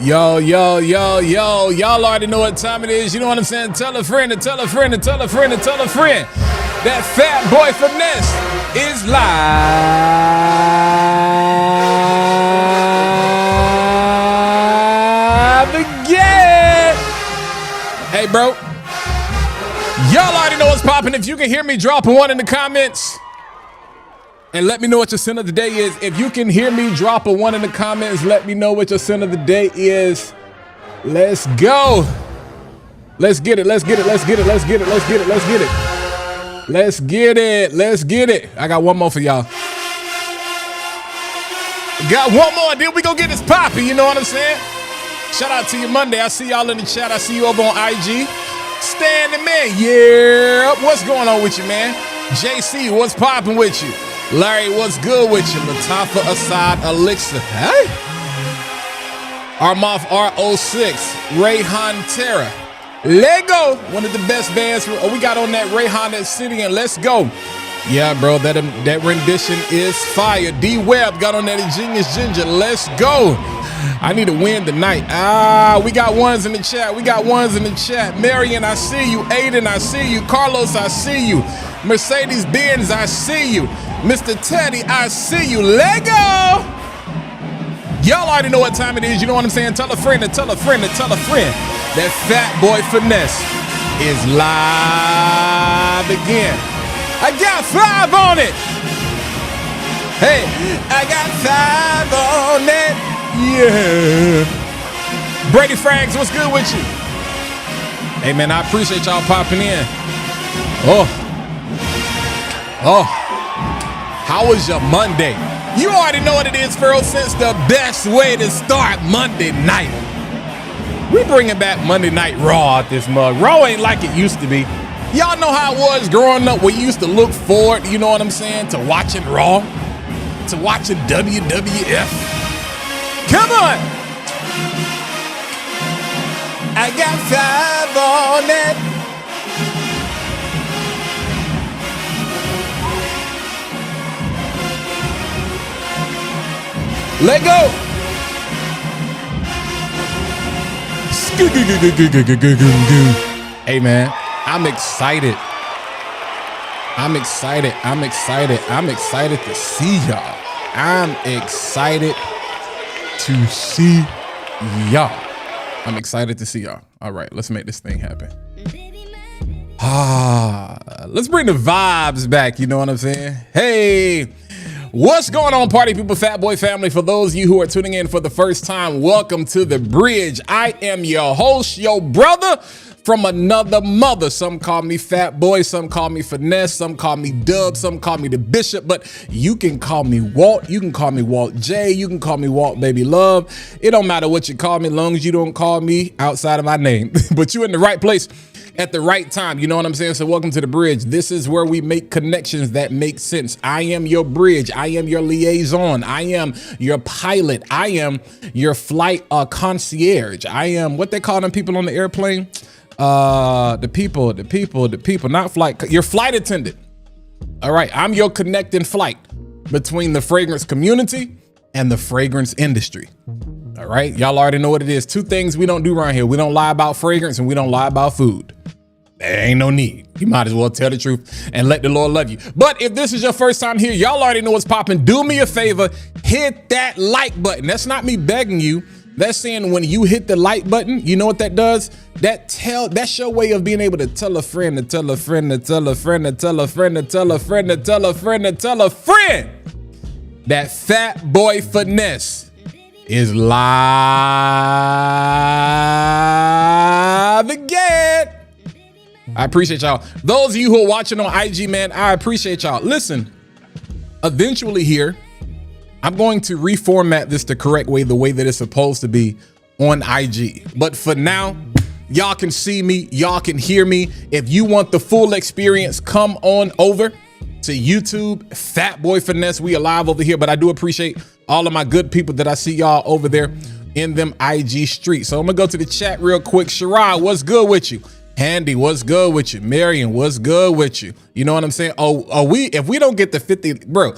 Yo, y'all already know what time it is. You know what I'm saying? Tell a friend to tell a friend to tell a friend to tell a friend. That fat boy Finesse is live again. Hey, bro. Y'all already know what's popping. If you can hear me, drop a 1 in the comments. And let me know what your sin of the day is. If you can hear me, drop a 1 in the comments. Let me know what your sin of the day is. Let's go. Let's get it. Let's get it. Let's get it. Let's get it. Let's get it. Let's get it. Let's get it. Let's get it. I got one more for y'all. Got one more. Then we gonna get this poppy. You know what I'm saying? Shout out to you Monday. I see y'all in the chat. I see you over on IG. Standing man. Yeah. What's going on with you, man? JC, what's popping with you? Larry, what's good with you? Latafa Assad Elixir. Hey? Armoff R06. Rayhaan Italia. Lego. One of the best bands we got on that Rayhaan that city, and let's go. Yeah, bro, that rendition is fire. D Webb got on that Ingenious Ginger. Let's go. I need to win tonight. We got ones in the chat. We got ones in the chat. Marion, I see you. Aiden, I see you. Carlos, I see you. Mercedes Benz, I see you. Mr. Teddy, I see you. Lego! Y'all already know what time it is. You know what I'm saying? Tell a friend to tell a friend to tell a friend. That fat boy Finesse is live again. I got 5 on it. Hey, I got 5 on it. Yeah. Brady Franks, what's good with you? Hey, man, I appreciate y'all popping in. Oh. How was your Monday? You already know what it is, Pharaoh. Since the best way to start Monday night. We bringing back Monday Night Raw at this mug. Raw ain't like it used to be. Y'all know how it was growing up. We used to look forward, you know what I'm saying, to watching Raw, to watching WWF. Come on. I got 5 on it. Let go. Hey, man, I'm excited. I'm excited to see y'all. I'm excited to see y'all. I'm excited to see y'all. All right, let's make this thing happen. Let's bring the vibes back. You know what I'm saying? Hey. What's going on, party people, fat boy family? For those of you who are tuning in for the first time, welcome to the bridge. I am your host, your brother from another mother. Some call me Fat Boy, some call me Finesse, some call me Dub, some call me the Bishop, but you can call me Walt. You can call me Walt J. You can call me Walt Baby Love. It don't matter what you call me, as long as you don't call me outside of my name. But you're in the right place at the right time. You know what I'm saying? So welcome to the bridge. This is where we make connections that make sense. I am your bridge. I am your liaison. I am your pilot. I am your flight concierge. I am what they call them people on the airplane. The people, not flight. Your flight attendant. All right. I'm your connecting flight between the fragrance community and the fragrance industry. All right. Y'all already know what it is. 2 things we don't do around here. We don't lie about fragrance and we don't lie about food. There ain't no need. You might as well tell the truth and let the Lord love you. But if this is your first time here, y'all already know what's popping. Do me a favor, hit that like button. That's not me begging you. That's saying when you hit the like button, you know what that does? That's your way of being able to tell a friend, to tell a friend, to tell a friend, to tell a friend, to tell a friend, to tell a friend, to tell a friend that Fat Boy Finesse is live again. I appreciate y'all. Those of you who are watching on IG, man, I appreciate y'all. Listen, eventually here, I'm going to reformat this the correct way, the way that it's supposed to be on IG. But for now, y'all can see me, y'all can hear me. If you want the full experience, come on over to YouTube, Fat Boy Finesse. We are live over here, but I do appreciate all of my good people that I see y'all over there in them IG streets. So I'm gonna go to the chat real quick. Shirai, what's good with you? Handy, what's good with you? Marion, what's good with you? You know what I'm saying? If we don't get the 50, bro,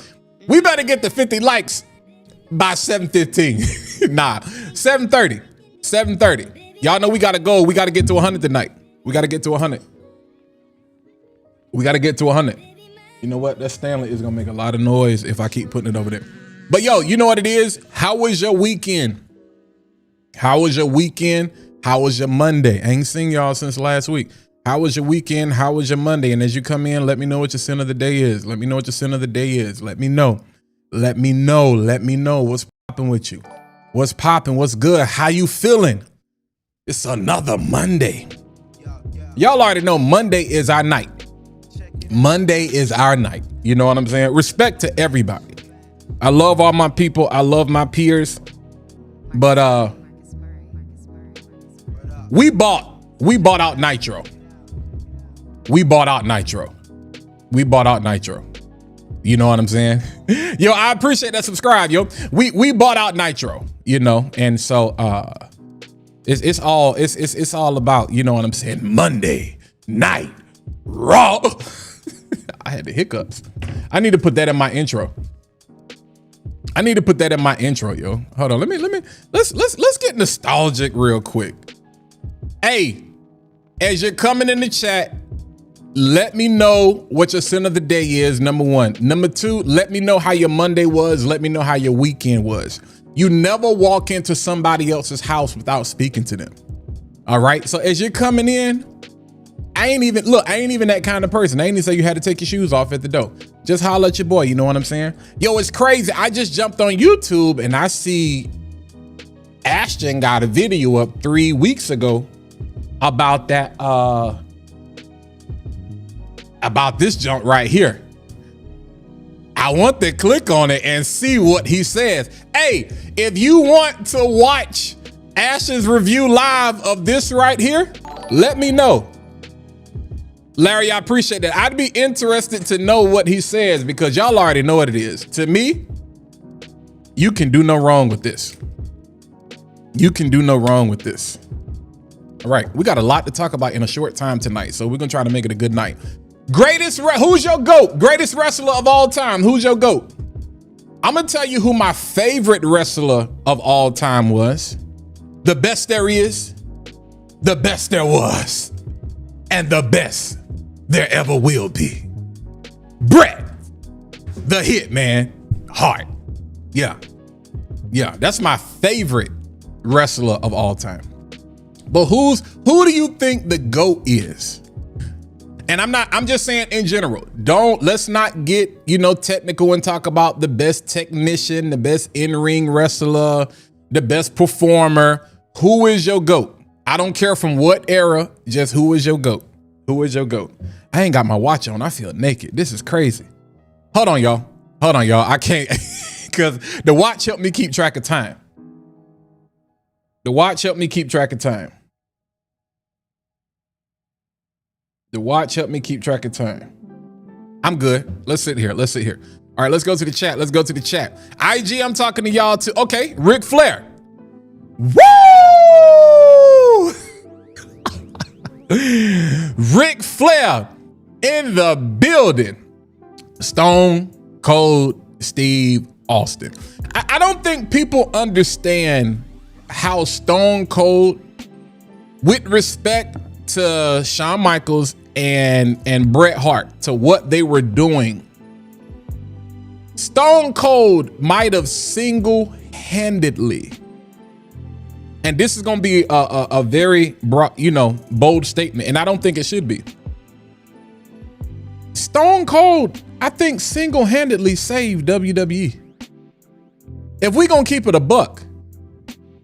we better get the 50 likes by 7:15. Nah, 7:30. 7:30. Y'all know we gotta go. We gotta get to 100 tonight. We gotta get to 100. We gotta get to 100. You know what? That Stanley is gonna make a lot of noise if I keep putting it over there. But yo, you know what it is? How was your weekend? How was your weekend? How was your Monday? I ain't seen y'all since last week. How was your weekend? How was your Monday? And as you come in, let me know what your sin of the day is. Let me know what your sin of the day is. Let me know. Let me know. Let me know what's popping with you. What's popping? What's good? How you feeling? It's another Monday. Y'all already know Monday is our night. Monday is our night. You know what I'm saying? Respect to everybody. I love all my people. I love my peers. But we bought out Nitro. We bought out Nitro. We bought out Nitro. You know what I'm saying? Yo, I appreciate that subscribe, yo. We bought out Nitro, you know, and so it's all about, you know what I'm saying, Monday Night Raw. I had the hiccups. I need to put that in my intro. I need to put that in my intro, yo. Hold on, let's get nostalgic real quick. Hey, as you're coming in the chat, let me know what your sin of the day is, number one. Number two, let me know how your Monday was. Let me know how your weekend was. You never walk into somebody else's house without speaking to them. All right, so as you're coming in, I ain't even that kind of person. I ain't even say you had to take your shoes off at the door. Just holler at your boy, you know what I'm saying? Yo, it's crazy. I just jumped on YouTube and I see Ashton got a video up 3 weeks ago about that, about this junk right here. I want to click on it and see what he says. Hey, if you want to watch Ashton's review live of this right here, let me know. Larry, I appreciate that. I'd be interested to know what he says because y'all already know what it is. To me, you can do no wrong with this. You can do no wrong with this. All right, we got a lot to talk about in a short time tonight, so we're gonna try to make it a good night. Who's your GOAT? Greatest wrestler of all time. Who's your GOAT? I'm gonna tell you who my favorite wrestler of all time was. The best there is, the best there was, and the best there ever will be. Bret, the Hitman Hart. Yeah, that's my favorite wrestler of all time. But who do you think the GOAT is? And I'm just saying in general, let's not get, you know, technical and talk about the best technician, the best in-ring wrestler, the best performer. Who is your GOAT? I don't care from what era, just who is your GOAT? Who is your GOAT? I ain't got my watch on. I feel naked. This is crazy. Hold on, y'all. I can't, because the watch helped me keep track of time. The watch helped me keep track of time. The watch helped me keep track of time. I'm good. Let's sit here. All right, let's go to the chat. IG, I'm talking to y'all too. Okay, Ric Flair. Woo! Ric Flair in the building. Stone Cold Steve Austin. I don't think people understand how Stone Cold, with respect to Shawn Michaels and Bret Hart, to what they were doing, Stone Cold might have single-handedly And this is going to be a very broad, bold statement. And I don't think it should be. Stone Cold, I think, single-handedly saved WWE. If we going to keep it a buck.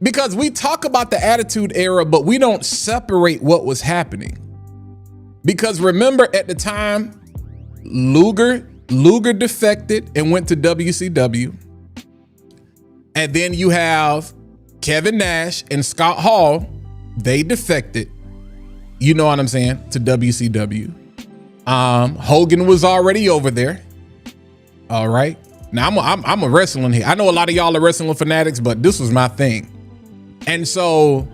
Because we talk about the Attitude Era, but we don't separate what was happening. Because remember, at the time, Luger defected and went to WCW. And then you have Kevin Nash and Scott Hall. They defected, you know what I'm saying, to WCW. Hogan was already over there. All right. Now I'm a wrestling here. I know a lot of y'all are wrestling fanatics, but this was my thing. And so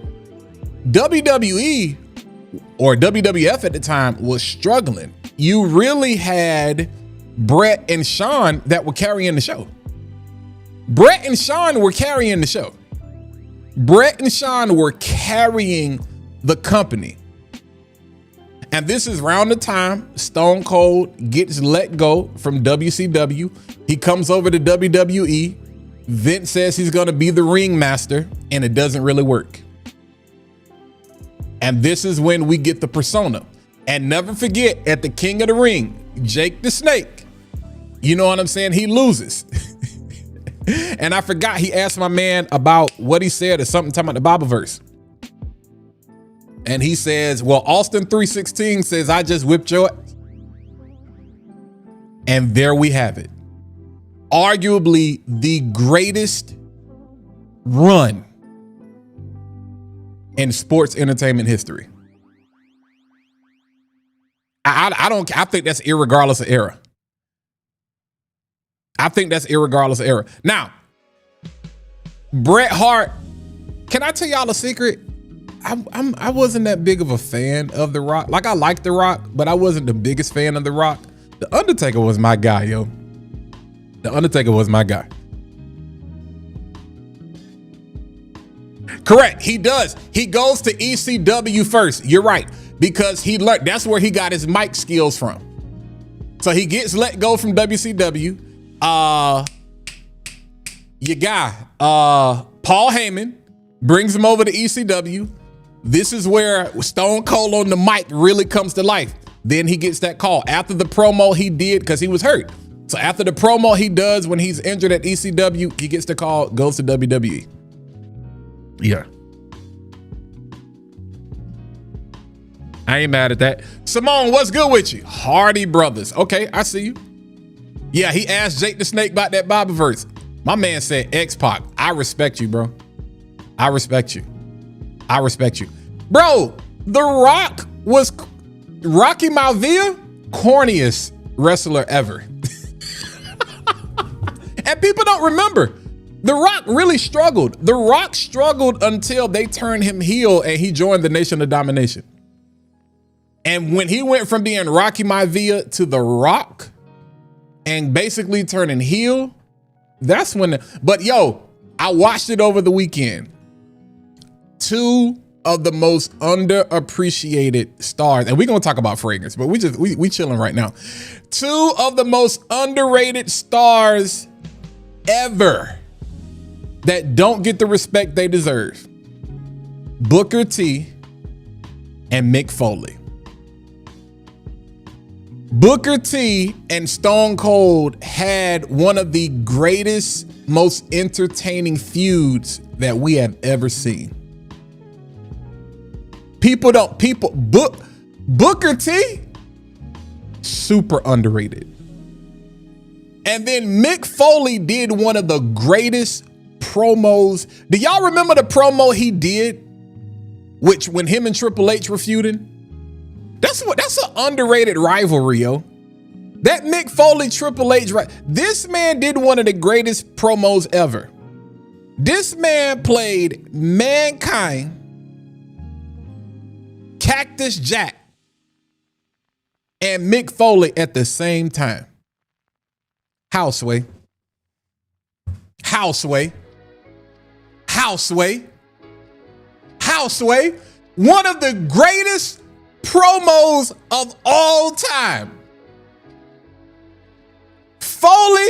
WWE or WWF at the time was struggling. You really had Brett and Shawn that were carrying the show. Brett and Shawn were carrying the show. Brett and Shawn were carrying the company. And this is around the time Stone Cold gets let go from WCW. He comes over to WWE. Vince says he's going to be the ringmaster, and it doesn't really work. And this is when we get the persona. And never forget, at the King of the Ring, Jake the Snake, you know what I'm saying? He loses. And I forgot, he asked my man about what he said or something talking about the Bible verse. And he says, well, Austin 3:16 says, I just whipped your ass. And there we have it. Arguably the greatest run in sports entertainment history. I think that's irregardless of era. I think that's irregardless of era. Now, Bret Hart, can I tell y'all a secret? I wasn't that big of a fan of The Rock. Like, I like The Rock, but I wasn't the biggest fan of The Rock. The Undertaker was my guy, yo. The Undertaker was my guy. Correct, he does. He goes to ECW first. You're right, because he learned, that's where he got his mic skills from. So he gets let go from WCW. Your guy, Paul Heyman, brings him over to ECW. This is where Stone Cold on the mic really comes to life. Then he gets that call after the promo he did, because he was hurt. So after the promo he does when he's injured at ECW, he gets the call, goes to WWE. Yeah. I ain't mad at that. Simone, what's good with you? Hardy Brothers. Okay, I see you. Yeah, he asked Jake the Snake about that Bible verse. My man said X-Pac. I respect you, bro. I respect you. I respect you. Bro, The Rock was Rocky Maivia, corniest wrestler ever. And people don't remember. The Rock really struggled. The Rock struggled until they turned him heel and he joined the Nation of Domination. And when he went from being Rocky Maivia to The Rock and basically turning heel, that's when, but yo, I watched it over the weekend. Two of the most underappreciated stars, and we're gonna talk about fragrance, but we chilling right now. Two of the most underrated stars ever that don't get the respect they deserve. Booker T and Mick Foley. Booker T and Stone Cold had one of the greatest, most entertaining feuds that we have ever seen. Booker T, super underrated. And then Mick Foley did one of the greatest promos. Do y'all remember the promo he did? Which when him and Triple H were feuding? That's an underrated rivalry, yo. That Mick Foley Triple H, right? This man did one of the greatest promos ever. This man played Mankind, Cactus Jack, and Mick Foley at the same time. Houseway. One of the greatest promos of all time. Foley,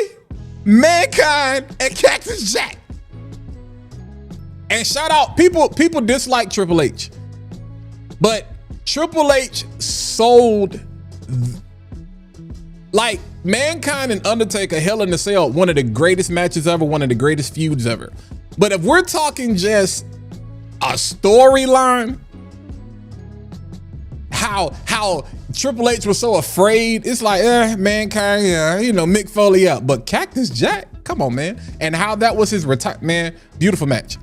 Mankind, and Cactus Jack. And shout out, people dislike Triple H, but Triple H sold like Mankind and Undertaker, Hell in a Cell, one of the greatest matches ever, one of the greatest feuds ever. But if we're talking just a storyline, how Triple H was so afraid, it's like, Mankind, yeah, you know, Mick Foley up, but Cactus Jack, come on, man. And how that was his retire, man, beautiful match.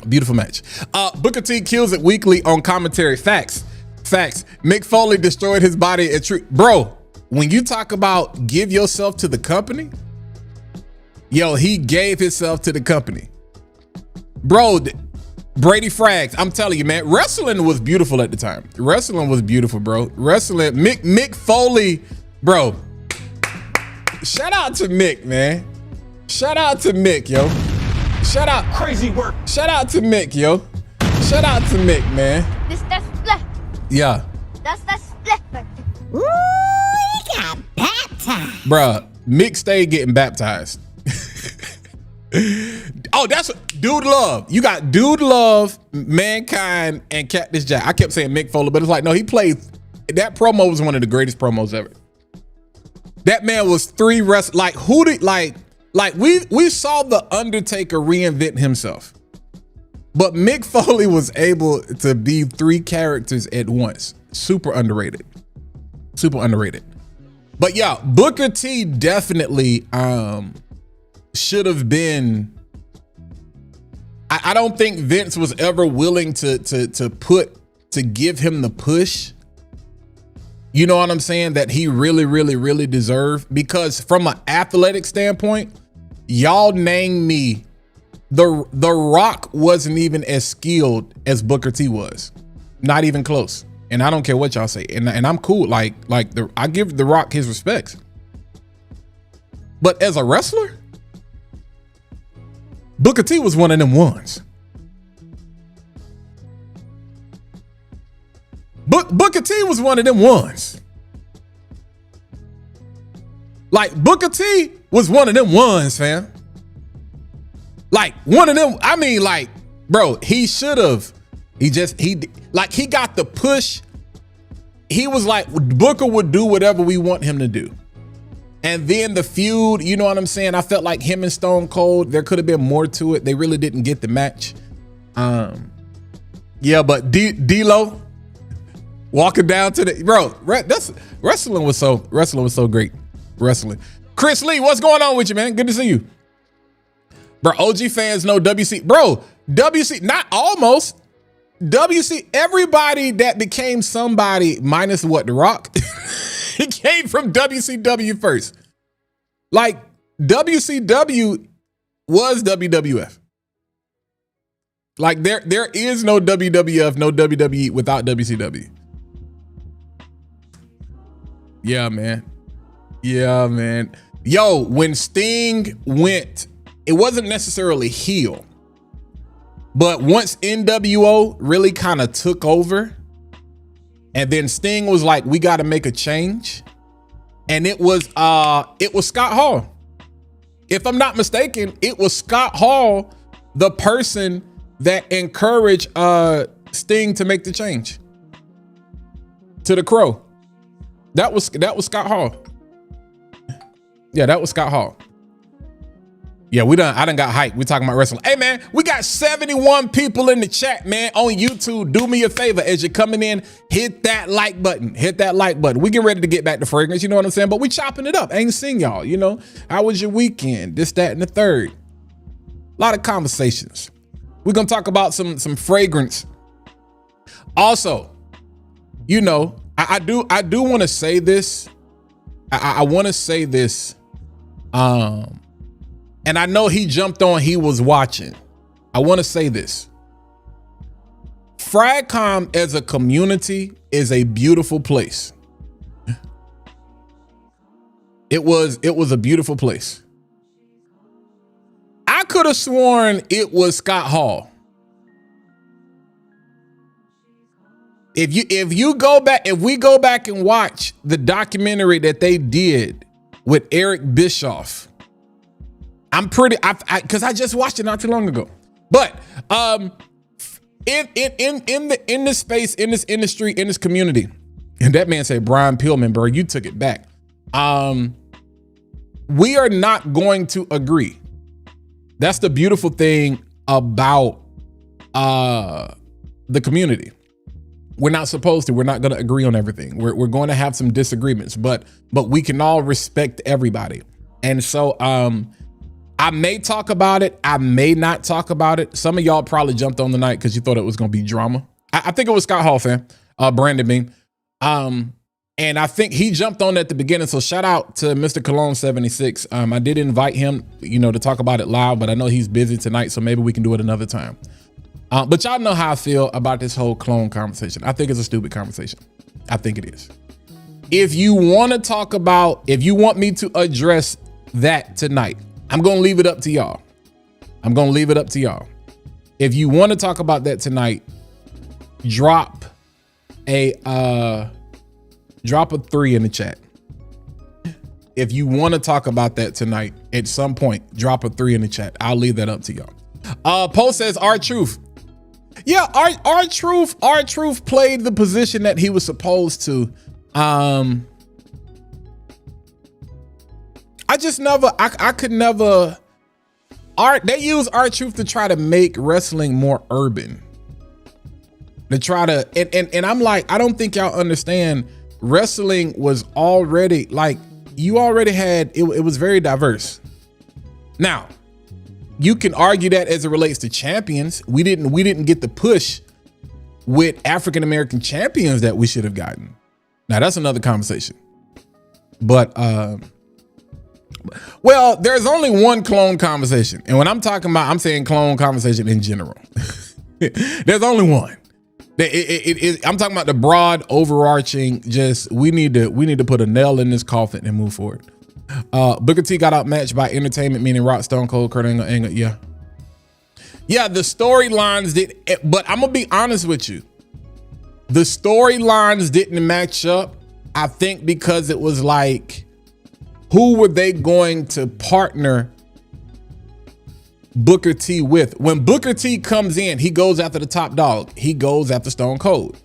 Beautiful match. Booker T kills it weekly on commentary. Facts. Mick Foley destroyed his body at true. Bro, when you talk about give yourself to the company, yo, he gave himself to the company. Bro, Brady Frags, I'm telling you, man, wrestling was beautiful at the time. Wrestling was beautiful, bro. Wrestling, Mick Foley, bro. Shout out to Mick, man. Shout out to Mick, yo. Shout out. Crazy work. Shout out to Mick, yo. Shout out to Mick, man. That's split. Yeah. That's split. Ooh, he got baptized. Bruh, Mick stayed getting baptized. Oh, that's Dude Love. You got Dude Love, Mankind, and Cactus Jack. I kept saying Mick Foley, but it's like, no, he played. That promo was one of the greatest promos ever. That man was three wrestlers. Like, who did, like we saw the Undertaker reinvent himself, but Mick Foley was able to be three characters at once. Super underrated. Super underrated. But yeah, Booker T definitely should have been. I don't think Vince was ever willing to give him the push. You know what I'm saying? That he really deserved, because from an athletic standpoint, y'all name me, the Rock wasn't even as skilled as Booker T was, not even close. And I don't care what y'all say, and I'm cool. Like I give the Rock his respects, but as a wrestler, Booker T was one of them ones. Booker T was one of them ones. Like, Booker T was one of them ones, fam. Like, one of them, I mean, like, bro, he should have. He got the push. He was like, Booker would do whatever we want him to do. And then the feud, you know what I'm saying? I felt like him and Stone Cold, there could have been more to it. They really didn't get the match. Yeah, but D-Lo walking down to the, bro, wrestling was so great. Wrestling. Chris Lee, what's going on with you, man? Good to see you. Bro, OG fans know WC. Bro, WC, not almost. WC, everybody that became somebody, minus what, The Rock? He came from WCW first. Like, WCW was WWF. Like, there is no WWF, no WWE without WCW. Yeah, man. Yeah, man. Yo, when Sting went, it wasn't necessarily heel, but once NWO really kind of took over, and then Sting was like, we got to make a change. And it was Scott Hall. If I'm not mistaken, it was Scott Hall, the person that encouraged Sting to make the change to the Crow. That was Scott Hall. Yeah, that was Scott Hall. Yeah, I done got hyped. We talking about wrestling. Hey, man, we got 71 people in the chat, man, on YouTube. Do me a favor, as you're coming in, hit that like button. Hit that like button. We get ready to get back to fragrance, you know what I'm saying? But we chopping it up. I ain't seen y'all, you know? How was your weekend? This, that, and the third. A lot of conversations. We're going to talk about some fragrance. Also, you know, I do want to say this. I want to say this. And I know he jumped on, he was watching. I want to say this. Fragcom as a community is a beautiful place. It was a beautiful place. I could have sworn it was Scott Hall. If we go back and watch the documentary that they did with Eric Bischoff, because I just watched it not too long ago. But in this space, in this industry, in this community, and that man said, Brian Pillman, bro, you took it back. We are not going to agree. That's the beautiful thing about the community. We're not supposed to. We're not going to agree on everything. We're going to have some disagreements, but we can all respect everybody. And so I may talk about it. I may not talk about it. Some of y'all probably jumped on the night because you thought it was going to be drama. I think it was Scott Hall fan, Brandon Bean. And I think he jumped on at the beginning. So shout out to Mr. Cologne 76. I did invite him, to talk about it live, but I know he's busy tonight, so maybe we can do it another time. But y'all know how I feel about this whole clone conversation. I think it's a stupid conversation. I think it is. If you want to talk about, if you want me to address that tonight, I'm going to leave it up to y'all. If you want to talk about that tonight, drop a 3 in the chat. If you want to talk about that tonight, at some point, drop a 3 in the chat. I'll leave that up to y'all. Poe says R-Truth. Yeah, R-Truth played the position that he was supposed to. I could never. They use R-Truth to try to make wrestling more urban. To try to, and I'm like, I don't think y'all understand. Wrestling was already like, you already had, it was very diverse. Now, you can argue that as it relates to champions. We didn't get the push with African-American champions that we should have gotten. Now that's another conversation. But, well, there's only one clone conversation. And when I'm talking about, I'm saying clone conversation in general. There's only one. I'm talking about the broad overarching, just we need to put a nail in this coffin and move forward. Booker T got outmatched by entertainment, meaning Rock, Stone Cold, Kurt Angle. Yeah, the storylines did, but I'm gonna be honest with you. The storylines didn't match up. I think because it was like, who were they going to partner Booker T with? When Booker T comes in, he goes after the top dog. He goes after Stone Cold.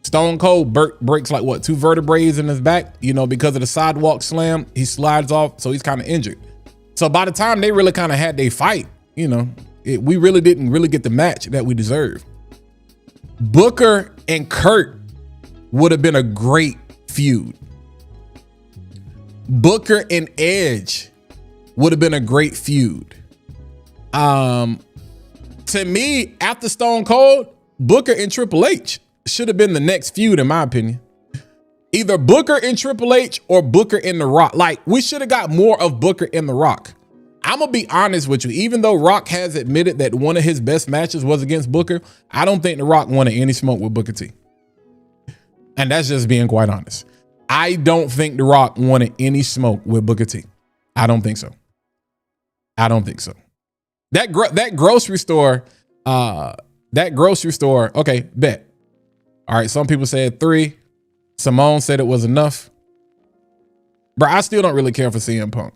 Stone Cold breaks like what, 2 vertebrae in his back, because of the sidewalk slam. He slides off, so he's kind of injured. So by the time they really kind of had their fight, we really didn't really get the match that we deserved. Booker and Kurt would have been a great feud. Booker and Edge would have been a great feud. To me, after Stone Cold, Booker and Triple H should have been the next feud, in my opinion. Either Booker and Triple H or Booker and The Rock. Like, we should have got more of Booker and The Rock. I'm gonna be honest with you. Even though Rock has admitted that one of his best matches was against Booker, I don't think The Rock wanted any smoke with Booker T. And that's just being quite honest. I don't think The Rock wanted any smoke with Booker T. I don't think so. That grocery store, okay, bet. All right, some people said 3. Simone said it was enough. Bro, I still don't really care for CM Punk.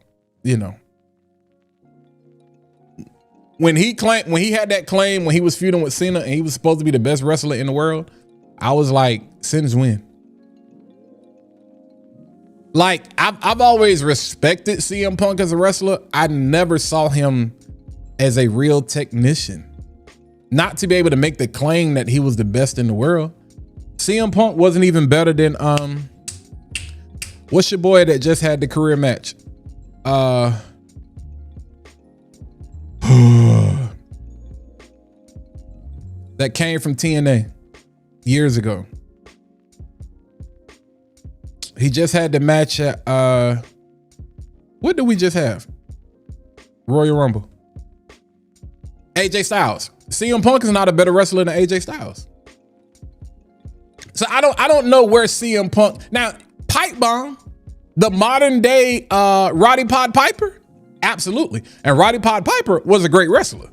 When he had that claim when he was feuding with Cena and he was supposed to be the best wrestler in the world, I was like, since when? Like, I've always respected CM Punk as a wrestler. I never saw him as a real technician. Not to be able to make the claim that he was the best in the world. CM Punk wasn't even better than what's your boy that just had the career match? That came from TNA years ago. He just had the match at what did we just have? Royal Rumble. AJ Styles. CM Punk is not a better wrestler than AJ Styles. So I don't know where CM Punk now. Pipe Bomb, the modern day Roddy Pod Piper, absolutely, and Roddy Pod Piper was a great wrestler.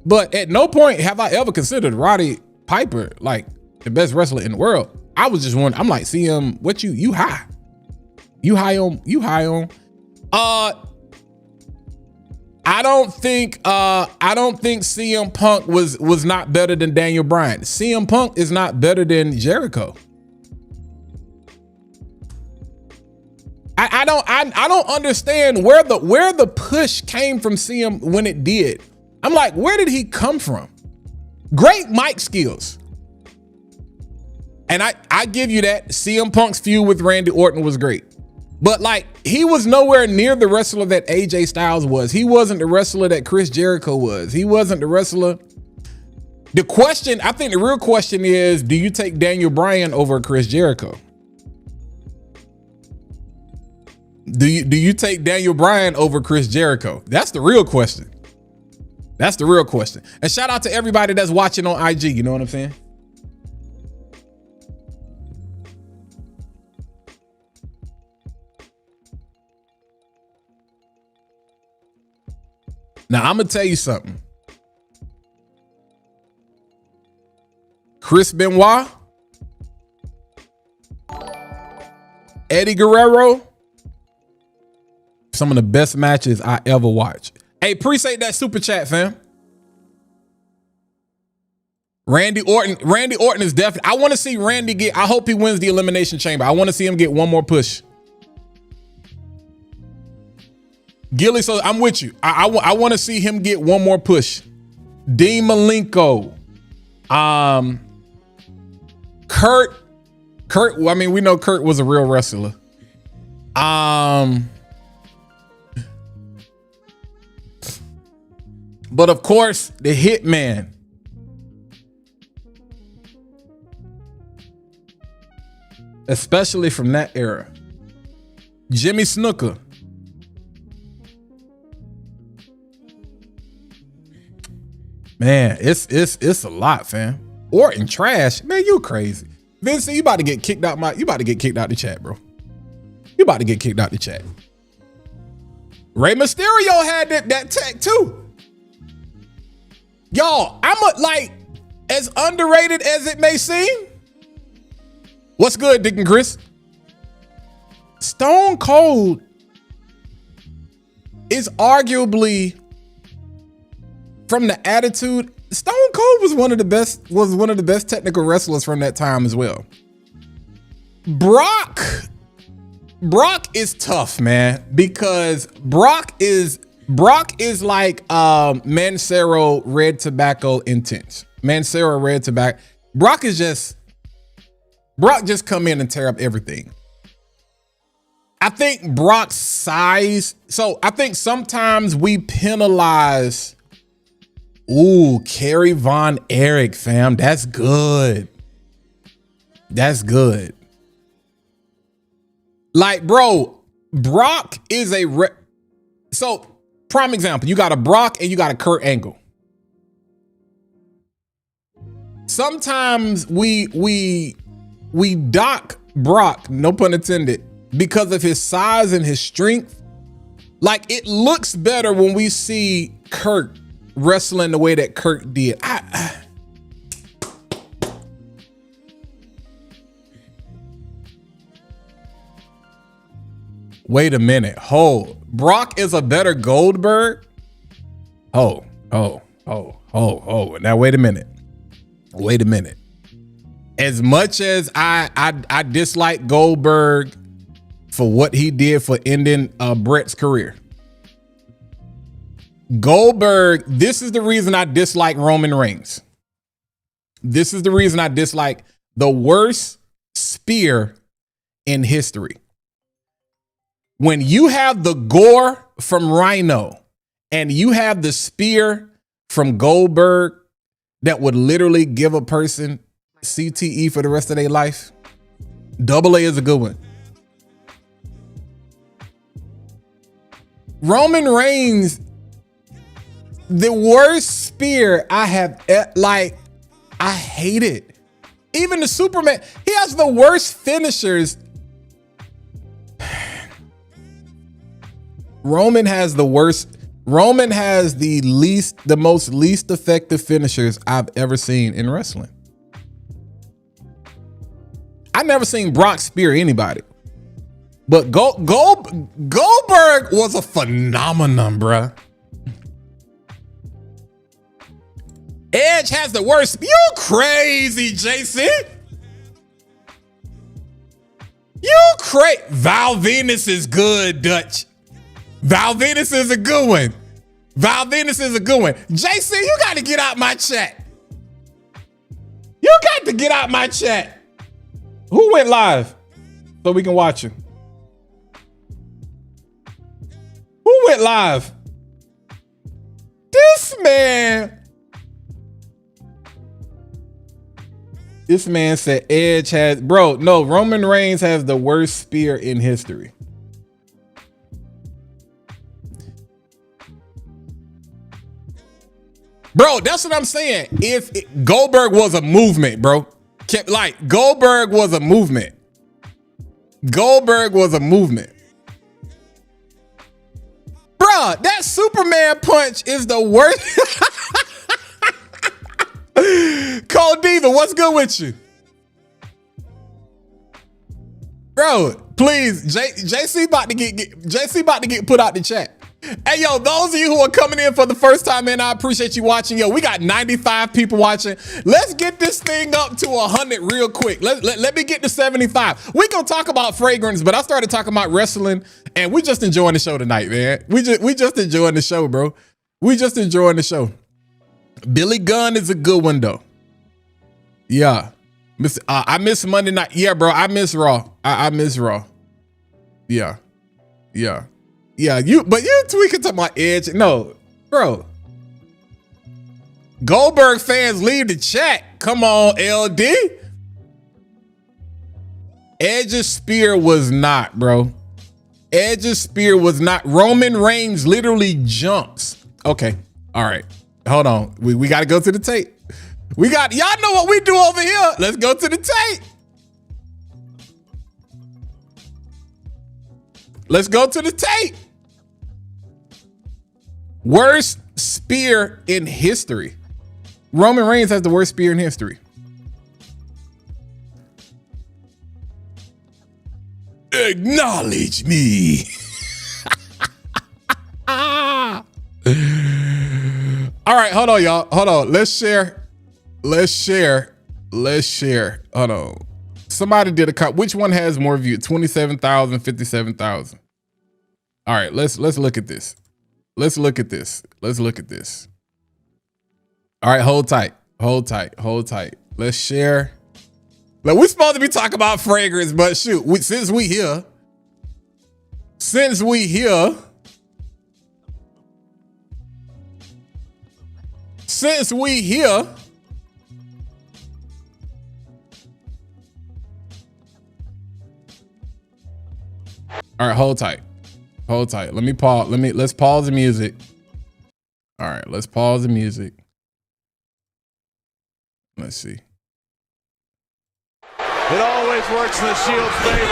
But at no point have I ever considered Roddy Piper like the best wrestler in the world. I was just wondering. I'm like, CM, what you high? You high on? I don't think CM Punk was not better than Daniel Bryan. CM Punk is not better than Jericho. I don't understand where the push came from CM when it did. I'm like, where did he come from? Great mic skills. And I give you that. CM Punk's feud with Randy Orton was great. But like, he was nowhere near the wrestler that AJ Styles was. He wasn't the wrestler that Chris Jericho was. He wasn't the wrestler. The question, I think the real question is, do you take Daniel Bryan over Chris Jericho? Do you take Daniel Bryan over Chris Jericho? That's the real question. That's the real question. And shout out to everybody that's watching on IG. You know what I'm saying? Now, I'm going to tell you something. Chris Benoit, Eddie Guerrero, some of the best matches I ever watched. Hey, appreciate that super chat, fam. Randy Orton is definitely, I want to see Randy get, I hope he wins the Elimination Chamber. I want to see him get one more push. Gilly, so I'm with you. I want to see him get one more push. Dean Malenko. Kurt, I mean, we know Kurt was a real wrestler. But of course, the Hitman. Especially from that era. Jimmy Snuka. Man, it's a lot, fam. Orton trash. Man, you crazy. Vince, you about to get kicked out the chat, bro. You about to get kicked out the chat. Rey Mysterio had that tech too. Y'all, like, as underrated as it may seem. What's good, Dick and Chris? Stone Cold is arguably, from the attitude, Stone Cold was one of the best technical wrestlers from that time as well. Brock is tough, man, because Brock is like Mancero Red Tobacco Intense. Mancero Red Tobacco. Brock just come in and tear up everything. I think Brock's size. So I think sometimes we penalize. Ooh, Kerry Von Erich, fam. That's good. That's good. Like, bro, Brock is so prime example. You got a Brock and you got a Kurt Angle. Sometimes we dock Brock, no pun intended, because of his size and his strength. Like, it looks better when we see Kurt wrestling the way that Kurt did. Wait a minute. Hold. Brock is a better Goldberg? Oh. Now wait a minute. Wait a minute. As much as I dislike Goldberg for what he did for ending Brett's career, Goldberg, this is the reason I dislike Roman Reigns. This is the reason I dislike the worst spear in history. When you have the gore from Rhino and you have the spear from Goldberg that would literally give a person CTE for the rest of their life, Double A is a good one. Roman Reigns, the worst spear I have, like, I hate it. Even the Superman, he has the worst finishers. Roman has the worst. Roman has the most least effective finishers I've ever seen in wrestling. I never seen Brock spear anybody, but Goldberg was a phenomenon, bruh. Edge has the worst. You crazy, JC. You crazy. Val Venus is good, Dutch. Val Venus is a good one. Val Venus is a good one. JC, you got to get out my chat. You got to get out my chat. Who went live so we can watch him? Who went live? This man. This man said Edge has, bro, no, Roman Reigns has the worst spear in history. Bro, that's what I'm saying. If Goldberg was a movement, bro. Like, Goldberg was a movement. Goldberg was a movement. Bruh, that Superman punch is the worst. Cole Diva, what's good with you? Bro, please, JC about to get put out the chat. Hey, yo, those of you who are coming in for the first time, man, I appreciate you watching. Yo, we got 95 people watching. Let's get this thing up to 100 real quick. Let me get to 75. We gonna talk about fragrance, but I started talking about wrestling, and we just enjoying the show tonight, man. We just enjoying the show, bro. We just enjoying the show. Billy Gunn is a good one, though. Yeah. I miss Monday night. Yeah, bro, I miss Raw. I miss Raw. Yeah. Yeah. Yeah, you tweaking to my Edge. No, bro. Goldberg fans, leave the chat. Come on, LD. Edge's spear was not, bro. Edge's spear was not. Roman Reigns literally jumps. Okay, all right. Hold on. We got to go to the tape. Y'all know what we do over here. Let's go to the tape. Let's go to the tape. Worst spear in history. Roman Reigns has the worst spear in history. Acknowledge me. All right, hold on, y'all. Hold on. Let's share. Hold on. Somebody did a which one has more views? 27,000, 57,000. All right, let's look at this. Let's look at this. All right, hold tight. Let's share. Like, we're supposed to be talking about fragrance, but shoot, since we here. All right, hold tight. Let's pause the music. All right, let's pause the music. Let's see. It always works in the Shield's favor.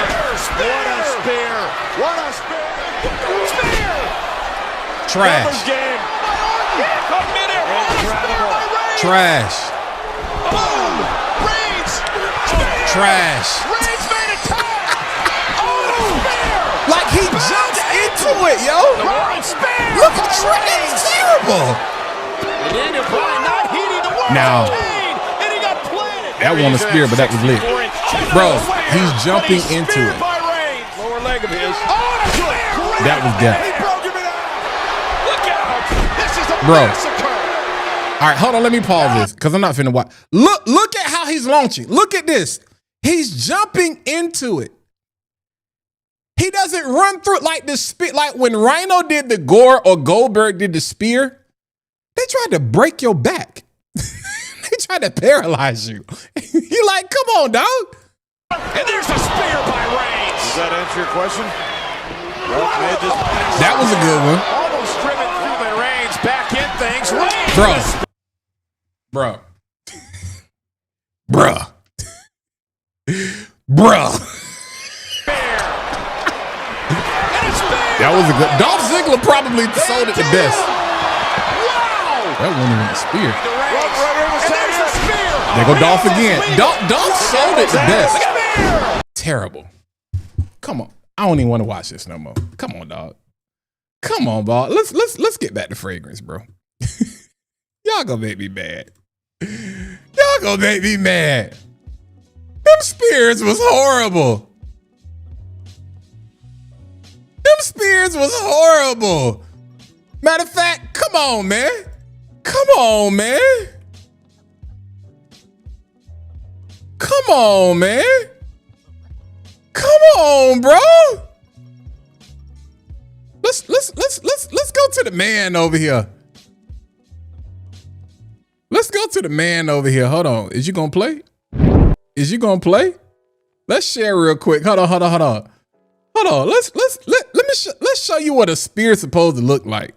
What a spear. Trash. Game. Trash. Boom. Reigns. Trash. Reigns made a tag. Spear. Like, he jumped into it, yo. Look at Trash. It's terrible. Not heeding the word. Now, that wasn't a spear, but that was lit. Bro, he's jumping into it. Lower leg of his. That was death. Look out. This is a Bro. massacre. All right, hold on. Let me pause this because I'm not finna watch. Look at how he's launching. Look at this. He's jumping into it. He doesn't run through it like the spear. Like when Rhino did the gore or Goldberg did the spear, they tried to break your back. They tried to paralyze you. You like, come on, dog. And there's a spear by Reigns. Does that answer your question? That was a good one. Almost driven through by Reigns. Back in things. Reigns. Bro. That was a good. Dolph Ziggler probably sold it the best. Wow. That wasn't even a spear. There's a spear. There go Dolph again. Dolph sold it the best. Terrible. Come on. I don't even want to watch this no more. Come on, dog. Come on, Bob. Let's get back to fragrance, bro. Y'all gonna make me mad. Y'all gonna make me mad. Them spears was horrible. Them spears was horrible. Matter of fact, come on, man. Come on, man. Come on, man. Come on, bro. Let's go to the man over here. Let's go to the man over here. Hold on. Is you gonna play? Is you gonna play? Let's share real quick. Hold on. Let's show you what a spear's supposed to look like.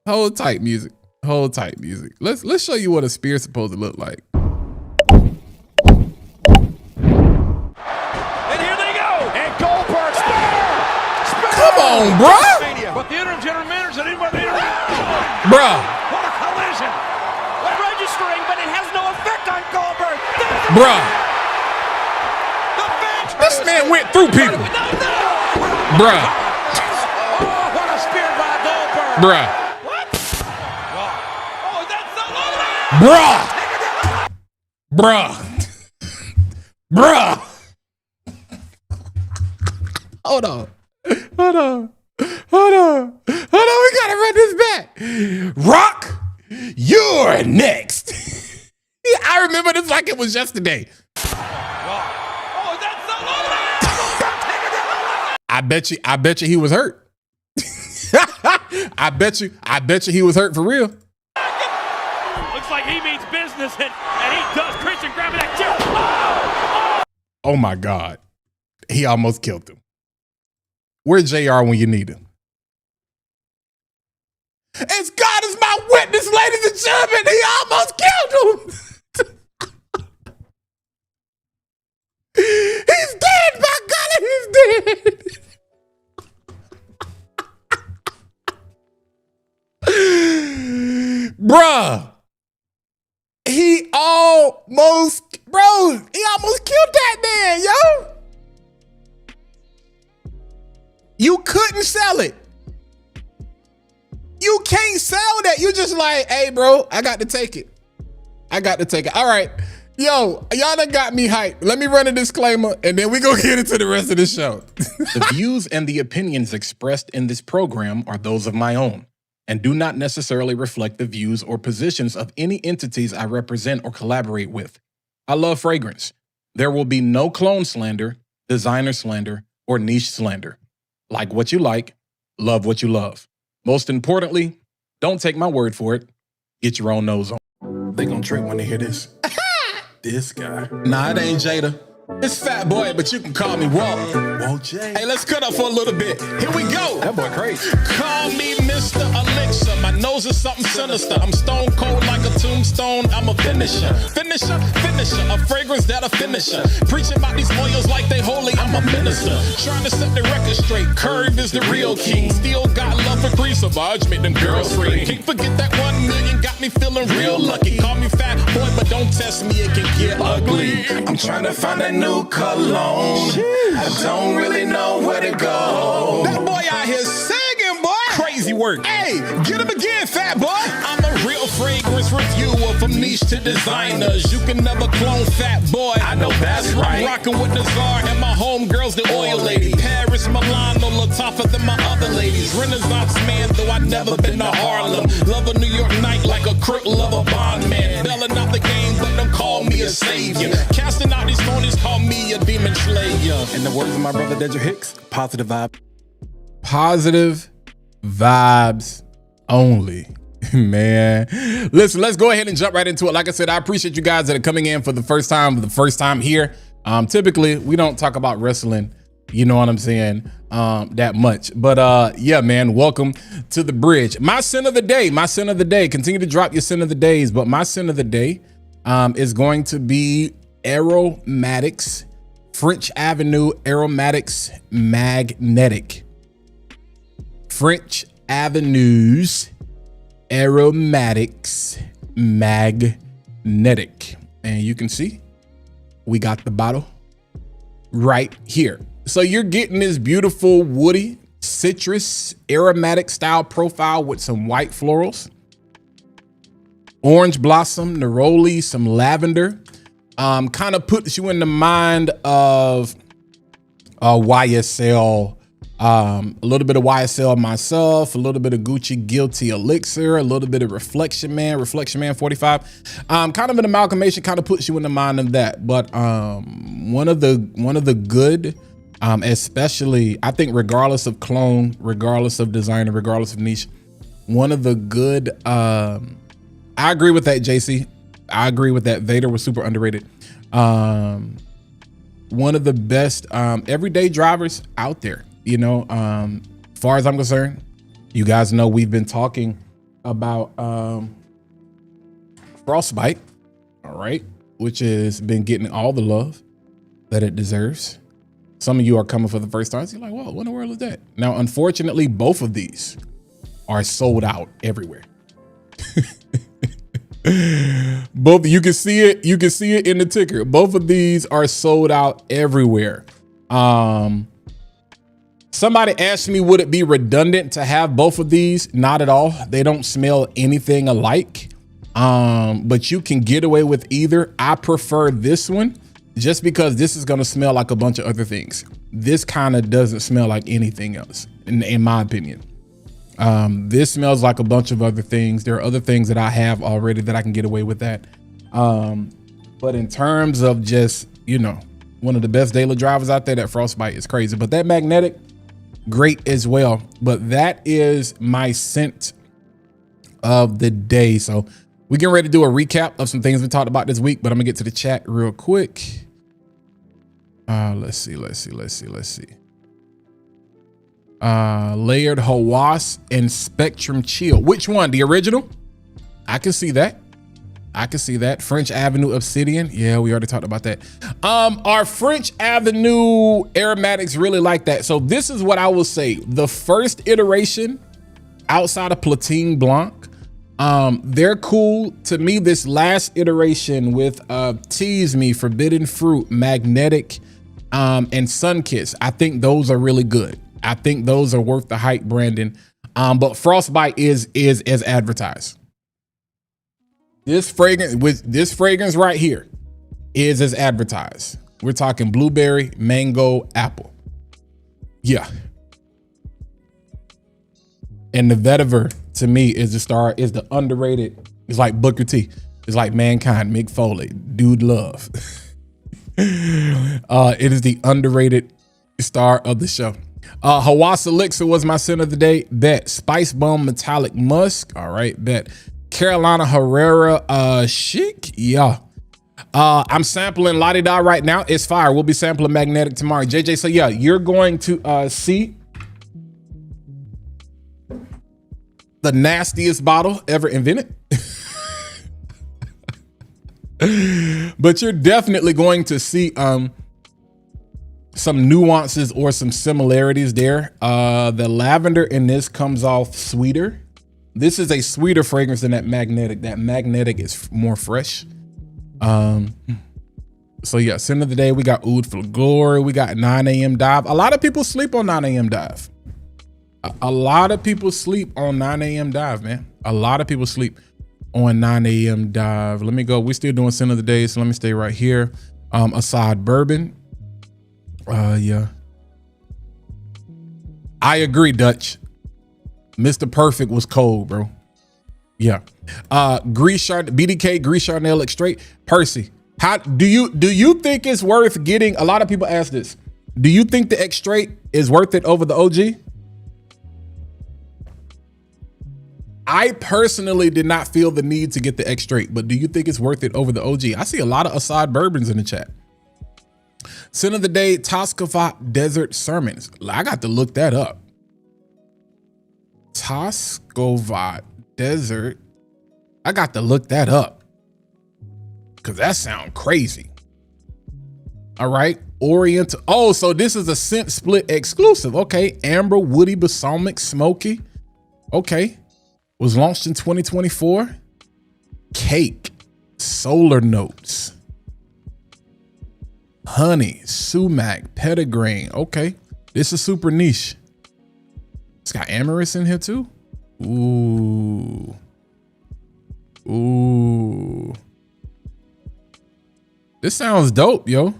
Hold tight, music. Hold tight, music. Let's show you what a spear's supposed to look like. And here they go. And Goldberg spear. Come on, bruh. But the interim general manager said anybody the interim. Bruh. What a collision. Registering, but it has no effect on Goldberg. Bruh. This man went through people. Bruh. Oh, what a spear by Goldberg. Bruh. What? Oh, that's so low. Bruh. Bruh. Hold on. We gotta run this back. Rock, you're next. I remember this like it was yesterday. Oh, that's so low. I bet you he was hurt. I bet you he was hurt for real. Looks like he means business, and he does. Christian grabbing that chair. Oh my God. He almost killed him. Where's JR when you need him? As God is my witness, ladies and gentlemen, he almost killed him. He's dead, my God, he's dead. Bruh. He almost killed that man, yo. You couldn't sell it. You can't sell that. You just like, hey, bro, I got to take it. All right. Yo, y'all done got me hyped. Let me run a disclaimer and then we go get into the rest of the show. The views and the opinions expressed in this program are those of my own and do not necessarily reflect the views or positions of any entities I represent or collaborate with. I love fragrance. There will be no clone slander, designer slander, or niche slander. Like what you like, love what you love. Most importantly, don't take my word for it. Get your own nose on. They gonna trick when they hear this. This guy. Nah, it ain't Jada. It's Fat Boy, but you can call me Walt. Walt J. Hey, let's cut up for a little bit. Here we go. That boy crazy. Call me Mr. Elixir. My nose is something sinister. I'm stone cold like a tombstone. I'm a finisher. Finisher. A fragrance that a finisher. Preaching about these oils like they holy. I'm a minister. Trying to set the record straight. Curve is the real king. Still got love for Grease. Savage make them girls free. Can't forget that 1 million got me feeling real lucky. Call me Fat Boy, but don't test me. It can get ugly. I'm trying to find a new cologne. I don't really know where to go. That boy out here singing, boy. Crazy work. Hey, get him again, Fat Boy. I'm a real fragrance reviewer from niche to designers. You can never clone Fat Boy. I know that's right. I'm rocking with the Czar and my homegirls, the oil lady. Paris, Milan, no look tougher than my other ladies. Renaissance man, though I never been to Harlem. Love a New York night like a crook, love a bond man. Bailing out the game, but don't call me a savior. Casting out these phonies, call me a demon slayer. In the words of my brother Dedra Hicks, positive vibe. Positive vibes only. Man, listen, let's go ahead and jump right into it. Like I said, I appreciate you guys that are coming in for the first time here. Typically we don't talk about wrestling, you know what I'm saying, that much, but yeah, man, welcome to the bridge. My sin of the day, continue to drop your sin of the days, but my sin of the day is going to be Aromatics, French Avenue Aromatics Magnetiq. French Avenue's Aromatics Magnetiq. And you can see we got the bottle right here. So you're getting this beautiful woody citrus aromatic style profile with some white florals. orange blossom, neroli, some lavender. Kind of puts you in the mind of YSL, a little bit of YSL myself, a little bit of Gucci Guilty Elixir, a little bit of Reflection Man 45. Kind of an amalgamation, kind of puts you in the mind of that. But one of the good, especially I think regardless of clone, regardless of designer, regardless of niche, one of the good, I agree with that, JC. I agree with that. Vader was super underrated. One of the best everyday drivers out there, you know. As far as I'm concerned, you guys know we've been talking about Frostbite, all right, which has been getting all the love that it deserves. Some of you are coming for the first time. So you're like, well, what in the world is that? Now, unfortunately, both of these are sold out everywhere. Both, you can see it in the ticker. Both of these are sold out everywhere. Somebody asked me, would it be redundant to have both of these? Not at all. They don't smell anything alike. But you can get away with either. I prefer this one just because this is going to smell like a bunch of other things. This kind of doesn't smell like anything else, in my opinion. This smells like a bunch of other things. There are other things that I have already that I can get away with that. But in terms of just, you know, one of the best daily drivers out there, that Frostbite is crazy. But that Magnetiq, great as well. But that is my scent of the day. So we're getting ready to do a recap of some things we talked about this week, but I'm gonna get to the chat real quick. Let's see. Layered Hawass and Spectrum Chill. Which one? The original? I can see that. French Avenue Obsidian. Yeah, we already talked about that. Our French Avenue aromatics really like that. So this is what I will say. The first iteration outside of Platine Blanc, they're cool. To me, this last iteration with Tease Me, Forbidden Fruit, Magnetiq, and Sunkiss, I think those are really good. I think those are worth the hype, Brandon. But Frostbite is as advertised. This fragrance right here is as advertised. We're talking blueberry, mango, apple. Yeah. And the vetiver to me is the star, is the underrated. It's like Booker T. It's like Mankind, Mick Foley, Dude Love. It is the underrated star of the show. Hawass Elixir was my scent of the day. Bet. Spice Bomb Metallic Musk. All right, bet. Carolina Herrera Chic. Yeah. I'm sampling La Di Da right now. It's fire. We'll be sampling Magnetiq tomorrow. JJ, so yeah, you're going to see the nastiest bottle ever invented. But you're definitely going to see some nuances or some similarities there. The lavender in this comes off sweeter. This is a sweeter fragrance than that Magnetiq. That Magnetiq is more fresh. So yeah, scent of the day, we got Oud for Glory. We got 9 a.m. Dive. A lot of people sleep on 9 a.m. Dive. A lot of people sleep on 9 a.m. Dive, man. A lot of people sleep on 9 a.m. Dive. Let me go. We're still doing scent of the day, so let me stay right here. Assad Bourbon. Yeah. I agree, Dutch. Mr. Perfect was cold, bro. Yeah. BDK Grease Chardonnay Extrait. Percy, how do you think it's worth getting? A lot of people ask this. Do you think the Extrait is worth it over the OG? I personally did not feel the need to get the Extrait, but do you think it's worth it over the OG? I see a lot of Assad Bourbons in the chat. Scent of the day, Toscovat Desert Sermons. I got to look that up. Toscovat Desert. I got to look that up because that sounds crazy. All right. Oriental. Oh, so this is a scent split exclusive. Okay. Amber, woody, balsamic, smoky. Okay. Was launched in 2024. Cake, solar notes, honey, sumac, petitgrain. Okay. This is super niche. It's got amorous in here too. Ooh. Ooh. This sounds dope, yo.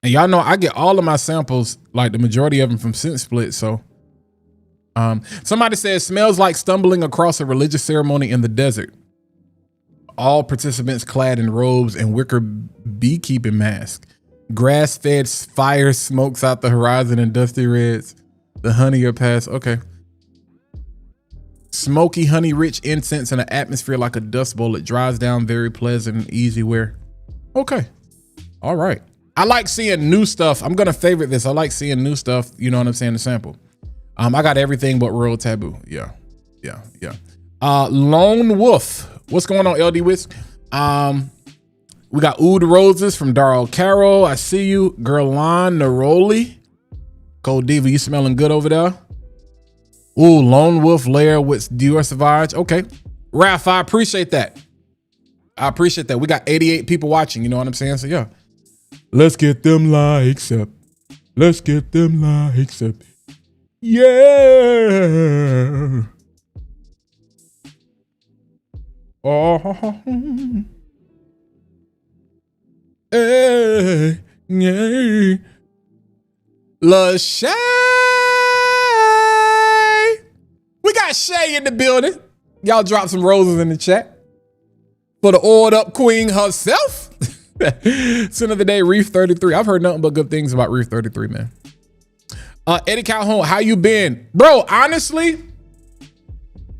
And y'all know I get all of my samples, like the majority of them from Scent Split. So somebody says smells like stumbling across a religious ceremony in the desert. All participants clad in robes and wicker beekeeping masks. Grass-fed fire smokes out the horizon in dusty reds. The honey are past. Okay. Smoky, honey-rich incense in an atmosphere like a dust bowl. It dries down, very pleasant and easy wear. Okay. All right. I like seeing new stuff. I'm going to favorite this. I like seeing new stuff. You know what I'm saying? To sample. I got everything but Royal Taboo. Yeah. Lone Wolf. What's going on, LD Whisk? We got Oud Roses from Darl Carroll. I see you. Gerlan Neroli. Cold Diva, you smelling good over there? Ooh, Lone Wolf Lair with Dior Sauvage. Okay. Raph, I appreciate that. I appreciate that. We got 88 people watching. You know what I'm saying? So, yeah. Let's get them likes up. Let's get them likes up. Yeah. Oh. Hey. Yeah. LaShay. We got Shay in the building. Y'all drop some roses in the chat for the oiled up queen herself. Sin of the day, Reef 33. I've heard nothing but good things about Reef 33, man. Eddie Calhoun, how you been? Bro, honestly,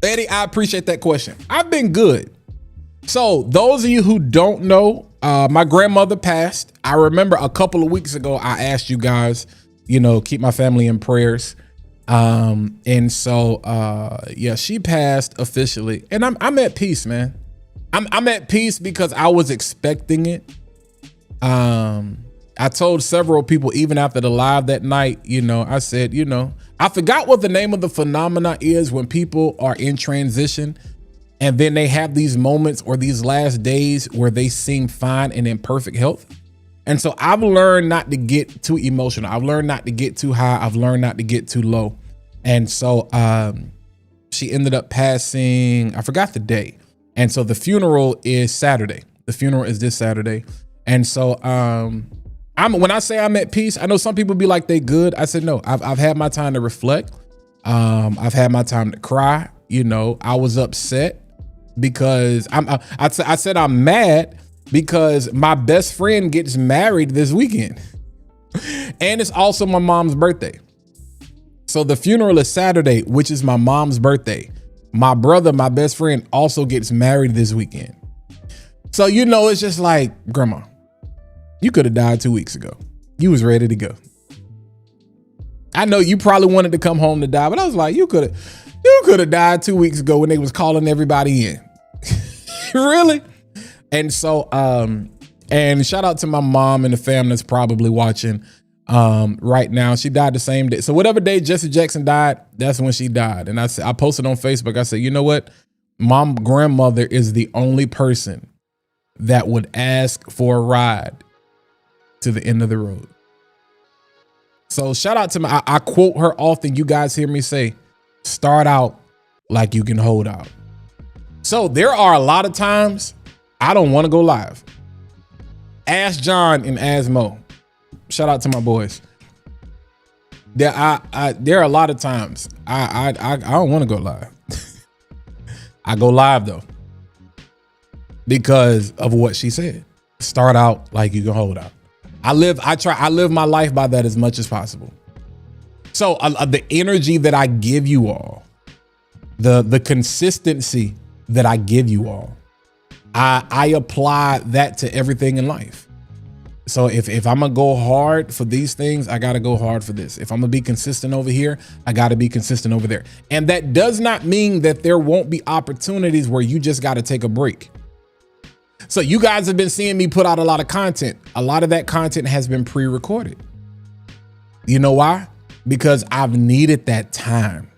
Eddie, I appreciate that question. I've been good. So those of you who don't know, my grandmother passed. I remember a couple of weeks ago, I asked you guys, you know, keep my family in prayers. And so, yeah, she passed officially, and I'm at peace, man. I'm at peace because I was expecting it. I told several people, even after the live that night, you know, I said, you know, I forgot what the name of the phenomena is when people are in transition and then they have these moments or these last days where they seem fine and in perfect health. And so I've learned not to get too emotional. I've learned not to get too high. I've learned not to get too low. And so she ended up passing, I forgot the day. And so the funeral is Saturday. The funeral is this Saturday. And so when I say I'm at peace, I know some people be like they good. I said no. I've had my time to reflect. I've had my time to cry. You know, I was upset because I said I'm mad because my best friend gets married this weekend, and it's also my mom's birthday. So the funeral is Saturday, which is my mom's birthday. My brother, my best friend, also gets married this weekend. So, you know, it's just like, Grandma, you could have died 2 weeks ago. You was ready to go. I know you probably wanted to come home to die, but I was like, you could have died 2 weeks ago when they was calling everybody in. Really? And so, and shout out to my mom and the family that's probably watching right now. She died the same day. So whatever day Jesse Jackson died, that's when she died. And I posted on Facebook, I said, you know what? My grandmother is the only person that would ask for a ride to the end of the road. So shout out to I quote her often. You guys hear me say, start out like you can hold out. So there are a lot of times I don't want to go live. Ask John and ask Mo. Shout out to my boys. There are a lot of times I don't want to go live. I go live though because of what she said. Start out like you can hold out. I live my life by that as much as possible. So the energy that I give you all, the consistency that I give you all, I apply that to everything in life. So if I'm gonna go hard for these things, I gotta go hard for this. If I'm gonna be consistent over here, I gotta be consistent over there. And that does not mean that there won't be opportunities where you just gotta take a break. So you guys have been seeing me put out a lot of content. A lot of that content has been pre-recorded. You know why? Because I've needed that time.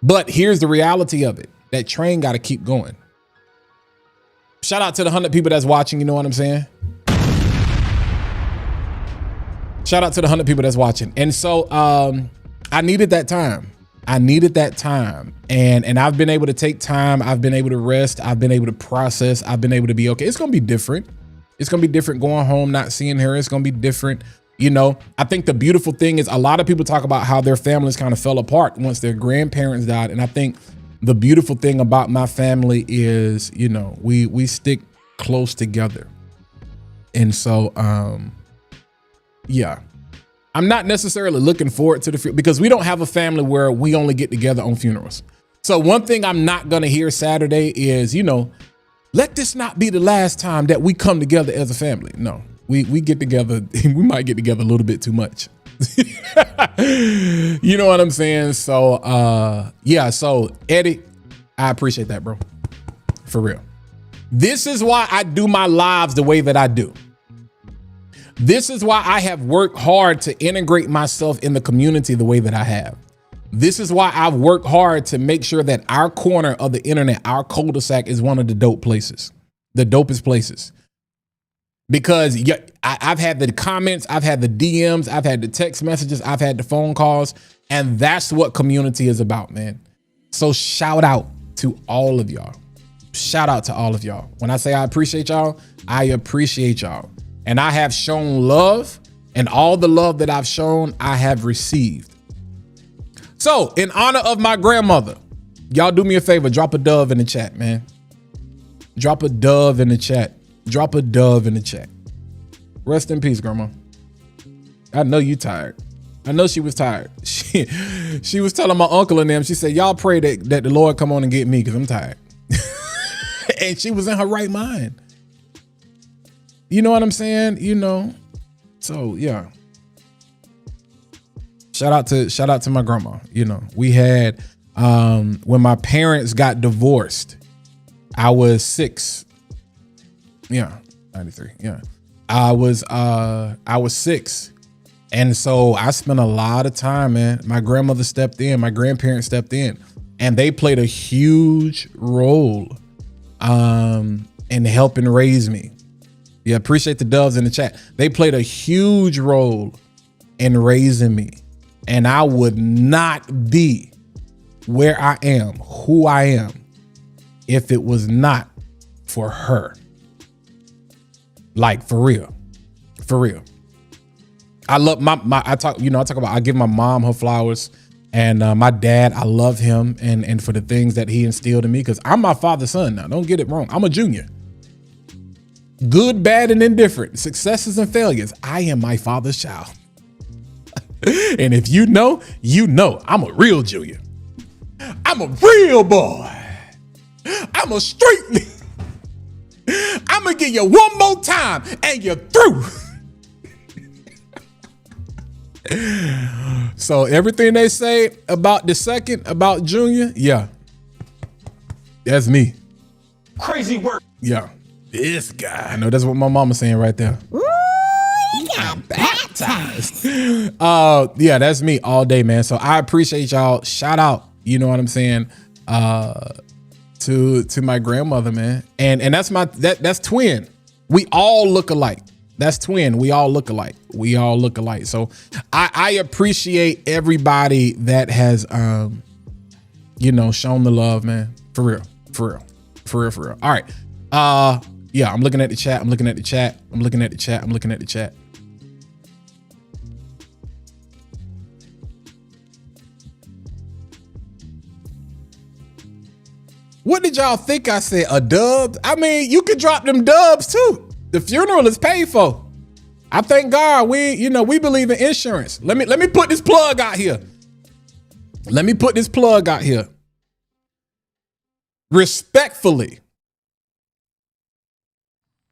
But here's the reality of it. That train got to keep going. Shout out to the 100 people that's watching. You know what I'm saying? Shout out to the 100 people that's watching. And so I needed that time. I needed that time. And I've been able to take time. I've been able to rest. I've been able to process. I've been able to be okay. It's going to be different. It's going to be different going home, not seeing her. It's going to be different. You know, I think the beautiful thing is a lot of people talk about how their families kind of fell apart once their grandparents died. And I think the beautiful thing about my family is, you know, we stick close together. And so, yeah, I'm not necessarily looking forward to the funeral because we don't have a family where we only get together on funerals. So one thing I'm not going to hear Saturday is, you know, let this not be the last time that we come together as a family. No, we get together. We might get together a little bit too much. You know what I'm saying? So, yeah. So Eddie, I appreciate that, bro. For real. This is why I do my lives the way that I do. This is why I have worked hard to integrate myself in the community the way that I have. This is why I've worked hard to make sure that our corner of the internet, our cul-de-sac, is one of the dope places, the dopest places. Because I've had the comments, I've had the DMs, I've had the text messages, I've had the phone calls, and that's what community is about, man. So shout out to all of y'all. Shout out to all of y'all. When I say I appreciate y'all, I appreciate y'all. And I have shown love, and all the love that I've shown, I have received. So in honor of my grandmother, y'all do me a favor, drop a dove in the chat, man. Drop a dove in the chat. Drop a dove in the chat. Rest in peace, Grandma. I know you tired. I know she was tired. She was telling my uncle and them, she said, y'all pray that the Lord come on and get me because I'm tired. And she was in her right mind. You know what I'm saying? You know, so yeah. Shout out to my grandma. You know, we had, when my parents got divorced, I was 6. Yeah, 93. Yeah, I was 6. And so I spent a lot of time, man. My grandmother stepped in, my grandparents stepped in, and they played a huge role in helping raise me. Yeah, appreciate the doves in the chat. They played a huge role in raising me. And I would not be where I am, who I am, if it was not for her. Like, for real. For real. I love I talk about, I give my mom her flowers, and my dad, I love him and for the things that he instilled in me, because I'm my father's son now. Don't get it wrong. I'm a junior. Good, bad, and indifferent. Successes and failures. I am my father's child. And if you know, I'm a real junior. I'm a real boy. I'm a straight. I'm going to give you one more time and you're through. So everything they say about the second, about Junior, yeah, that's me. Crazy work. Yeah, this guy. I know that's what my mama's saying right there. Ooh, he got baptized. Yeah, that's me all day, man. So I appreciate y'all. Shout out, you know what I'm saying, to my grandmother, man. And that's that's twin. We all look alike. That's twin. We all look alike. We all look alike. So I appreciate everybody that has, you know, shown the love, man. For real. For real. For real. For real. All right. Yeah, I'm looking at the chat. I'm looking at the chat. I'm looking at the chat. I'm looking at the chat. What did y'all think I said? A dub? I mean, you could drop them dubs too. The funeral is paid for. I thank God we believe in insurance. Let me put this plug out here. Let me put this plug out here. Respectfully,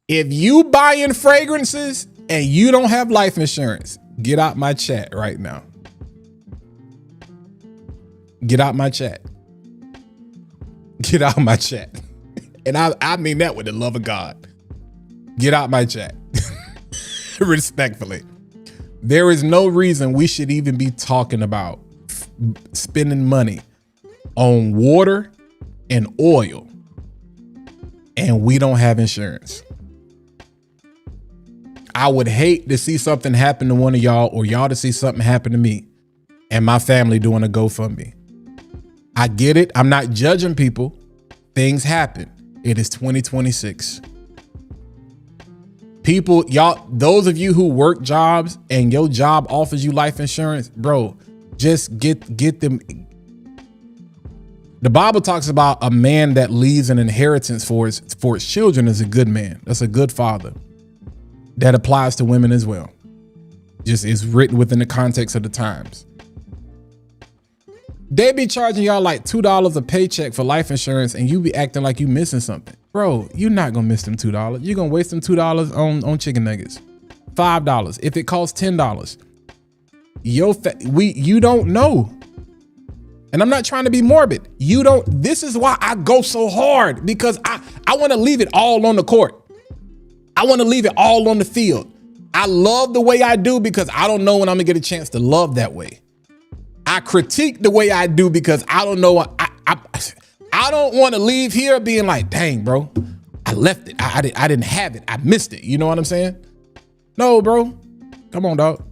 if you buying fragrances and you don't have life insurance, get out my chat right now. Get out my chat. Get out my chat. And I mean that with the love of God. Get out my chat. Respectfully. There is no reason we should even be talking about spending money on water and oil and we don't have insurance. I would hate to see something happen to one of y'all or y'all to see something happen to me and my family doing a GoFundMe. I get it. I'm not judging people. Things happen. It is 2026. People, y'all, those of you who work jobs and your job offers you life insurance, bro, just get them. The Bible talks about a man that leaves an inheritance for his children is a good man. That's a good father. That applies to women as well. Just is written within the context of the times. They be charging y'all like $2 a paycheck for life insurance and you be acting like you missing something. Bro, you're not gonna miss them $2. You're gonna waste them $2 on chicken nuggets. $5. If it costs $10. You don't know. And I'm not trying to be morbid. This is why I go so hard, because I want to leave it all on the court. I want to leave it all on the field. I love the way I do because I don't know when I'm gonna get a chance to love that way. I critique the way I do because I don't know. I don't want to leave here being like, dang, bro, I left it. I didn't have it. I missed it. You know what I'm saying? No, bro. Come on, dog.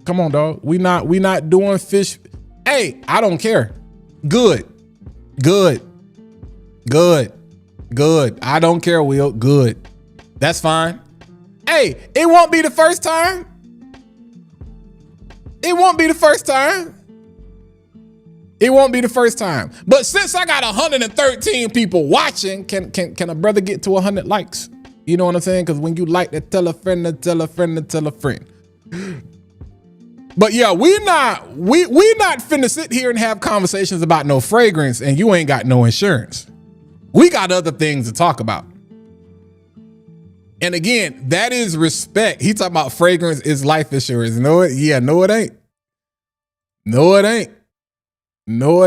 Come on, dog. We not doing fish. Hey, I don't care. Good. I don't care, Will. Good. That's fine. Hey, it won't be the first time. It won't be the first time. It won't be the first time. But since I got 113 people watching, can a brother get to 100 likes? You know what I'm saying? Because when you like to tell a friend to tell a friend to tell a friend. But yeah, we not finna sit here and have conversations about no fragrance and you ain't got no insurance. We got other things to talk about. And again, that is respect. He talking about fragrance is life insurance. No, it ain't. No, it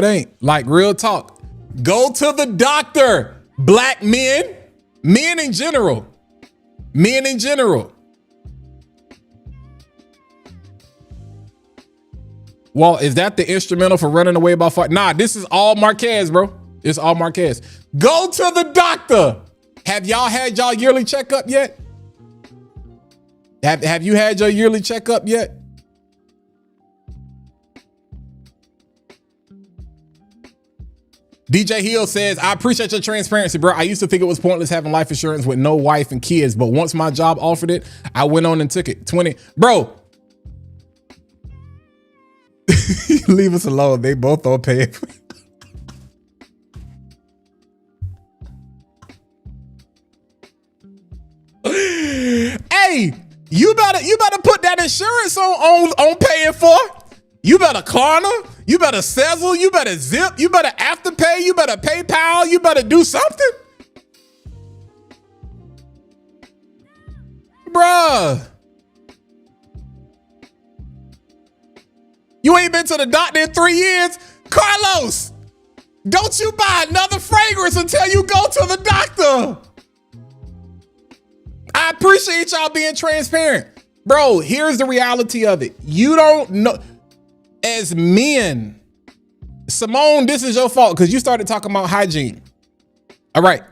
ain't. Like, real talk. Go to the doctor. Black men in general. Well, is that the instrumental for running away by fire? Nah, this is all Marquez, bro. It's all Marquez. Go to the doctor. Have y'all had y'all yearly checkup yet? Have you had your yearly checkup yet? DJ Hill says, I appreciate your transparency, bro. I used to think it was pointless having life insurance with no wife and kids, but once my job offered it, I went on and took it. 20, bro. Leave us alone. They both all pay it. Hey, you better put that insurance on paying for. You better Klarna, you better Sezzle, you better Zip, you better Afterpay, you better PayPal, you better do something. Bruh. You ain't been to the doctor in 3 years? Carlos, don't you buy another fragrance until you go to the doctor. I appreciate y'all being transparent. Bro, here's the reality of it. You don't know. As men, Simone, this is your fault because you started talking about hygiene. All right.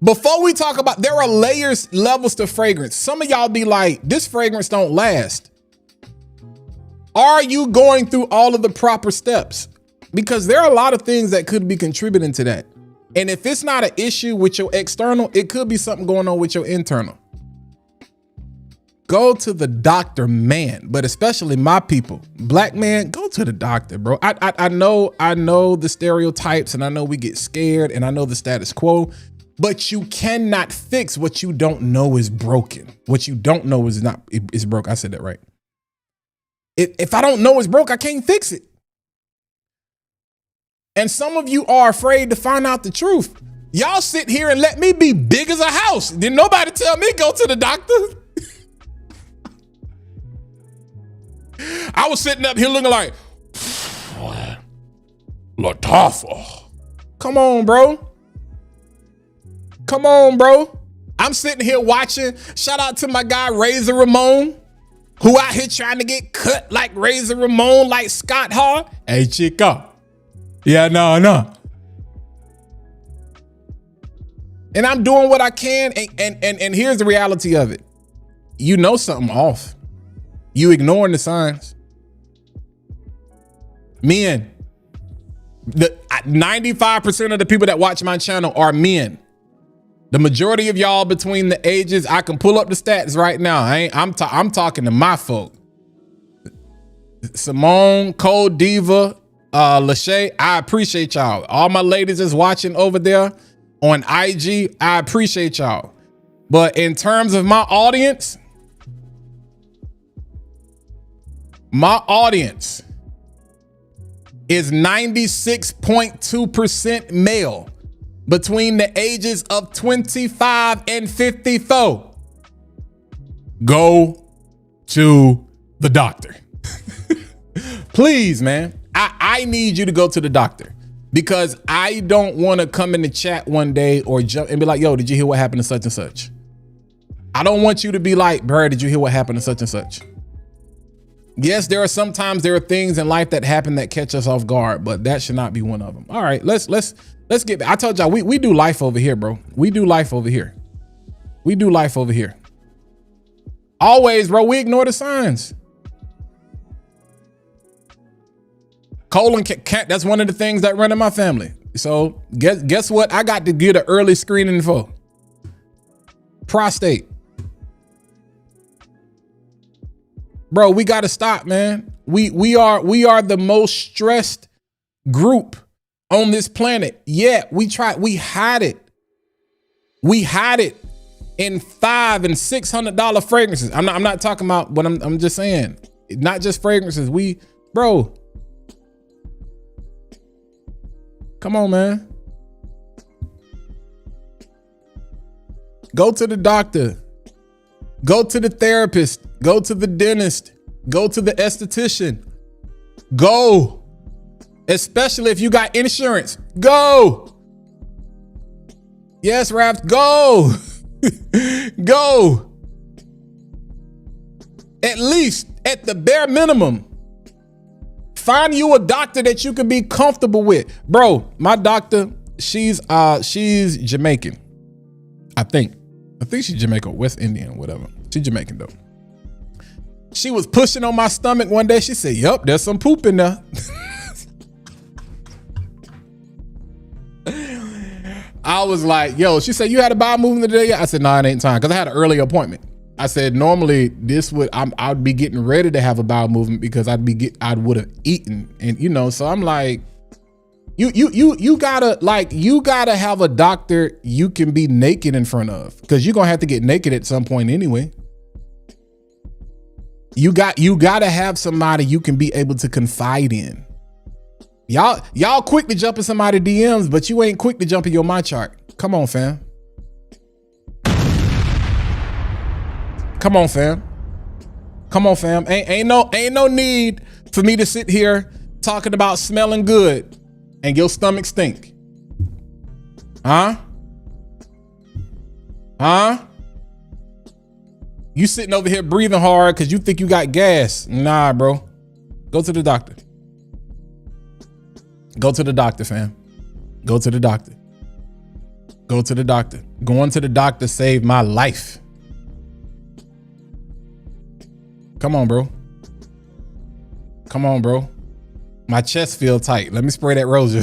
Before we talk about, there are levels to fragrance. Some of y'all be like, this fragrance don't last. Are you going through all of the proper steps? Because there are a lot of things that could be contributing to that. And if it's not an issue with your external, it could be something going on with your internal. Go to the doctor, man, but especially my people, black man, go to the doctor, bro. I know the stereotypes and I know we get scared and I know the status quo, but you cannot fix what you don't know is broken. What you don't know is broke. I said that right. If I don't know it's broke, I can't fix it. And some of you are afraid to find out the truth. Y'all sit here and let me be big as a house. Then nobody tell me go to the doctor. I was sitting up here looking like, Latifah. Come on, bro. I'm sitting here watching. Shout out to my guy, Razor Ramon, who out here trying to get cut like Razor Ramon, like Scott Hall. Hey, chica. Yeah, no. And I'm doing what I can. And here's the reality of it. You know something off. You ignoring the signs. Men. The 95% of the people that watch my channel are men. The majority of y'all between the ages, I can pull up the stats right now. I'm talking to my folk. Simone, Cole Diva, Lachey, I appreciate y'all. All my ladies is watching over there on IG, I appreciate y'all. But in terms of my audience is 96.2% male between the ages of 25 and 54. Go to the doctor. Please, man. I need you to go to the doctor because I don't want to come in the chat one day or jump and be like, yo, did you hear what happened to such and such? I don't want you to be like, bro, did you hear what happened to such and such? Yes, there are things in life that happen that catch us off guard, but that should not be one of them. All right, let's get back. I told y'all we do life over here, bro. We do life over here. We do life over here. Always, bro, we ignore the signs. Colon cancer, that's one of the things that run in my family. So guess what I got to get an early screening for? Prostate. Bro, we got to stop, man. We are the most stressed group on this planet. Yeah, we hide it. We hide it in $500 and $600 fragrances. I'm not talking about, but I'm just saying, not just fragrances. Bro. Come on, man. Go to the doctor. Go to the therapist. Go to the dentist. Go to the esthetician. Go. Especially if you got insurance. Go. Yes, Raft. Go. Go. At least, at the bare minimum, find you a doctor that you can be comfortable with. Bro, my doctor, she's Jamaican. I think she's Jamaican, West Indian, whatever. She's Jamaican though. She was pushing on my stomach one day. She said, yup, there's some poop in there. I was like, yo, she said, you had a bowel movement today? I said, no, it ain't time. Cause I had an early appointment. I said, normally I'd be getting ready to have a bowel movement because I would have eaten. And so I'm like, you gotta have a doctor you can be naked in front of, because you're gonna have to get naked at some point anyway. You gotta have somebody you can be able to confide in. Y'all quick to jump in somebody's DMs, but you ain't quick to jump in your my chart. Come on, fam. Come on, fam. Come on, fam. Ain't no need for me to sit here talking about smelling good and your stomach stink. Huh? You sitting over here breathing hard because you think you got gas. Nah, bro. Go to the doctor. Go to the doctor, fam. Go to the doctor. Go to the doctor. Going to the doctor saved my life. Come on, bro. Come on, bro. My chest feel tight. Let me spray that rosy.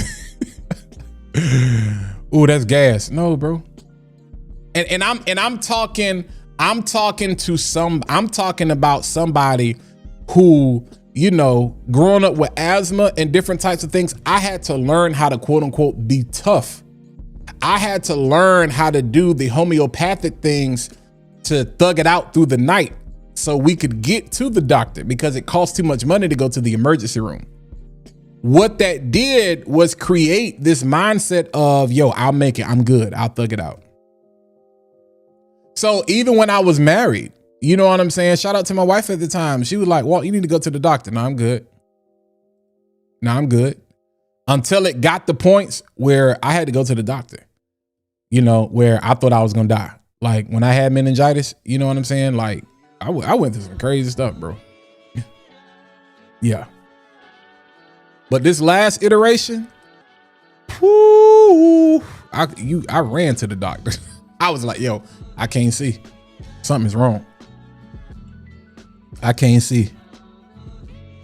Ooh, that's gas. No, bro. And I'm talking about somebody who, growing up with asthma and different types of things, I had to learn how to quote unquote be tough. I had to learn how to do the homeopathic things to thug it out through the night so we could get to the doctor, because it costs too much money to go to the emergency room. What that did was create this mindset of, yo, I'll make it. I'm good. I'll thug it out. So even when I was married, you know what I'm saying? Shout out to my wife at the time. She was like, Walt, you need to go to the doctor. No, I'm good. No, I'm good. Until it got the points where I had to go to the doctor, where I thought I was going to die. Like when I had meningitis, you know what I'm saying? Like I went through some crazy stuff, bro. Yeah. But this last iteration, whoo, I ran to the doctor. I was like, yo, I can't see. Something's wrong. I can't see.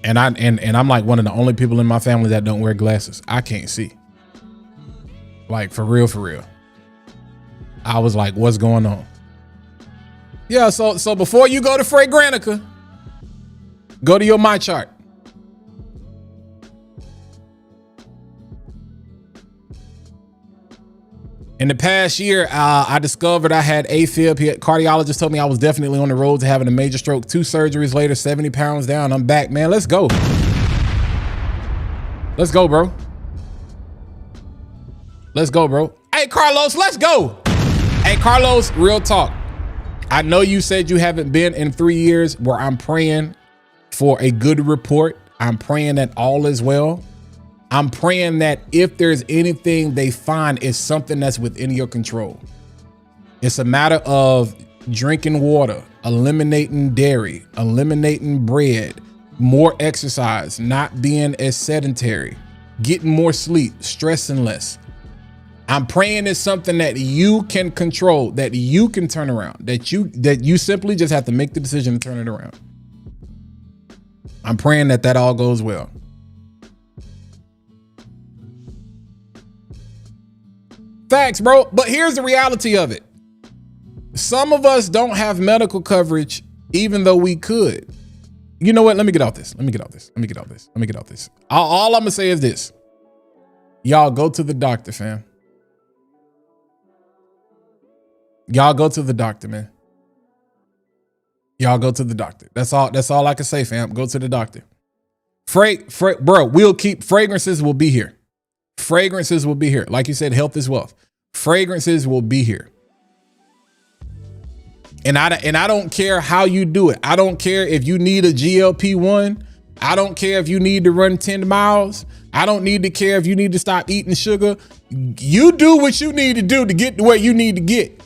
And I'm like one of the only people in my family that don't wear glasses. I can't see. Like for real, for real. I was like, what's going on? Yeah, so before you go to Fragrantica, go to your My Chart. In the past year, I discovered I had AFib. Cardiologist told me I was definitely on the road to having a major stroke. 2 surgeries later, 70 pounds down. I'm back, man. Let's go. Let's go, bro. Let's go, bro. Hey, Carlos, let's go. Hey, Carlos, real talk. I know you said you haven't been in 3 years, where I'm praying for a good report. I'm praying that all is well. I'm praying that if there's anything they find, it's something that's within your control. It's a matter of drinking water, eliminating dairy, eliminating bread, more exercise, not being as sedentary, getting more sleep, stressing less. I'm praying it's something that you can control, that you can turn around, that you simply just have to make the decision to turn it around. I'm praying that that all goes well. Facts, bro. But here's the reality of it. Some of us don't have medical coverage, even though we could. You know what? Let me get off this. All I'm gonna say is this. Y'all go to the doctor, fam. Y'all go to the doctor, man. Y'all go to the doctor. That's all I can say, fam. Go to the doctor. Bro, fragrances will be here. Fragrances will be here. Like you said, health is wealth. Fragrances will be here. And I don't care how you do it. I don't care if you need a GLP-1. I don't care if you need to run 10 miles. I don't need to care if you need to stop eating sugar. You do what you need to do to get to where you need to get.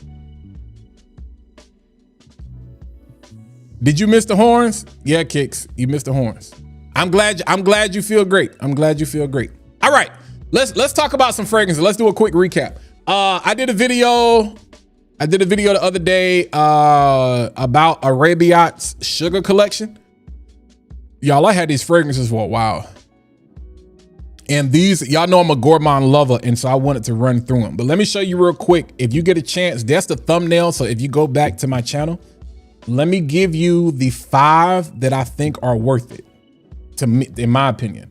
Did you miss the horns? Yeah, Kicks, you missed the horns. I'm glad you feel great. I'm glad you feel great. All right. Let's talk about some fragrances. Let's do a quick recap. I did a video the other day about Arabiyat's sugar collection. Y'all, I had these fragrances for a while. And these, y'all know I'm a gourmand lover, and so I wanted to run through them. But let me show you real quick. If you get a chance, that's the thumbnail. So if you go back to my channel, let me give you the 5 that I think are worth it, to me, in my opinion.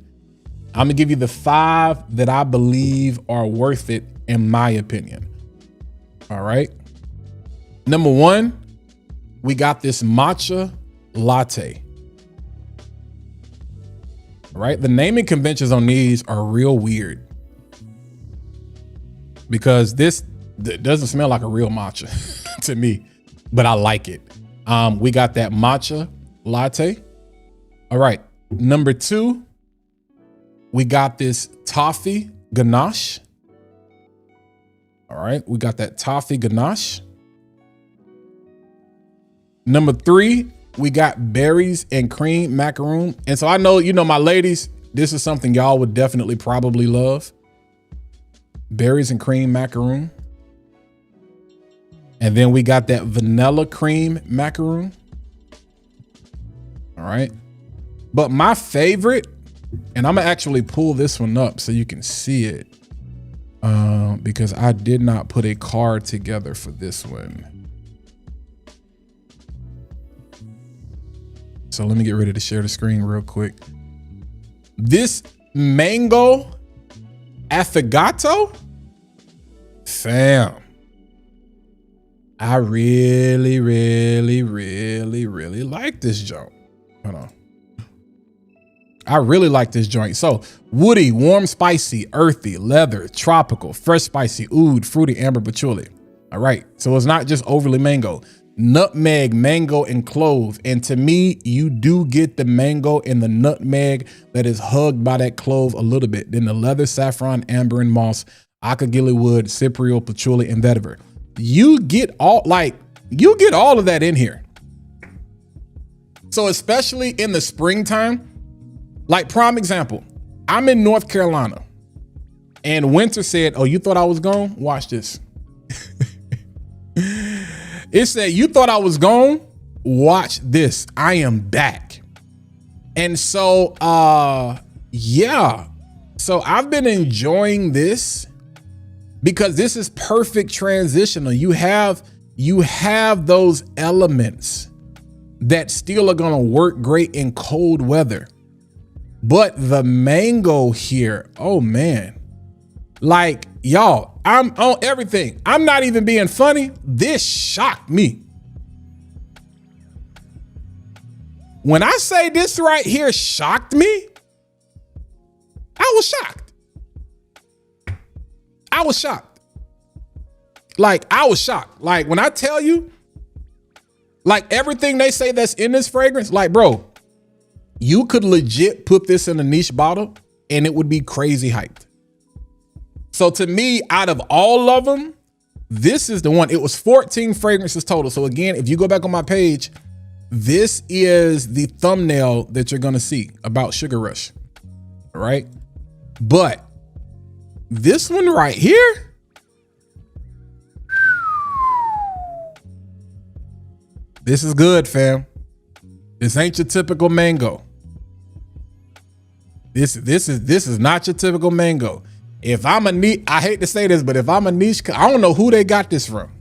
I'm gonna give you the 5 that I believe are worth it, in my opinion. All right. Number 1, we got this matcha latte. All right. The naming conventions on these are real weird because this doesn't smell like a real matcha to me, but I like it. We got that matcha latte. All right. Number 2, we got this toffee ganache. All right, we got that toffee ganache. Number 3, we got berries and cream macaroon. And so I know, you know, my ladies, this is something y'all would definitely probably love. Berries and cream macaroon. And then we got that vanilla cream macaroon. All right. But my favorite, and I'm gonna actually pull this one up so you can see it, because I did not put a card together for this one. So let me get ready to share the screen real quick. This mango affogato, fam, I really like this joint. Hold on. I really like this joint. So woody, warm, spicy, earthy, leather, tropical, fresh, spicy, oud, fruity, amber, patchouli. All right. So it's not just overly mango. Nutmeg, mango, and clove. And to me, you do get the mango and the nutmeg that is hugged by that clove a little bit. Then the leather, saffron, amber, and moss, akagili wood, cypriol, patchouli, and vetiver. You get all of that in here. So especially in the springtime, like prime example, I'm in North Carolina and winter said, oh, you thought I was gone? Watch this. It said, you thought I was gone? Watch this. I am back. And so, yeah. So I've been enjoying this because this is perfect transitional. You have those elements that still are going to work great in cold weather. But the mango here, oh man, like y'all, I'm on everything. I'm not even being funny. This shocked me. When I say this right here shocked me, I was shocked. I was shocked. Like, I was shocked. Like, when I tell you, like, everything they say that's in this fragrance, like, bro, you could legit put this in a niche bottle and it would be crazy hyped. So to me, out of all of them, this is the one. It was 14 fragrances total. So again, if you go back on my page, this is the thumbnail that you're going to see about Sugar Rush. All right. But this one right here, this is good, fam. This ain't your typical mango. This is not your typical mango. If I'm a niche, I hate to say this, but if I'm a niche, I don't know who they got this from.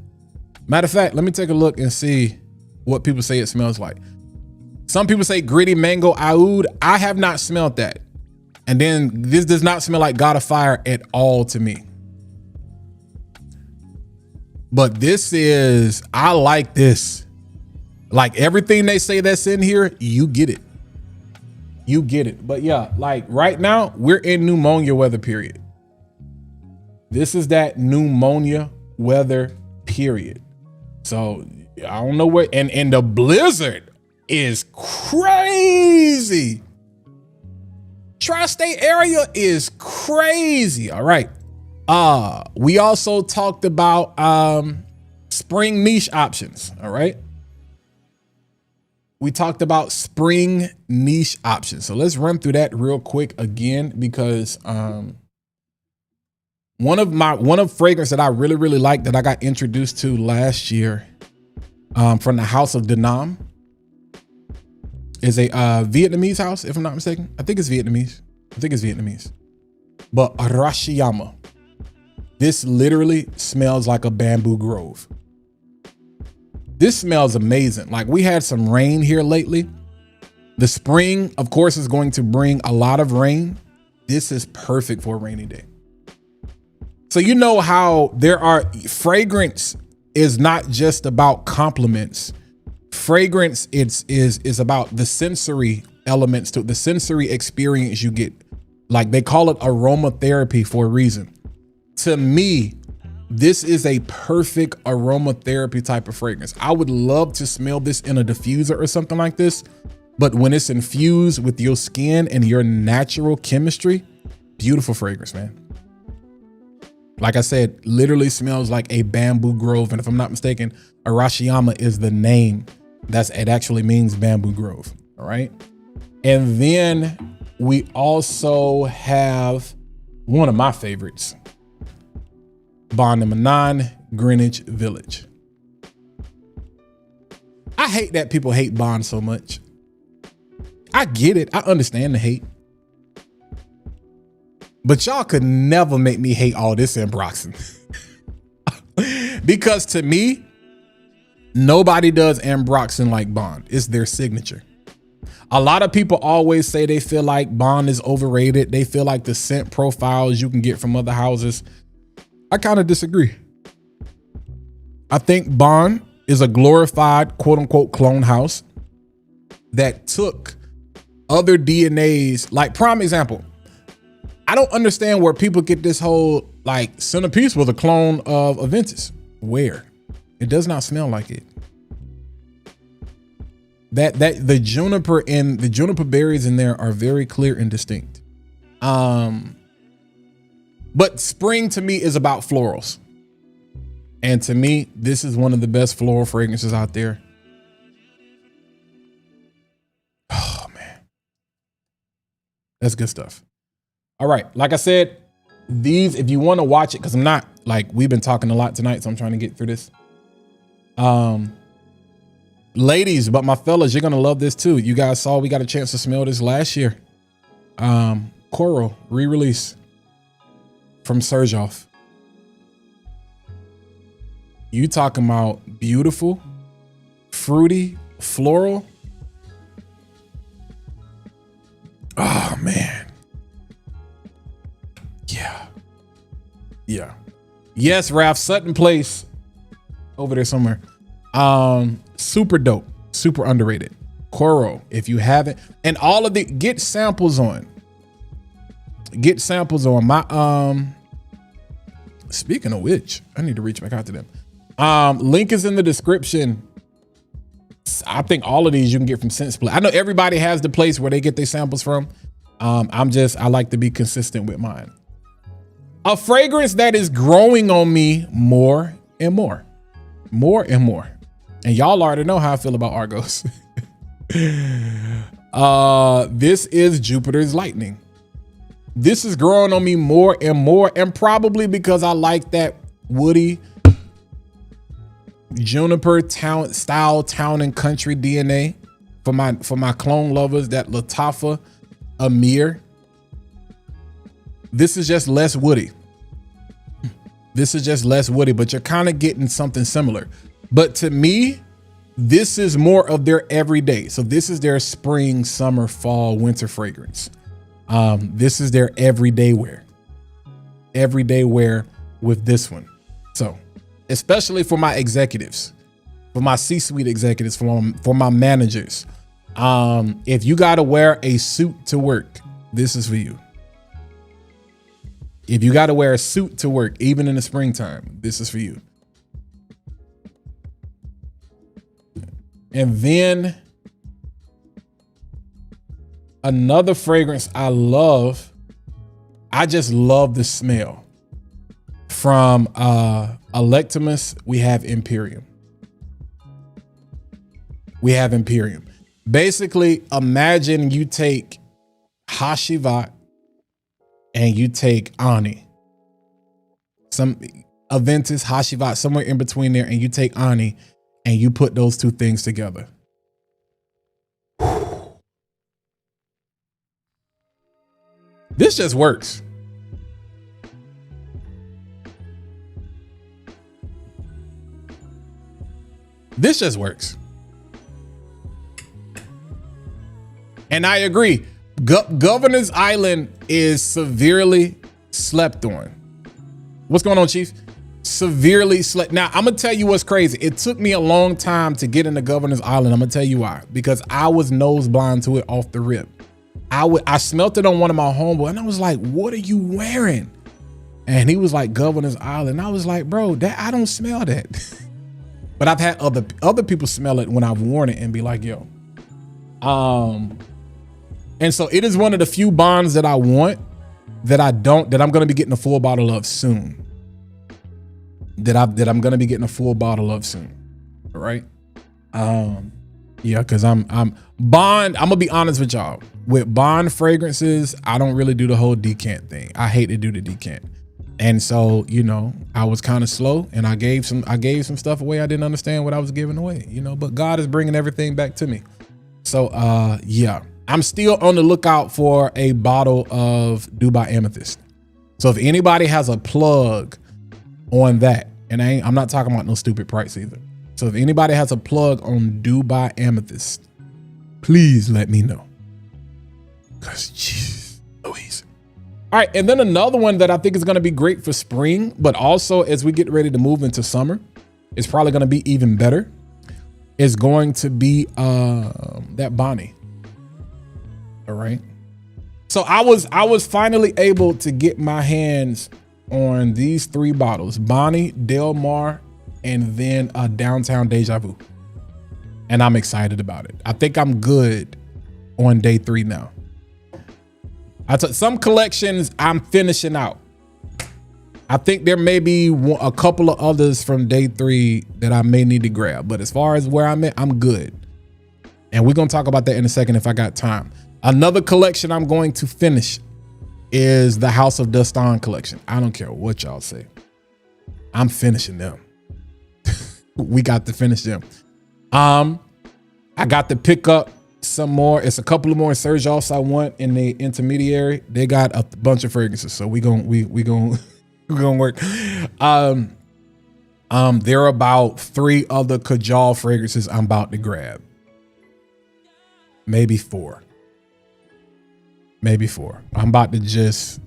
Matter of fact, let me take a look and see what people say it smells like. Some people say gritty mango oud. I have not smelled that. And then this does not smell like God of Fire at all to me. But this is, I like this. Like everything they say that's in here, you get it. You get it. But yeah, like right now, we're in pneumonia weather period. This is that pneumonia weather period. So I don't know what, and the blizzard is crazy. Tri-state area is crazy. All right. We also talked about spring niche options. All right. We talked about spring niche options. So let's run through that real quick again, because one of fragrance that I really like that I got introduced to last year from the House of Danam is a Vietnamese house, if I'm not mistaken. I think it's Vietnamese. But Arashiyama. This literally smells like a bamboo grove. This smells amazing. Like, we had some rain here lately. The spring, of course, is going to bring a lot of rain. This is perfect for a rainy day. So you know how there are, fragrance is not just about compliments. Fragrance is about the sensory elements to the sensory experience you get. Like, they call it aromatherapy for a reason. To me, this is a perfect aromatherapy type of fragrance. I would love to smell this in a diffuser or something like this, but when it's infused with your skin and your natural chemistry, beautiful fragrance, man. Like I said, literally smells like a bamboo grove. And if I'm not mistaken, Arashiyama is the name. It actually means bamboo grove. All right. And then we also have one of my favorites, Bond number 9, Greenwich Village. I hate that people hate Bond so much. I get it. I understand the hate. But y'all could never make me hate all this ambroxan. Because to me, nobody does ambroxan like Bond. It's their signature. A lot of people always say they feel like Bond is overrated. They feel like the scent profiles you can get from other houses. I kind of disagree. I think Bond is a glorified quote unquote clone house that took other DNAs. Like, prime example, I don't understand where people get this whole like Centerpiece was a clone of Aventus. Where? It does not smell like it. That the juniper and the juniper berries in there are very clear and distinct. But spring to me is about florals. And to me, this is one of the best floral fragrances out there. Oh man. That's good stuff. All right. Like I said, these, if you want to watch it, because I'm not, like, we've been talking a lot tonight, so I'm trying to get through this. Ladies, but my fellas, you're gonna love this too. You guys saw we got a chance to smell this last year. Coral re-release from Surgeoff. You talking about beautiful, fruity, floral. Oh man. Yeah. Yeah. Yes, Ralph, Sutton Place over there somewhere. Super dope, super underrated. Coral, if you haven't, and all of the get samples on. Get samples on my speaking of which, I need to reach back out to them. Link is in the description. I think all of these you can get from SensePlay. I know everybody has the place where they get their samples from. I like to be consistent with mine. A fragrance that is growing on me more and more. More and more. And y'all already know how I feel about Argos. This is Jupiter's Lightning. This is growing on me more and more, and probably because I like that woody juniper style town and country DNA for my clone lovers, that Latafa Amir. This is just less woody. This is just less woody, but you're kind of getting something similar. But to me, this is more of their everyday. So this is their spring, summer, fall, winter fragrance. This is their everyday wear. Everyday wear with this one. So especially for my executives, for my C-suite executives, for my managers. If you got to wear a suit to work, this is for you. If you got to wear a suit to work, even in the springtime, this is for you. And then another fragrance I love, I just love the smell. From Electimus, we have Imperium. We have Imperium. Basically, imagine you take Hashivat and you take Ani. Some Aventus, Hashivat, somewhere in between there, and you take Ani and you put those two things together. This just works. This just works. And I agree. Governor's Island is severely slept on. What's going on, Chief? Severely slept. Now, I'm going to tell you what's crazy. It took me a long time to get into Governor's Island. I'm going to tell you why. Because I was nose blind to it off the rip. I smelt it on one of my homeboys and I was like, what are you wearing? And he was like, Governor's Island. And I was like, bro, I don't smell that. But I've had other people smell it when I've worn it and be like, yo. And so it is one of the few bonds that I want that I'm going to be getting a full bottle of soon. That I'm going to be getting a full bottle of soon. All right. Yeah, because I'm Bond. I'm gonna be honest with y'all. With Bond fragrances, I don't really do the whole decant thing. I hate to do the decant. And so, you know, I was kind of slow and I gave some stuff away. I didn't understand what I was giving away, you know, but God is bringing everything back to me. So, yeah, I'm still on the lookout for a bottle of Dubai Amethyst. So if anybody has a plug on that, and I'm not talking about no stupid price either. So if anybody has a plug on Dubai Amethyst, please let me know. Cause jeez Louise. All right, and then another one that I think is gonna be great for spring, but also as we get ready to move into summer, it's probably gonna be even better. Is going to be that Bonnie. All right. So I was finally able to get my hands on these 3 bottles: Bonnie, Del Mar, and then Downtown Deja Vu. And I'm excited about it. I think I'm good on day 3 now. Some collections I'm finishing out. I think there may be a couple of others from day 3 that I may need to grab. But as far as where I'm at, I'm good. And we're going to talk about that in a second if I got time. Another collection I'm going to finish is the House of Dustan collection. I don't care what y'all say. I'm finishing them. We got to finish them. I got to pick up some more. It's a couple of more Serge-offs I want in the intermediary. They got a bunch of fragrances, so we gonna work. There are about 3 other Kajal fragrances I'm about to grab. Maybe 4. I'm about to just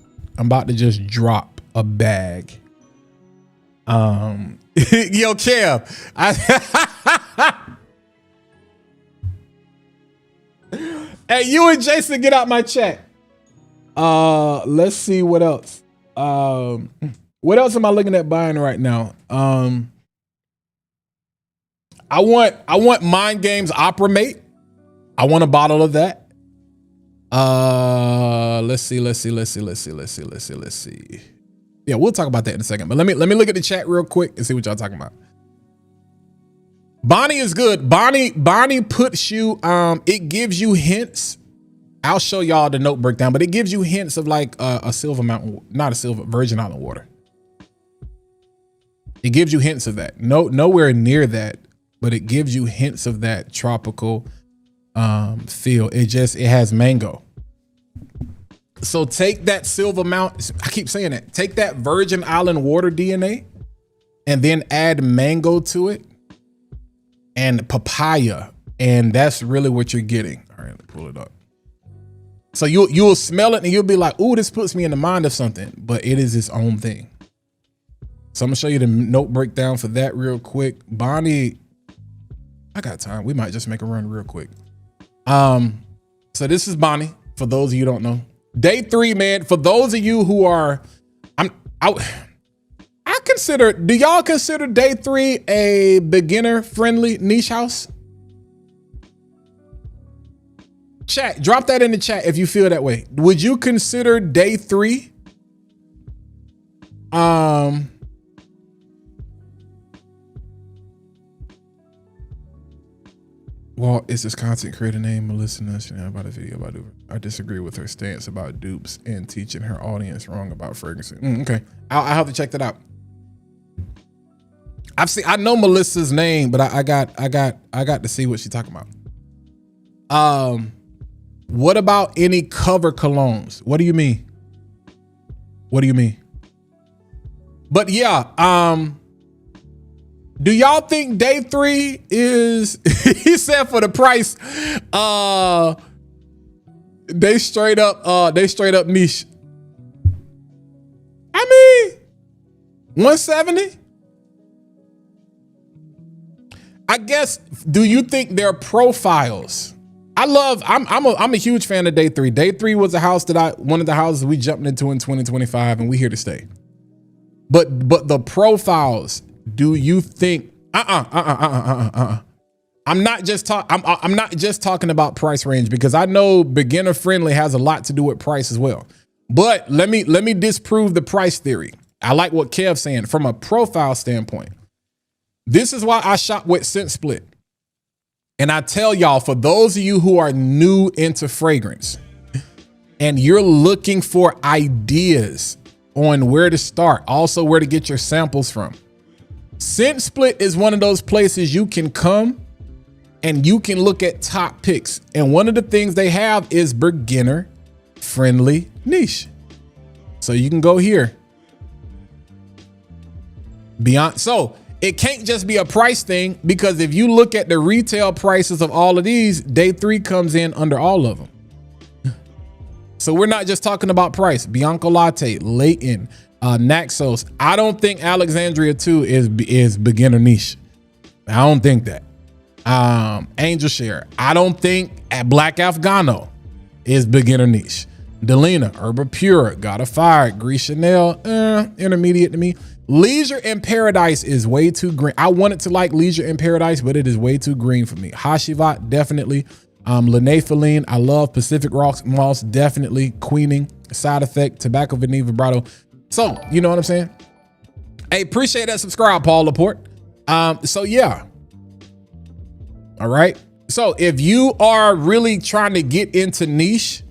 drop a bag. Yo, Kev. Hey, you and Jason, get out my chat. Let's see what else. What else am I looking at buying right now? I want Mind Games Opera Mate. I want a bottle of that. Let's see. Yeah, we'll talk about that in a second. But let me look at the chat real quick and see what y'all talking about. Bonnie is good. Bonnie puts you, it gives you hints. I'll show y'all the note breakdown, but it gives you hints of like a Silver Mountain, not a Silver, Virgin Island water. It gives you hints of that. Nowhere near that, but it gives you hints of that tropical feel. It has mango. So take that Silver Mountain, I keep saying that, take that Virgin Island water DNA and then add mango to it and papaya. And that's really what you're getting. All right, let me pull it up. So you'll smell it and you'll be like, ooh, this puts me in the mind of something, but it is its own thing. So I'm gonna show you the note breakdown for that real quick. Bonnie, I got time. We might just make a run real quick. So this is Bonnie, for those of you who don't know. Day 3, man, for those of you who are, do y'all consider Day 3 a beginner friendly niche house? Chat, drop that in the chat if you feel that way. Would you consider Day 3 Walt is this content creator name, Melissa Nash, about a video about it. I disagree with her stance about dupes and teaching her audience wrong about fragrances. Okay, I'll have to check that out. I know Melissa's name, but I got to see what she's talking about. What about any cover colognes? What do you mean? But yeah, do y'all think Day 3 is, he said for the price, they straight up niche. I mean, 170? I guess, do you think their profiles? I'm a huge fan of Day 3. Day 3 was a house one of the houses we jumped into in 2025 and we here to stay. But the profiles, do you think, I'm not just talking about price range, because I know beginner friendly has a lot to do with price as well. But let me disprove the price theory. I like what Kev's saying from a profile standpoint. This is why I shop with Scent Split. And I tell y'all, for those of you who are new into fragrance and you're looking for ideas on where to start, also where to get your samples from, Scent Split is one of those places you can come and you can look at top picks. And one of the things they have is beginner friendly niche. So you can go here. So it can't just be a price thing, because if you look at the retail prices of all of these, Day 3 comes in under all of them. So we're not just talking about price. Bianco Latte, Leighton, Naxos. I don't think Alexandria 2 is beginner niche. I don't think that. Angel Share. I don't think Black Afghano is beginner niche. Delina, Herba Pura, Gotta Fire, Gris Chanel, intermediate to me. Leisure in Paradise is way too green. I wanted to like Leisure in Paradise, but it is way too green for me. Hashivat, definitely. Lene Feline, I love. Pacific Rocks Moss, definitely. Queening, Side Effect, Tobacco Vanille Vibrato. So, you know what I'm saying? Hey, appreciate that subscribe, Paul Laporte. So yeah. All right. So if you are really trying to get into niche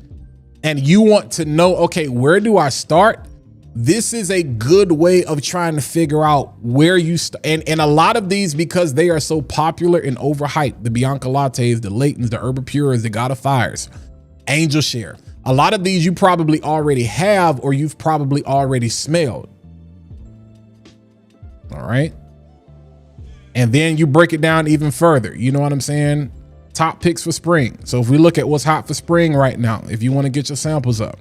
and you want to know, okay, where do I start? this is a good way of trying to figure out where you and a lot of these, because they are so popular and overhyped, the Bianca Lattes, the Laytons, the Herba Pures, the God of Fires, Angel Share. A lot of these you probably already have, or you've probably already smelled. All right. And then you break it down even further. You know what I'm saying? Top picks for spring. So if we look at what's hot for spring right now, if you want to get your samples up,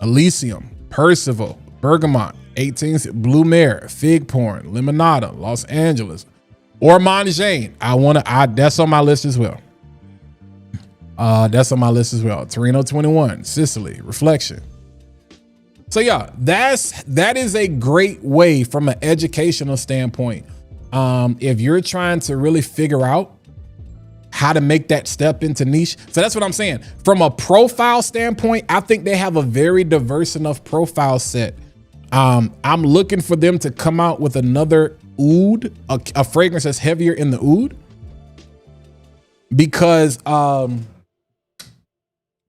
Elysium, Percival, Bergamot, 18th, Blue Mare, Fig Porn, Limonada, Los Angeles, Ormond Jane. That's on my list as well. That's on my list as well. Torino 21, Sicily, Reflection. So yeah, that is a great way from an educational standpoint. If you're trying to really figure out how to make that step into niche. So that's what I'm saying. From a profile standpoint, I think they have a very diverse enough profile set. I'm looking for them to come out with another oud, a fragrance that's heavier in the oud, because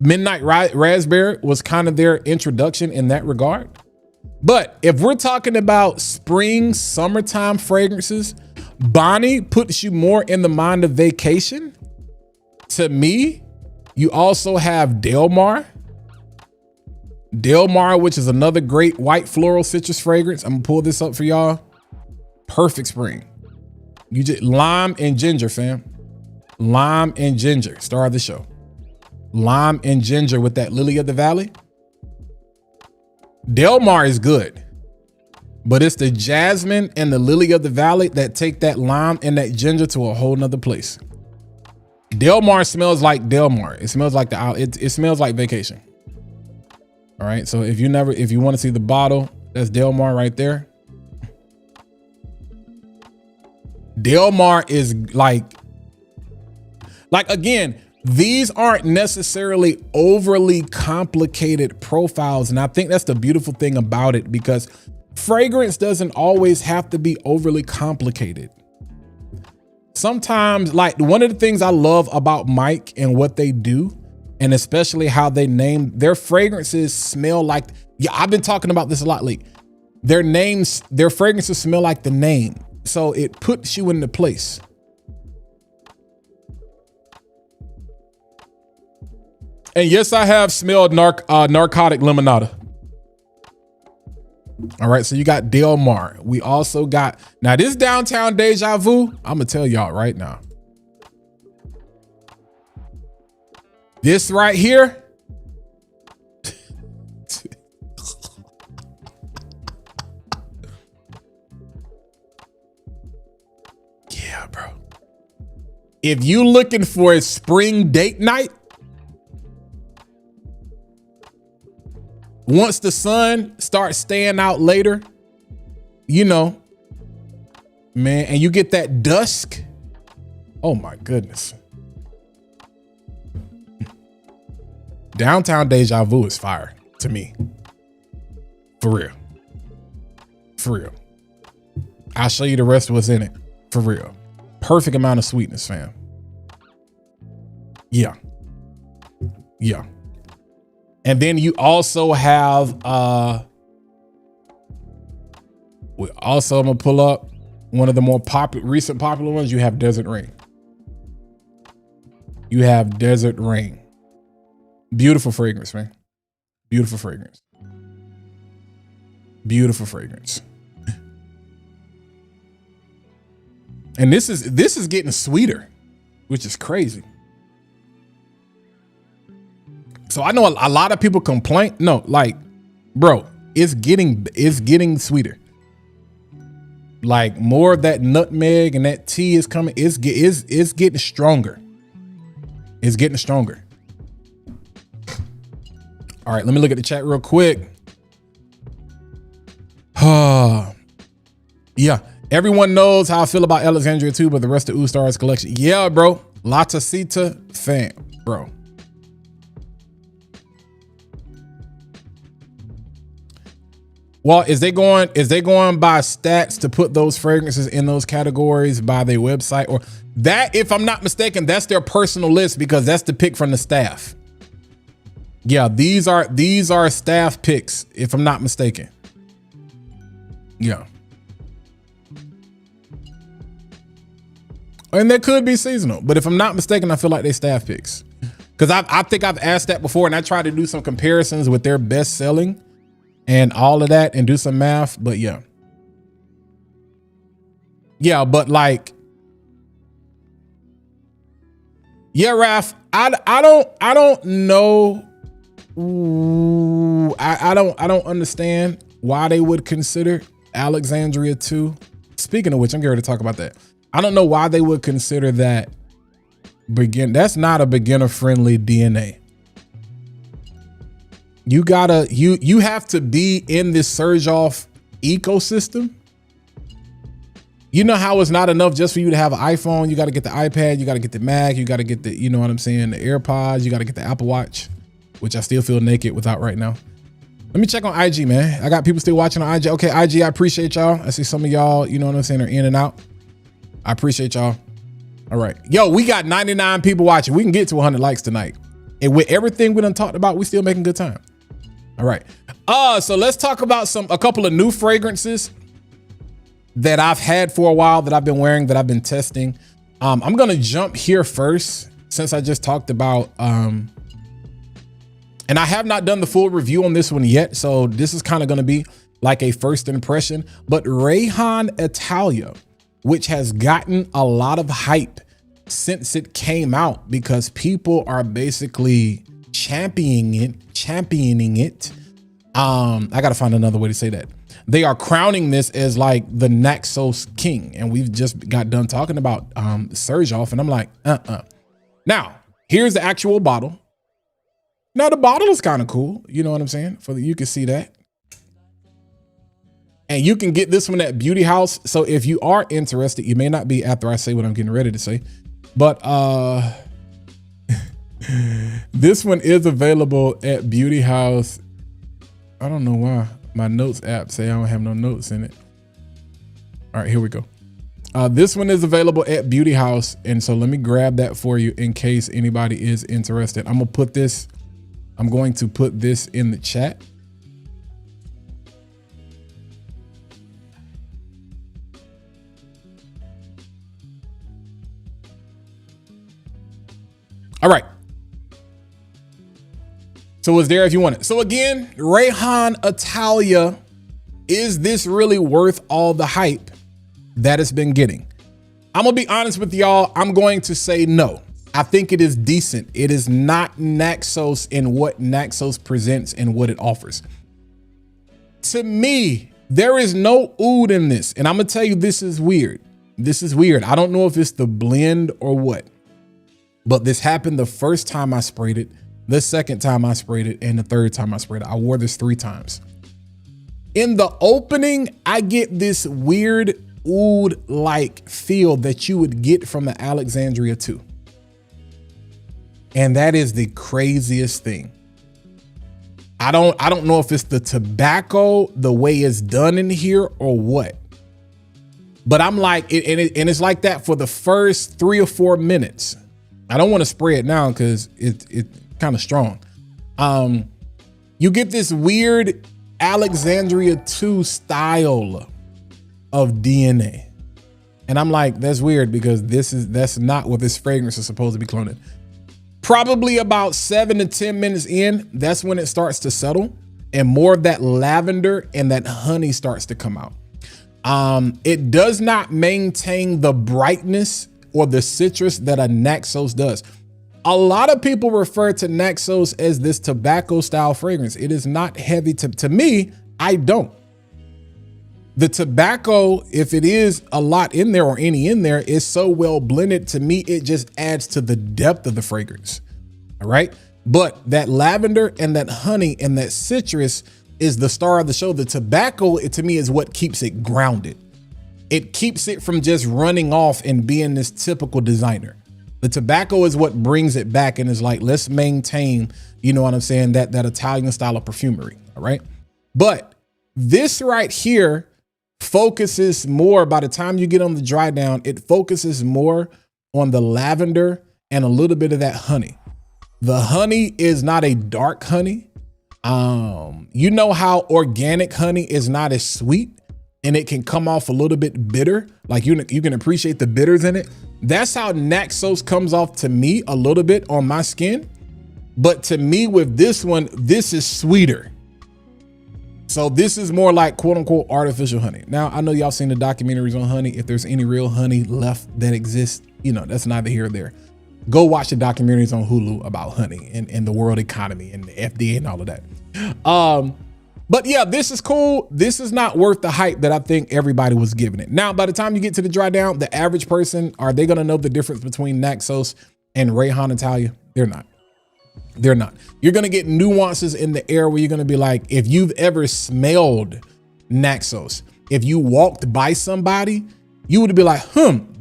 Midnight Raspberry was kind of their introduction in that regard. But if we're talking about spring, summertime fragrances, Bonnie puts you more in the mind of vacation. To me, you also have Delmar. Delmar, which is another great white floral citrus fragrance. I'm gonna pull this up for y'all. Perfect spring. You just lime and ginger, fam. Lime and ginger, star of the show. Lime and ginger with that Lily of the Valley. Delmar is good, but it's the jasmine and the Lily of the Valley that take that lime and that ginger to a whole nother place. Delmar smells like Delmar. It smells like it smells like vacation. All right. So if you want to see the bottle, that's Delmar right there. Delmar is like again, these aren't necessarily overly complicated profiles. And I think that's the beautiful thing about it, because fragrance doesn't always have to be overly complicated. Sometimes, like, one of the things I love about Mike and what they do, and especially how they name their fragrances, smell like, yeah, I've been talking about this a lot lately. Their fragrances smell like the name. So it puts you in the place. And yes, I have smelled narcotic limonada. All right, so you got Delmar. We also got, now this Downtown Deja Vu, I'm gonna tell y'all right now. This right here. Yeah, bro. If you looking for a spring date night, once the sun starts staying out later, you know, man, and you get that dusk. Oh my goodness. Downtown Deja Vu is fire to me. For real. For real. I'll show you the rest of what's in it. For real. Perfect amount of sweetness, fam. Yeah. Yeah. And then you also have, I'm gonna pull up one of the more recent popular ones. You have Desert Rain. You have Desert Rain. Beautiful fragrance, man. Beautiful fragrance. Beautiful fragrance. And this is getting sweeter, which is crazy. So I know a lot of people complain. No, like, bro, it's getting sweeter. Like, more of that nutmeg and that tea is coming. It's getting stronger. It's getting stronger. All right, let me look at the chat real quick. Yeah, everyone knows how I feel about Alexandria too, but the rest of Oud Stars collection. Yeah, bro. La Tacita fam, bro. Well, is they going by stats to put those fragrances in those categories by their website, or that, if I'm not mistaken, that's their personal list, because that's the pick from the staff. Yeah, these are staff picks, if I'm not mistaken. Yeah. And they could be seasonal, but if I'm not mistaken, I feel like they staff picks. Because I think I've asked that before, and I tried to do some comparisons with their best selling and all of that and do some math, but yeah. Yeah, but like, yeah, Raph, I don't know. Ooh, I don't understand why they would consider Alexandria 2. Speaking of which, I'm going to talk about that. I don't know why they would consider that that's not a beginner friendly DNA. You gotta, you have to be in this surge off ecosystem. You know how it's not enough just for you to have an iPhone. You got to get the iPad, you got to get the Mac, you got to get the, you know what I'm saying, the AirPods, you got to get the Apple Watch, which I still feel naked without right now. Let me check on IG, man. I got people still watching on IG. Okay, IG, I appreciate y'all. I see some of y'all, you know what I'm saying, are in and out. I appreciate y'all. All right. Yo, we got 99 people watching. We can get to 100 likes tonight. And with everything we done talked about, we still making good time. All right. So let's talk about a couple of new fragrances that I've had for a while, that I've been wearing, that I've been testing. I'm going to jump here first, since I just talked about, and I have not done the full review on this one yet. So this is kind of going to be like a first impression, but Rayhaan Italia, which has gotten a lot of hype since it came out, because people are basically championing it. I got to find another way to say that. They are crowning this as like the Naxos king. And we've just got done talking about Surge Off, and I'm like, Now, here's the actual bottle. Now, the bottle is kind of cool. You know what I'm saying? You can see that. And you can get this one at Beauty House. So if you are interested, you may not be after I say what I'm getting ready to say, but this one is available at Beauty House. I don't know why my notes app say I don't have no notes in it. All right, here we go. This one is available at Beauty House. And so let me grab that for you in case anybody is interested. I'm going to put this in the chat. All right. So it's there if you want it. So again, Rayhaan Italia, is this really worth all the hype that it's been getting? I'm gonna be honest with y'all. I'm going to say no. I think it is decent. It is not Naxos in what Naxos presents and what it offers. To me, there is no oud in this. And I'm gonna tell you, this is weird. This is weird. I don't know if it's the blend or what. But this happened the first time I sprayed it, the second time I sprayed it, and the third time I sprayed it. I wore this 3 times. In the opening, I get this weird oud-like feel that you would get from the Alexandria 2. And that is the craziest thing. I don't know if it's the tobacco, the way it's done in here, or what. But I'm like, and it's like that for the first 3 or 4 minutes. I don't want to spray it now because it's kind of strong. You get this weird Alexandria 2 style of DNA. And I'm like, that's weird, because that's not what this fragrance is supposed to be cloning. Probably about 7 to 10 minutes in, that's when it starts to settle and more of that lavender and that honey starts to come out. It does not maintain the brightness or the citrus that a Naxos does. A lot of people refer to Naxos as this tobacco style fragrance. It is not heavy to me. I don't. The tobacco, if it is a lot in there or any in there, is so well blended. To me, it just adds to the depth of the fragrance. All right. But that lavender and that honey and that citrus is the star of the show. The tobacco, to me, is what keeps it grounded. It keeps it from just running off and being this typical designer. The tobacco is what brings it back and is like, let's maintain, you know what I'm saying, that Italian style of perfumery. All right. But this right here focuses more, by the time you get on the dry down, it focuses more on the lavender and a little bit of that honey. The honey is not a dark honey. You know how organic honey is not as sweet and it can come off a little bit bitter. Like you can appreciate the bitters in it. That's how Naxos comes off to me a little bit on my skin. But to me with this one, this is sweeter. So this is more like quote unquote artificial honey. Now, I know y'all seen the documentaries on honey. If there's any real honey left that exists, you know, that's neither here or there. Go watch the documentaries on Hulu about honey and the world economy and the FDA and all of that. But yeah, this is cool. This is not worth the hype that I think everybody was giving it. Now, by the time you get to the dry down, the average person, are they going to know the difference between Naxos and Rayhaan Italia? They're not. They're not. You're going to get nuances in the air where you're going to be like, if you've ever smelled Naxos, if you walked by somebody, you would be like,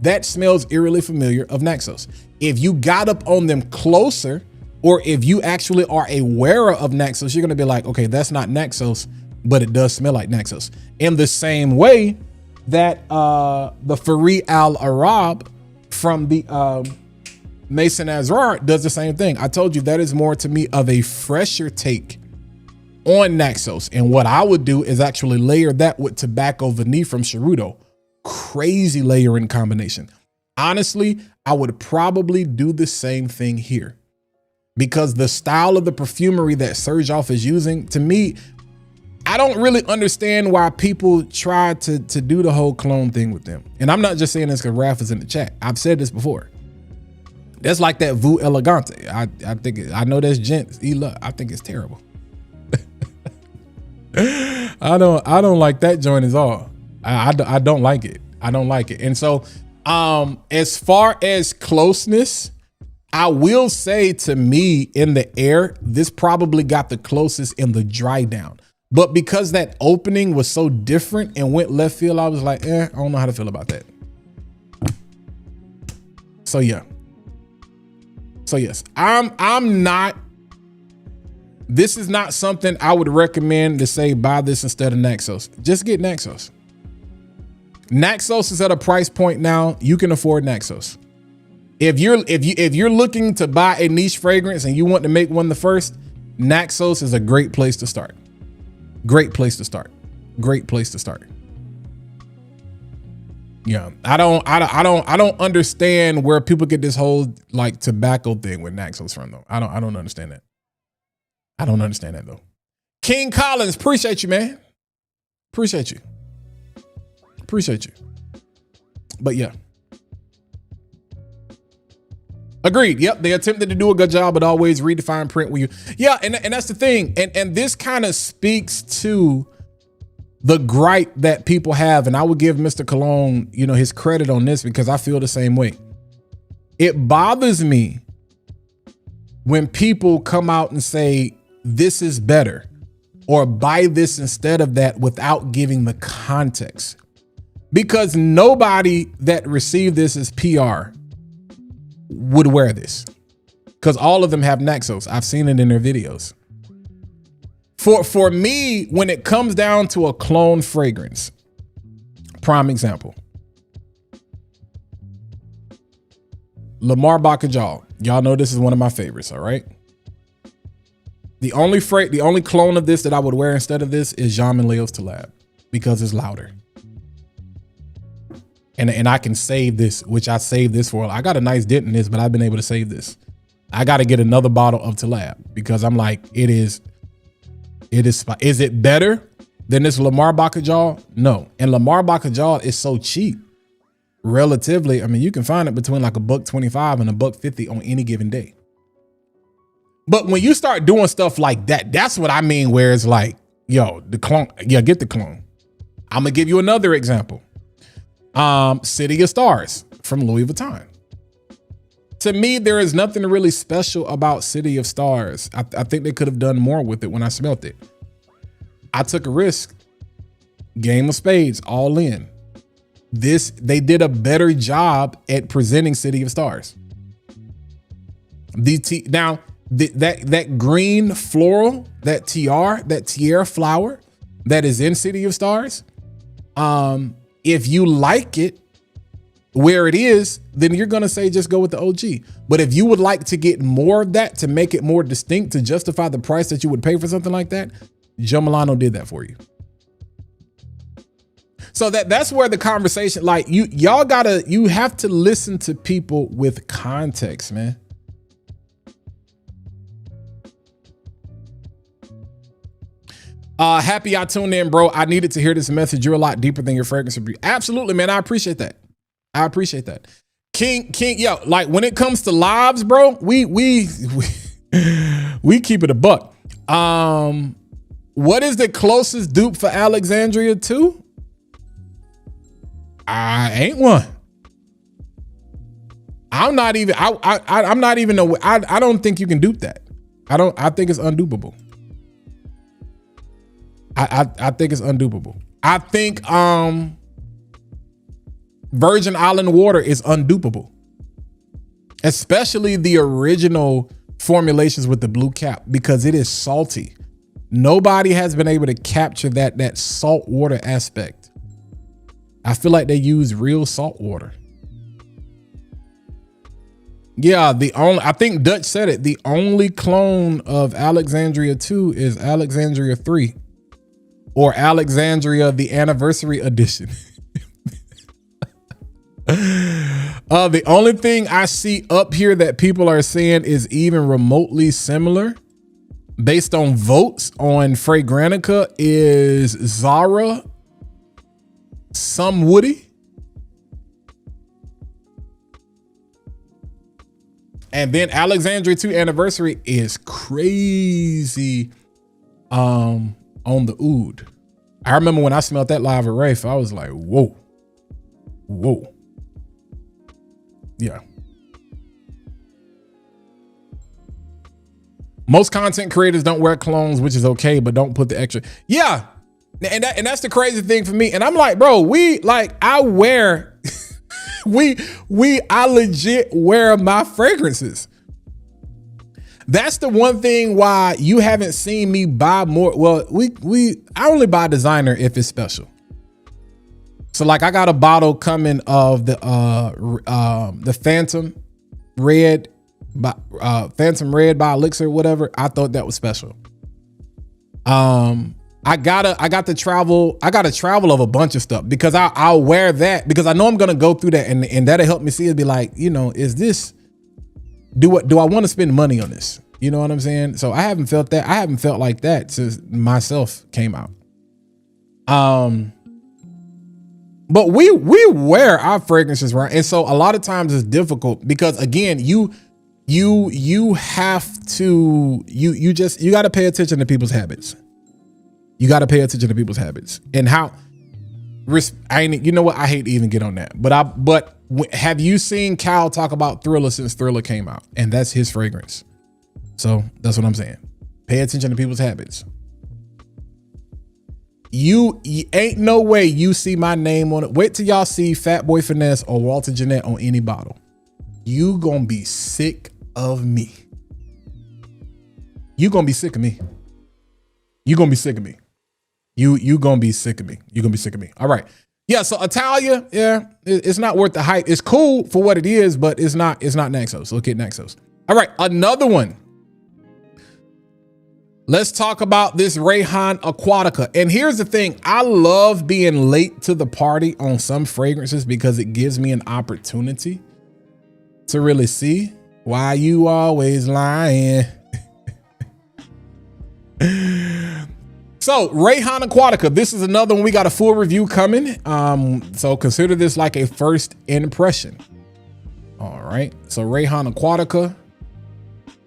that smells eerily familiar of Naxos. If you got up on them closer, or if you actually are a wearer of Naxos, you're going to be like, okay, that's not Naxos, but it does smell like Naxos. In the same way that the Fari Al Arab from the Mason Azrar does the same thing. I told you that is more to me of a fresher take on Naxos. And what I would do is actually layer that with Tobacco Vanille from Ceruto. Crazy layering combination. Honestly, I would probably do the same thing here because the style of the perfumery that Serge Off is using, to me, I don't really understand why people try to do the whole clone thing with them. And I'm not just saying this because Raph is in the chat. I've said this before. That's like that Vu Elegante. I know that's gents. I think it's terrible. I don't like that joint at all. I don't like it. I don't like it. And so as far as closeness, I will say to me in the air, this probably got the closest in the dry down. But because that opening was so different and went left field, I was like, I don't know how to feel about that. So yeah. So yes, I'm not, this is not something I would recommend to say buy this instead of Naxos. Just get Naxos. Naxos is at a price point now. You can afford Naxos. If you're looking to buy a niche fragrance and you want to make one the first, Naxos is a great place to start. Great place to start. Great place to start. Yeah, I don't understand where people get this whole like tobacco thing with Naxos from though. I don't understand that. I don't understand that though. King Collins, appreciate you, man. Appreciate you. Appreciate you. But yeah. Agreed. Yep, they attempted to do a good job, but always redefine print when you. Yeah, and that's the thing. And this kind of speaks to the gripe that people have, and I would give Mr. Cologne, you know, his credit on this because I feel the same way. It bothers me when people come out and say, this is better, or buy this instead of that without giving the context. Because nobody that received this as PR would wear this. Because all of them have Naxos. I've seen it in their videos. For me, when it comes down to a clone fragrance, prime example, Lamar Bacajal. Y'all know this is one of my favorites, all right? The only clone of this that I would wear instead of this is Jean Leos Talab because it's louder. And I can save this, which I saved this for. I got a nice dent in this, but I've been able to save this. I got to get another bottle of Talab because I'm like, is it better than this Lamar Bacajal? No. And Lamar Bacajal is so cheap. Relatively, I mean, you can find it between like $1.25 and $1.50 on any given day. But when you start doing stuff like that, that's what I mean, where it's like, yo, the clone, yeah, get the clone. I'm gonna give you another example. City of Stars from Louis Vuitton. To me, there is nothing really special about City of Stars. I think they could have done more with it when I smelt it. I took a risk. Game of Spades, all in. They did a better job at presenting City of Stars. That green floral, that tiara flower that is in City of Stars, if you like it, where it is, then you're going to say just go with the OG. But if you would like to get more of that to make it more distinct, to justify the price that you would pay for something like that, Joe Milano did that for you. So that's where the conversation, like you have to listen to people with context, man. Happy I tuned in, bro. I needed to hear this message. You're a lot deeper than your fragrance review. Absolutely, man. I appreciate that. I appreciate that. King, yo, like when it comes to lives, bro, we keep it a buck. What is the closest dupe for Alexandria 2? I ain't one. I'm not even. I'm not even. I don't think you can dupe that. I think it's undupable. I think it's undupable. I think Virgin Island water is undupable, especially the original formulations with the blue cap, because it is salty. Nobody has been able to capture that salt water aspect. I feel like they use real salt water. Yeah, I think Dutch said it. The only clone of Alexandria 2 is Alexandria 3 or Alexandria, the anniversary edition. The only thing I see up here that people are saying is even remotely similar based on votes on Fragrantica is Zara, some Woody, and then Alexandria 2 anniversary is crazy on the oud. I remember when I smelled that live at Rafe, I was like, whoa. Yeah. Most content creators don't wear clones, which is okay, but don't put the extra. Yeah. And that's the crazy thing for me. And I'm like, bro, I wear, I legit wear my fragrances. That's the one thing why you haven't seen me buy more. Well, I only buy designer if it's special. So like I got a bottle coming of the Phantom Red by Elixir, whatever. I thought that was special. I got to travel of a bunch of stuff because I'll wear that because I know I'm gonna go through that and that'll help me see it, be like, you know, is this, do I want to spend money on this? You know what I'm saying? So I haven't felt that. I haven't felt like that since myself came out. But we wear our fragrances, right? And so a lot of times it's difficult because again, you have to, you got to pay attention to people's habits. You got to pay attention to people's habits and how, you know what? I hate to even get on that, but have you seen Cal talk about Thriller since Thriller came out? And that's his fragrance. So that's what I'm saying. Pay attention to people's habits. You ain't no way you see my name on it. Wait till y'all see Fatboy Finesse or Walter Jeanette on any bottle. You gonna be sick of me. You gonna be sick of me. You gonna be sick of me. You gonna be sick of me. You gonna be sick of me. All right. Yeah. So Italia, yeah, it's not worth the hype. It's cool for what it is, but it's not Naxos. Look at Naxos. All right. Another one. Let's talk about this Rayhaan Aquatica. And here's the thing. I love being late to the party on some fragrances because it gives me an opportunity to really see why you always lying. So Rayhaan Aquatica, this is another one. We got a full review coming. So consider this like a first impression. All right. So Rayhaan Aquatica,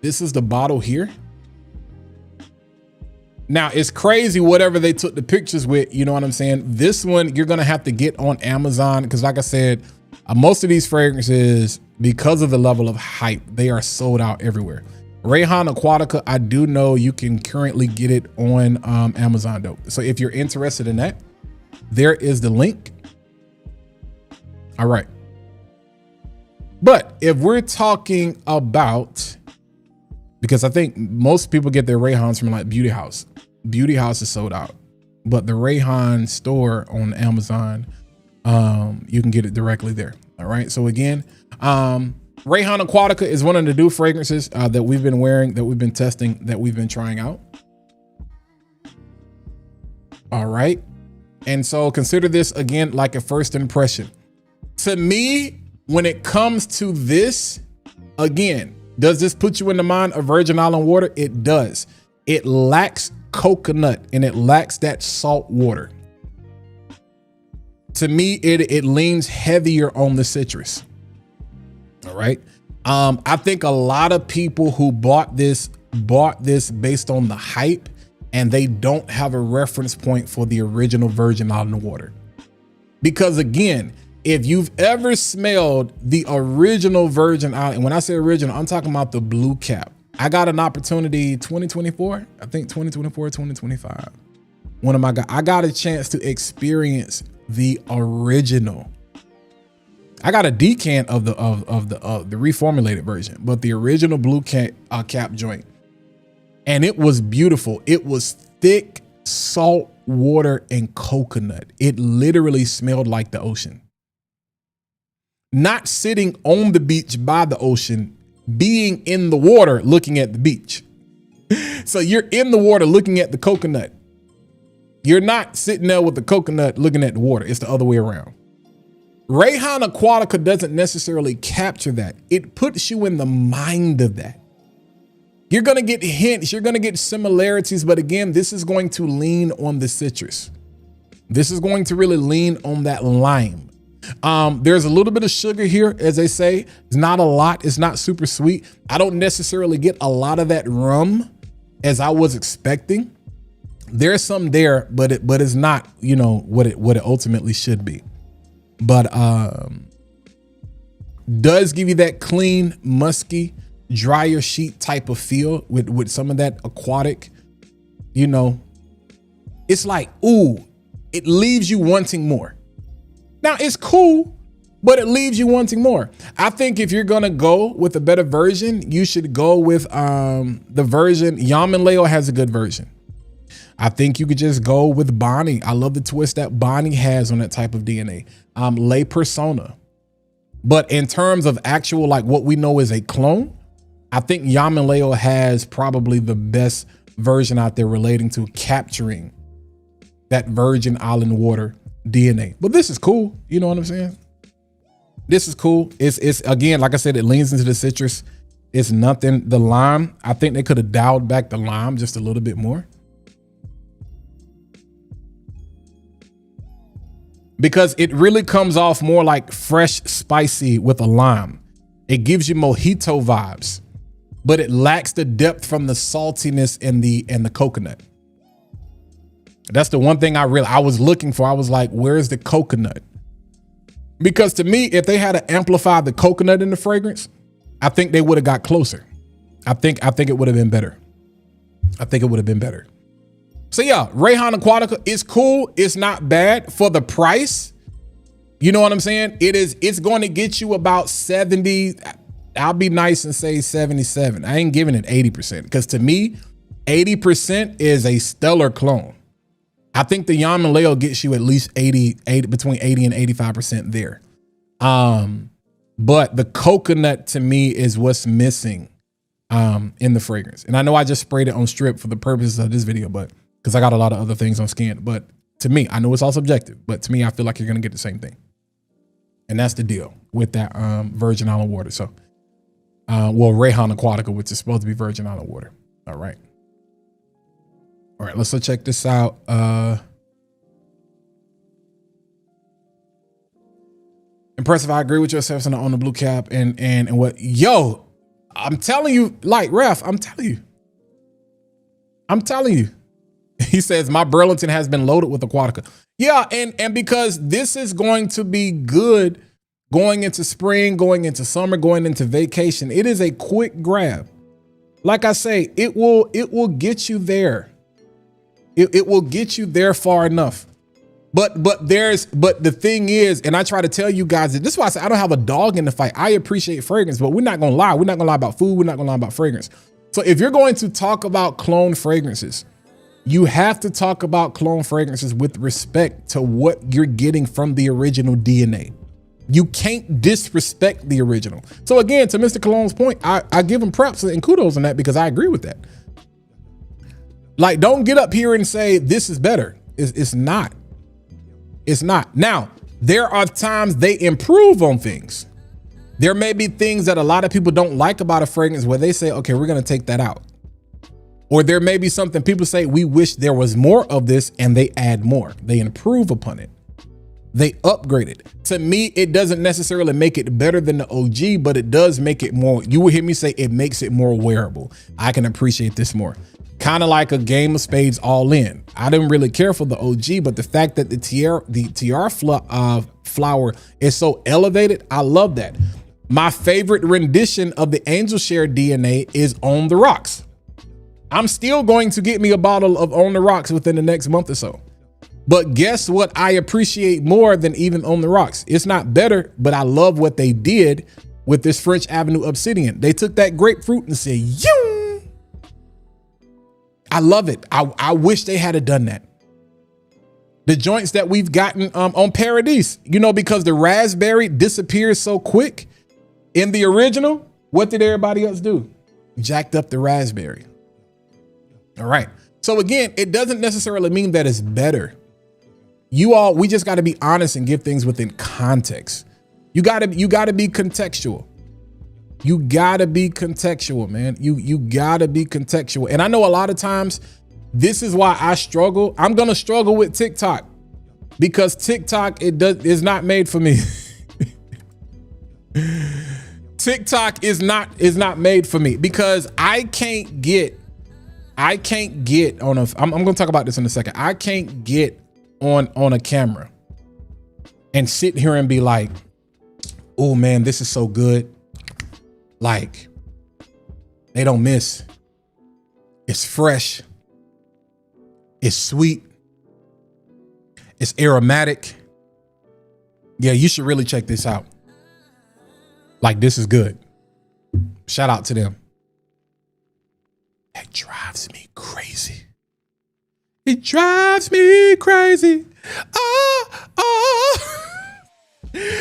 this is the bottle here. Now it's crazy whatever they took the pictures with, you know what I'm saying? This one you're gonna have to get on Amazon because like I said, most of these fragrances, because of the level of hype, they are sold out everywhere. Rayhaan Aquatica, I do know you can currently get it on Amazon though. So if you're interested in that, there is the link. All right. But if we're talking about, because I think most people get their Rayhaans from like Beauty House. Beauty House is sold out, but the Rayhaan store on Amazon, you can get it directly there. All right. So again, Rayhaan Aquatica is one of the new fragrances that we've been wearing, that we've been testing, that we've been trying out. All right. And so consider this again like a first impression. To me, when it comes to this, again, does this put you in the mind of Virgin Island water? It does. It lacks coconut and it lacks that salt water. To me, it leans heavier on the citrus. All right. I think a lot of people who bought this based on the hype, and they don't have a reference point for the original Virgin Island water. Because again, if you've ever smelled the original Virgin Island, and when I say original, I'm talking about the blue cap. I got an opportunity 2024, I think 2024, 2025. One of my guys, I got a chance to experience the original. I got a decant of the reformulated version, but the original blue cap joint. And it was beautiful. It was thick salt water and coconut. It literally smelled like the ocean. Not sitting on the beach by the ocean, being in the water looking at the beach. So you're in the water looking at the coconut. You're not sitting there with the coconut looking at the water. It's the other way around. Rayhaan Aquatica doesn't necessarily capture that. It puts you in the mind of that. You're going to get hints. You're going to get similarities. But again, this is going to lean on the citrus. This is going to really lean on that lime. There's a little bit of sugar here, as they say. It's not a lot. It's not super sweet. I don't necessarily get a lot of that rum as I was expecting. There's some there, but it's not, you know, what it ultimately should be. But does give you that clean, musky, drier sheet type of feel with some of that aquatic, you know. It's like, ooh, it leaves you wanting more. Now it's cool, but it leaves you wanting more. I think if you're gonna go with a better version, you should go with the version. Yaman has a good version. I think you could just go with Bonnie. I love the twist that Bonnie has on that type of DNA. Lay Persona. But in terms of actual, like what we know is a clone, I think Yaman has probably the best version out there relating to capturing that Virgin Island water DNA. But this is cool. You know what I'm saying? This is cool. It's again, like I said, it leans into the citrus. It's nothing. The lime, I think they could have dialed back the lime just a little bit more. Because it really comes off more like fresh, spicy with a lime. It gives you mojito vibes, but it lacks the depth from the saltiness and the coconut. That's the one thing I was looking for. I was like, where's the coconut? Because to me, if they had to amplify the coconut in the fragrance, I think they would have got closer. I think it would have been better. I think it would have been better. So yeah, Rayhaan Aquatica is cool. It's not bad for the price. You know what I'm saying? It's going to get you about 70. I'll be nice and say 77. I ain't giving it 80% because to me, 80% is a stellar clone. I think the Yaman gets you at least 80, between 80 and 85% there. But the coconut to me is what's missing in the fragrance. And I know I just sprayed it on strip for the purposes of this video, but because I got a lot of other things on skin. But to me, I know it's all subjective, but to me, I feel like you're going to get the same thing. And that's the deal with that Virgin Island water. So, well, Rayhaan Aquatica, which is supposed to be Virgin Island water. All right. All right, let's check this out. Impressive. I agree with your assessment on the blue cap and what, yo, I'm telling you, like Ref, I'm telling you. He says, my Burlington has been loaded with Aquatica. Yeah, and because this is going to be good going into spring, going into summer, going into vacation. It is a quick grab. Like I say, it will get you there. It will get you there far enough. But the thing is, and I try to tell you guys that this is why I say I don't have a dog in the fight. I appreciate fragrance, but we're not gonna lie. We're not gonna lie about food. We're not gonna lie about fragrance. So if you're going to talk about clone fragrances, you have to talk about clone fragrances with respect to what you're getting from the original DNA. You can't disrespect the original. So again, to Mr. Cologne's point, I give him props and kudos on that because I agree with that. Like, don't get up here and say this is better. It's not. It's not. Now, there are times they improve on things. There may be things that a lot of people don't like about a fragrance where they say, okay, we're going to take that out. Or there may be something people say, we wish there was more of this, and they add more. They improve upon it. They upgrade it. To me, it doesn't necessarily make it better than the OG, but it does make it more, you will hear me say it makes it more wearable. I can appreciate this more. Kind of like a Game of Spades All In. I didn't really care for the OG, but the fact that the tiara flower is so elevated, I love that. My favorite rendition of the Angel Share DNA is On the Rocks. I'm still going to get me a bottle of On the Rocks within the next month or so. But guess what I appreciate more than even On the Rocks? It's not better, but I love what they did with this French Avenue Obsidian. They took that grapefruit and said, "Yoom." I love it. I wish they had done that. The joints that we've gotten on Paradise, you know, because the raspberry disappears so quick in the original, what did everybody else do? Jacked up the raspberry. All right. So again, it doesn't necessarily mean that it's better. We just got to be honest and give things within context. You got to be contextual. You got to be contextual, man. You got to be contextual. And I know a lot of times this is why I struggle. I'm going to struggle with TikTok because TikTok is not made for me. TikTok is not made for me because I can't get on a, I'm going to talk about this in a second. I can't get on a camera and sit here and be like, oh man, this is so good. Like, they don't miss. It's fresh. It's sweet. It's aromatic. Yeah, you should really check this out. Like, this is good. Shout out to them. That drives me crazy. It drives me crazy. Oh.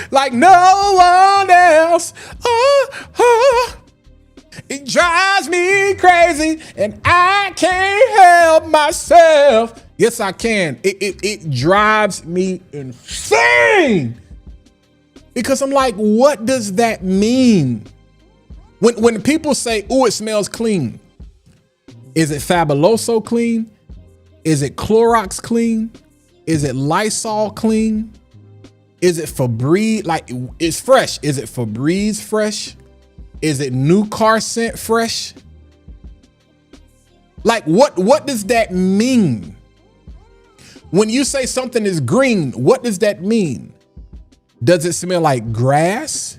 Like no one else. It drives me crazy and I can't help myself. Yes, I can. It drives me insane because I'm like, what does that mean? When people say, oh, it smells clean. Is it Fabuloso clean? Is it Clorox clean? Is it Lysol clean? Is it Febreze? Like, it's fresh. Is it Febreze fresh? Is it new car scent fresh? Like, what does that mean? When you say something is green, what does that mean? Does it smell like grass?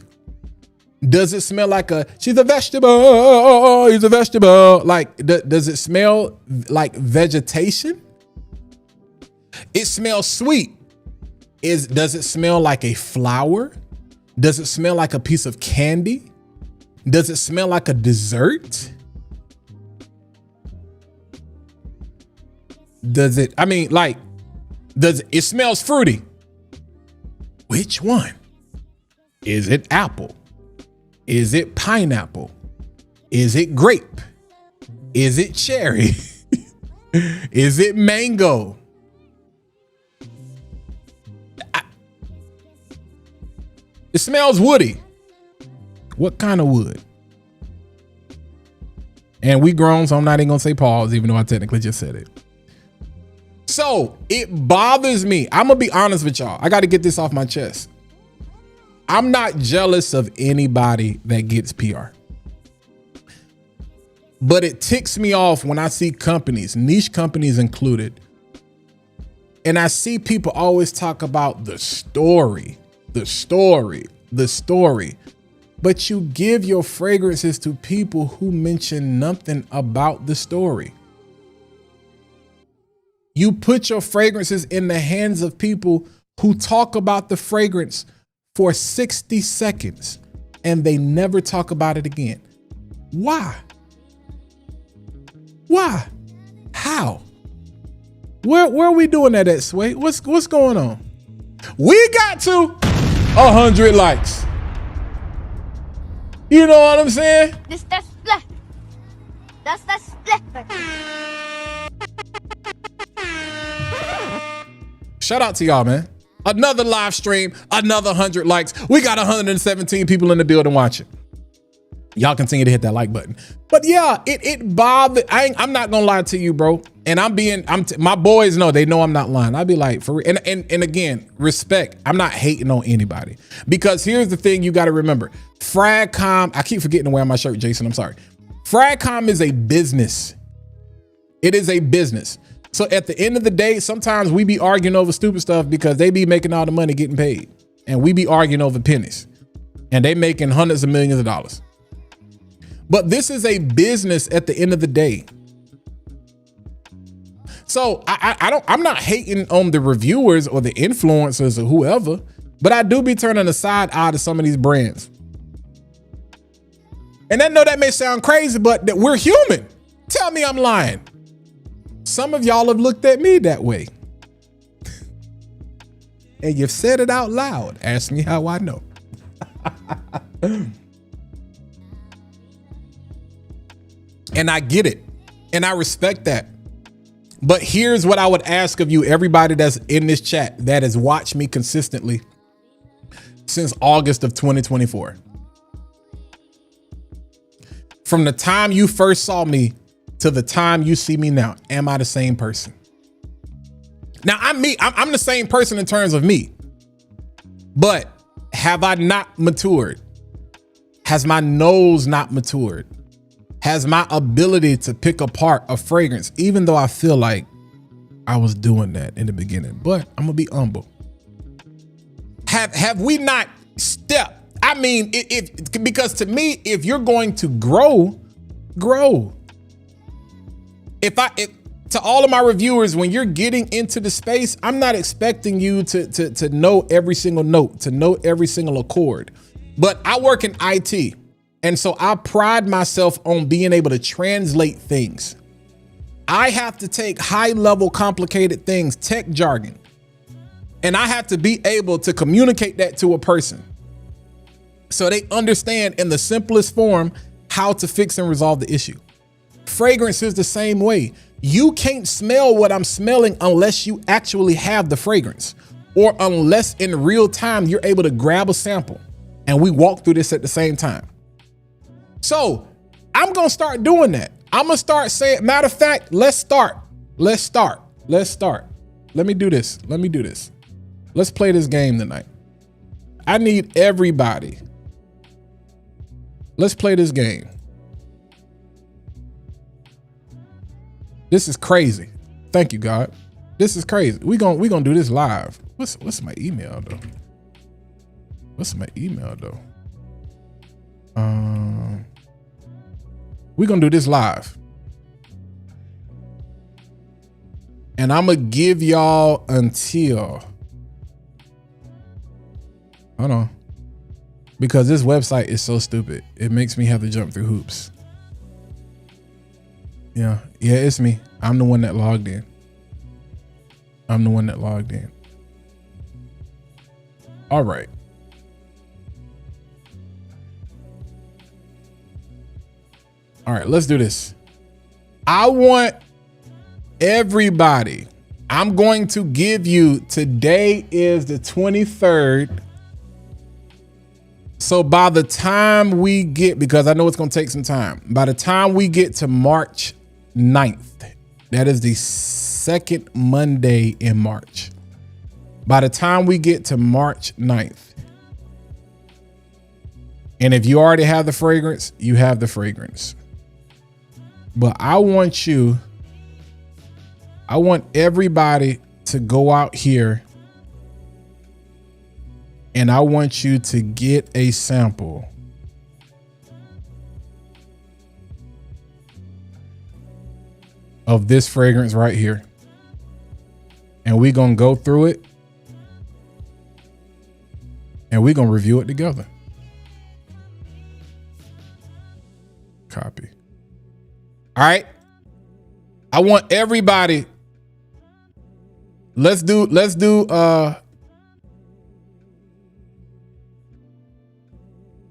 Does it smell like she's a vegetable, he's a vegetable? Like, does it smell like vegetation? It smells sweet. Does it smell like a flower? Does it smell like a piece of candy? Does it smell like a dessert? It smells fruity. Which one? Is it apple? Is it pineapple? Is it grape? Is it cherry? Is it mango? It smells woody. What kind of wood? And we grown, so I'm not even gonna say pause, even though I technically just said it. So it bothers me. I'm gonna be honest with y'all. I got to get this off my chest. I'm not jealous of anybody that gets PR. But it ticks me off when I see companies, niche companies included, and I see people always talk about the story. But you give your fragrances to people who mention nothing about the story. You put your fragrances in the hands of people who talk about the fragrance for 60 seconds and they never talk about it again. Why? Why? How? Where are we doing that at, Sway? What's going on? We got to 100 likes. You know what I'm saying? This the split. That's the split. Shout out to y'all, man. Another live stream, another 100 likes. We got 117 people in the building watching. Y'all continue to hit that like button. But yeah, it bothered. I'm not gonna lie to you, bro. And my boys know, they know I'm not lying. I'd be like, for real. And again, respect. I'm not hating on anybody, because here's the thing you got to remember. Fragcom, I keep forgetting to wear my shirt, Jason. I'm sorry. Fragcom is a business. It is a business. So at the end of the day, sometimes we be arguing over stupid stuff because they be making all the money getting paid, and we be arguing over pennies, and they making hundreds of millions of dollars. But this is a business at the end of the day. So I'm not hating on the reviewers or the influencers or whoever, but I do be turning a side eye to some of these brands. And I know that may sound crazy, but that we're human. Tell me I'm lying. Some of y'all have looked at me that way. And you've said it out loud. Ask me how I know. And I get it. And I respect that. But here's what I would ask of you, everybody that's in this chat that has watched me consistently since August of 2024. From the time you first saw me to the time you see me now, am I the same person? Now, I'm the same person in terms of me. But have I not matured? Has my nose not matured? Has my ability to pick apart a fragrance, even though I feel like I was doing that in the beginning, but I'm gonna be humble. Have we not stepped? I mean, because to me, if you're going to grow. To all of my reviewers, when you're getting into the space, I'm not expecting you to know every single note, to know every single accord, but I work in IT. And so I pride myself on being able to translate things. I have to take high level, complicated things, tech jargon, and I have to be able to communicate that to a person so they understand in the simplest form how to fix and resolve the issue. Fragrance is the same way. You can't smell what I'm smelling unless you actually have the fragrance, or unless in real time you're able to grab a sample and we walk through this at the same time. So I'm going to start doing that. I'm going to start saying, matter of fact, let's start. Let me do this. Let's play this game tonight. I need everybody. Let's play this game. This is crazy. Thank you, God. This is crazy. We gonna do this live. What's my email though? We're gonna do this live. And I'm gonna give y'all until, hold on, because this website is so stupid. It makes me have to jump through hoops. Yeah, it's me. I'm the one that logged in. All right. All right, let's do this. I want everybody. I'm going to give you, today is the 23rd. So by the time we get, because I know it's going to take some time, by the time we get to March 9th, that is the second Monday in March. By the time we get to March 9th, and if you already have the fragrance, you have the fragrance. But I want everybody to go out here and I want you to get a sample of this fragrance right here. And we're going to go through it and we're going to review it together. Copy. All right. I want everybody. Let's do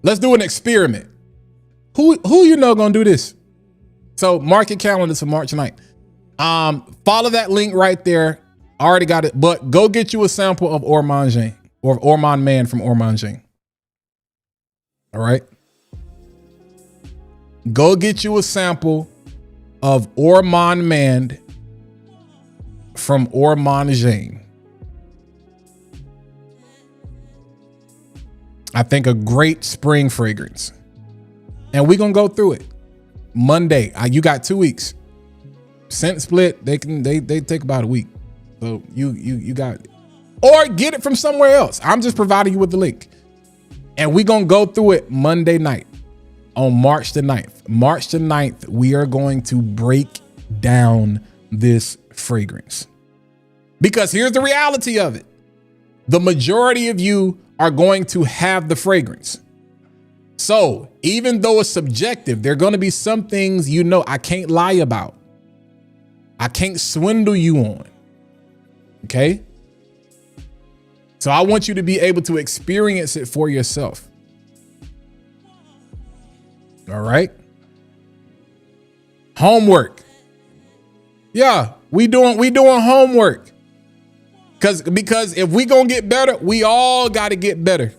Let's do an experiment. Who you know gonna do this? So mark your calendar for March 9th. Follow that link right there. I already got it, but go get you a sample of Orman or Orman Man from Orman. All right. Go get you a sample of Orman Man from Orman. I think a great spring fragrance. And we're gonna go through it. Monday. You got 2 weeks. Scent split, they take about a week. So you got it. Or get it from somewhere else. I'm just providing you with the link. And we're gonna go through it Monday night on March the 9th. March the 9th, we are going to break down this fragrance. Because here's the reality of it. The majority of you are going to have the fragrance. So even though it's subjective, there are going to be some things you know I can't lie about. I can't swindle you on. Okay? So I want you to be able to experience it for yourself. All right? Homework. Yeah, we doing homework. Because if we gonna get better, we all got to get better.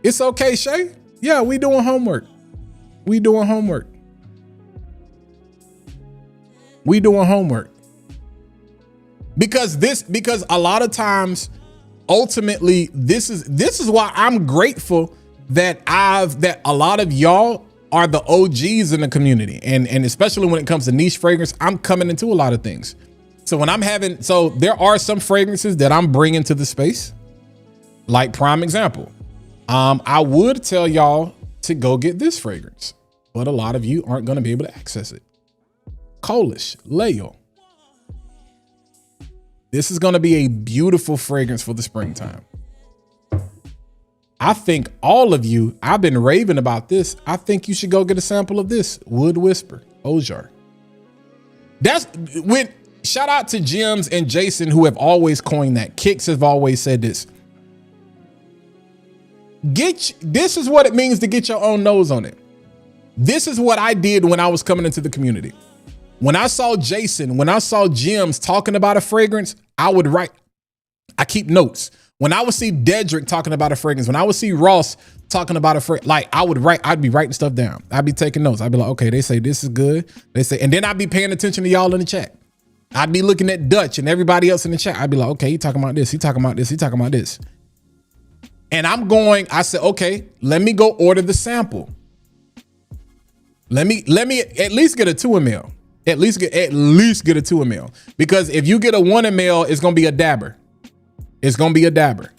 It's okay, Shay. Yeah, we doing homework. We doing homework. We doing homework. Because a lot of times, ultimately, this is why I'm grateful that a lot of y'all are the OGs in the community. And especially when it comes to niche fragrance, I'm coming into a lot of things. So there are some fragrances that I'm bringing to the space. Like prime example, I would tell y'all to go get this fragrance, but a lot of you aren't going to be able to access it. Kolish Leo. This is going to be a beautiful fragrance for the springtime. I think all of you, I've been raving about this. I think you should go get a sample of this Wood Whisper Ojar. Shout out to Jims and Jason who have always coined that. Kicks have always said this. This is what it means to get your own nose on it. This is what I did when I was coming into the community. When I saw Jason, when I saw Jims talking about a fragrance, I would write. I keep notes. When I would see Dedrick talking about a fragrance, when I would see Ross talking about a fragrance, like I'd be writing stuff down. I'd be taking notes. I'd be like, okay, they say this is good. They say, and then I'd be paying attention to y'all in the chat. I'd be looking at Dutch and everybody else in the chat. I'd be like, okay, he talking about this. He talking about this. He talking about this. And I said, okay, let me go order the sample. Let me at least get a 2 ml. At least get a 2 ml. Because if you get a 1 ml, it's going to be a dabber. It's going to be a dabber.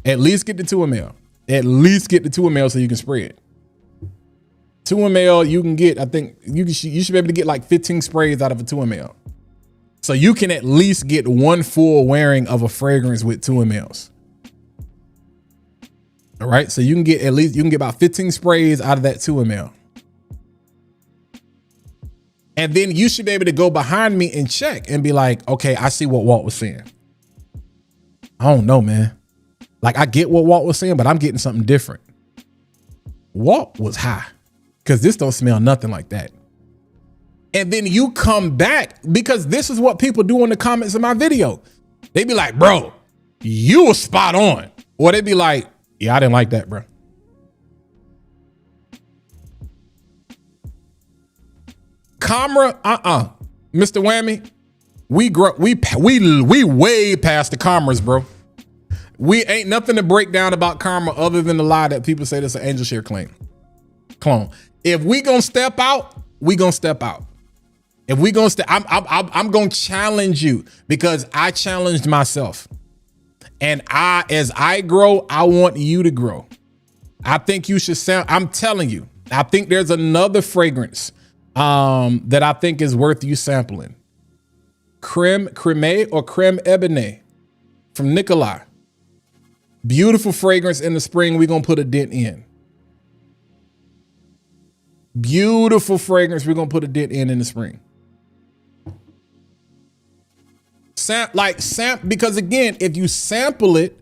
At least get the 2 ml. At least get the 2 ml so you can spray it. 2 ml, you can get, I think you should be able to get like 15 sprays out of a 2 ml. So you can at least get one full wearing of a fragrance with 2 mLs. All right. So you can get about 15 sprays out of that 2 ml. And then you should be able to go behind me and check and be like, okay, I see what Walt was saying. I don't know, man. Like I get what Walt was saying, but I'm getting something different. Walt was high because this don't smell nothing like that. And then you come back because this is what people do in the comments of my video. They be like, bro, you were spot on. Or they be like, yeah, I didn't like that, bro. Camera, Mr. Whammy, we way past the cameras, bro. We ain't nothing to break down about karma other than the lie that people say that's an angel share clone. If we gonna step out, we gonna step out. If we gonna step, I'm gonna challenge you because I challenged myself. And as I grow, I want you to grow. I think you should I'm telling you, I think there's another fragrance that I think is worth you sampling. Creme or Creme Ebene from Nikolai. Beautiful fragrance in the spring. We're going to put a dent in. Beautiful fragrance. We're going to put a dent in the spring. Because again, if you sample it,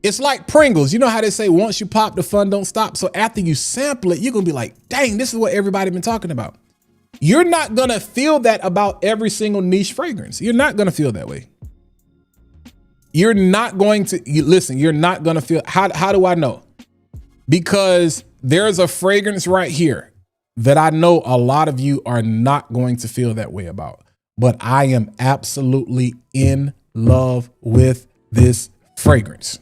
It's like Pringles. You know how they say once you pop, the fun don't stop. So after you sample it, you're going to be like, dang, this is what everybody been talking about. You're not going to feel that about every single niche fragrance. You're not going to feel that way. You're not going to, listen, you're not going to feel, how do I know? Because there's a fragrance right here that I know a lot of you are not going to feel that way about. But I am absolutely in love with this fragrance.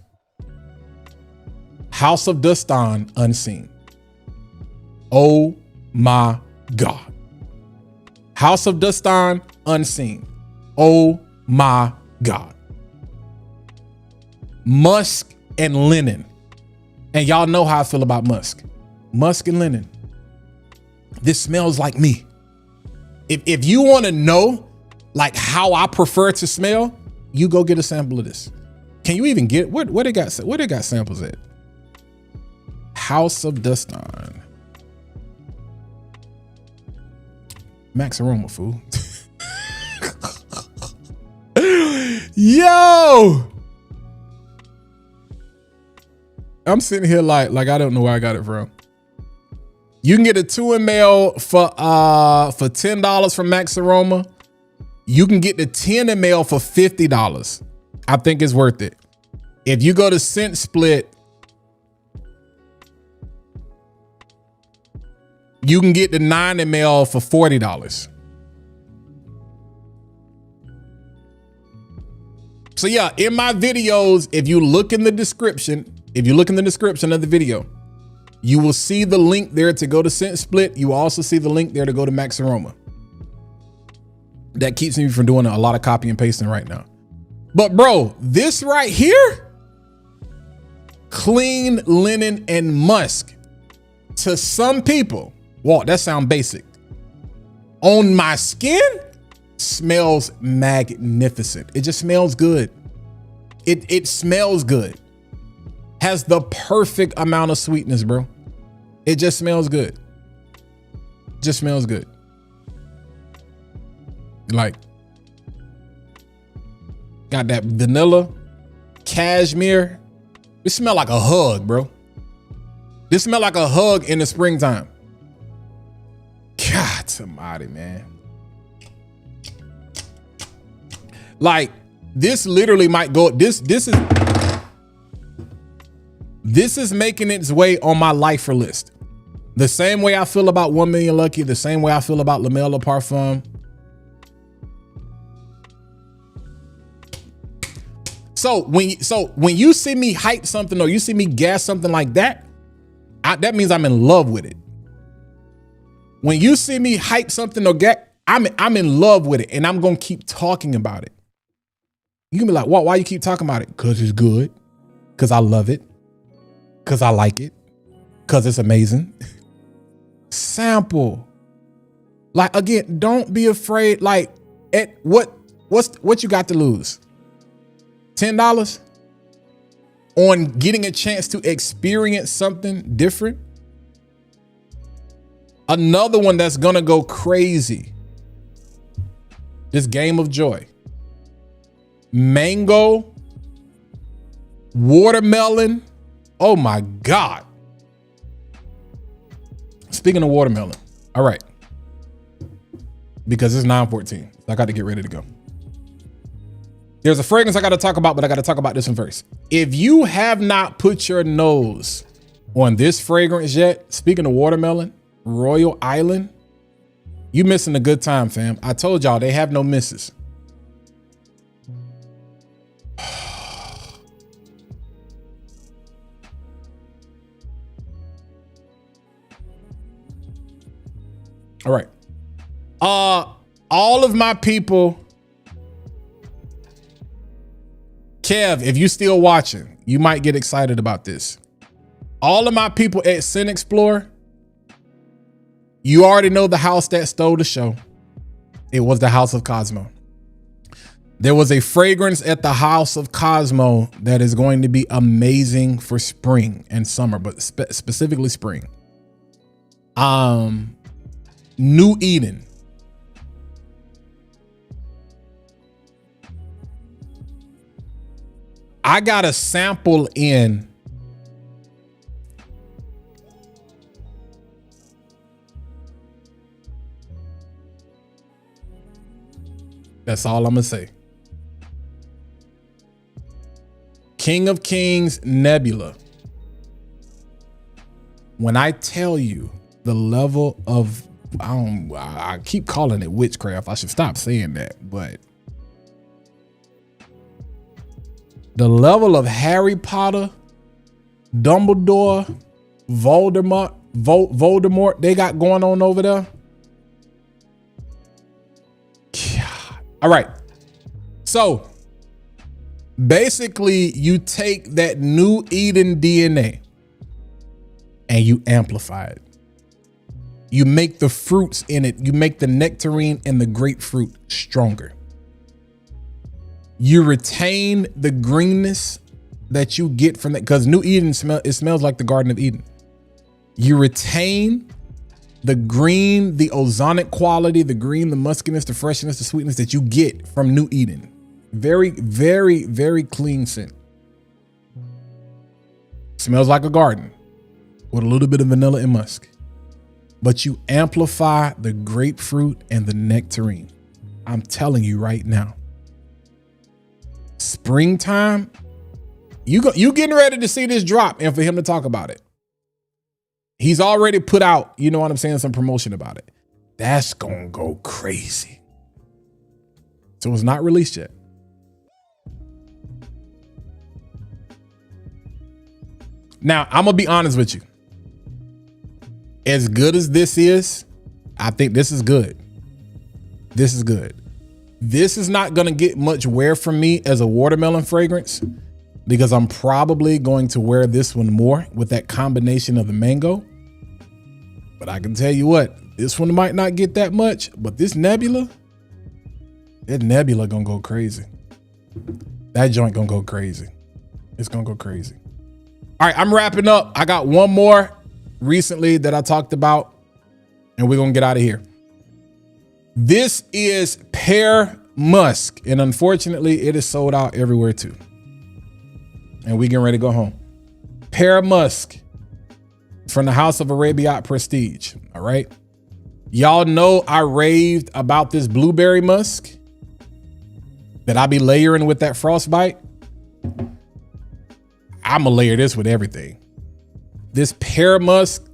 House of Dustan Unseen. Oh my God. House of Dustan Unseen. Oh my God. Musk and linen. And y'all know how I feel about musk. Musk and linen. This smells like me. If you want to know like how I prefer to smell, you go get a sample of this. Can you even get what they got samples at? House of Dustan. Max Aroma, fool. Yo! I'm sitting here like I don't know where I got it from. You can get a 2 ml for $10 from Max Aroma. You can get the 10 ml for $50. I think it's worth it. If you go to Scent Split, you can get the 9 ml for $40. So yeah, in my videos, if you look in the description of the video, you will see the link there to go to Scent Split. You will also see the link there to go to Max Aroma. That keeps me from doing a lot of copy and pasting right now. But bro, this right here, clean linen and musk, to some people, Walt, that sounds basic. On my skin, smells magnificent. It just smells good. It smells good. Has the perfect amount of sweetness, bro. It just smells good. Just smells good. Like, got that vanilla, cashmere. It smell like a hug, bro. This smell like a hug in the springtime. God, somebody, man. Like, this literally might go, this is making its way on my lifer list. The same way I feel about 1 Million Lucky, the same way I feel about La Mer Parfum. So when you see me hype something or you see me gas something like that, that means I'm in love with it. When you see me hype something or I'm in love with it, and I'm gonna keep talking about it. You can be like, why you keep talking about it? Because it's good. Because I love it. Because I like it. Because it's amazing. Sample. Like, again, don't be afraid. Like, what you got to lose? $10 on getting a chance to experience something different. Another one that's gonna go crazy. This Game of Joy. Mango, watermelon. Oh my God. Speaking of watermelon. All right. Because it's 9:14. I got to get ready to go. There's a fragrance I got to talk about, but I got to talk about this one first. If you have not put your nose on this fragrance yet, speaking of watermelon, Royal Island, you missing a good time, fam. I told y'all they have no misses. All right. All of my people, Kev, if you still watching, you might get excited about this. All of my people at Scent Explorer, you already know the house that stole the show. It was the House of Cosmo. There was a fragrance at the House of Cosmo that is going to be amazing for spring and summer, but specifically spring. New Eden. I got a sample in. That's all I'm gonna say. King of Kings Nebula. When I tell you the level of, I keep calling it witchcraft. I should stop saying that, but the level of Harry Potter, Dumbledore, Voldemort they got going on over there. God. All right. So basically you take that New Eden DNA and you amplify it. You make the fruits in it. You make the nectarine and the grapefruit stronger. You retain the greenness that you get from that, because New Eden smells like the Garden of Eden. You retain the green, the ozonic quality, the green, the muskiness, the freshness, the sweetness that you get from New Eden. Very, very, very clean scent. Smells like a garden with a little bit of vanilla and musk. But you amplify the grapefruit and the nectarine. I'm telling you right now. Springtime, you getting ready to see this drop and for him to talk about it. He's already put out, you know what I'm saying, some promotion about it. That's gonna go crazy. So it's not released yet. Now, I'm gonna be honest with you. As good as this is, I think this is good. This is good. This is not gonna get much wear from me as a watermelon fragrance because I'm probably going to wear this one more with that combination of the mango. But I can tell you what, this one might not get that much, but this Nebula, that Nebula gonna go crazy. That joint gonna go crazy. It's gonna go crazy. All right, I'm wrapping up. I got one more recently that I talked about, and we're gonna get out of here. This is Pear Musk, and unfortunately, it is sold out everywhere too. And we getting ready to go home. Pear Musk from the House of Arabiyat Prestige. All right, y'all know I raved about this blueberry musk that I be layering with that frostbite. I'm gonna layer this with everything. This Pear Musk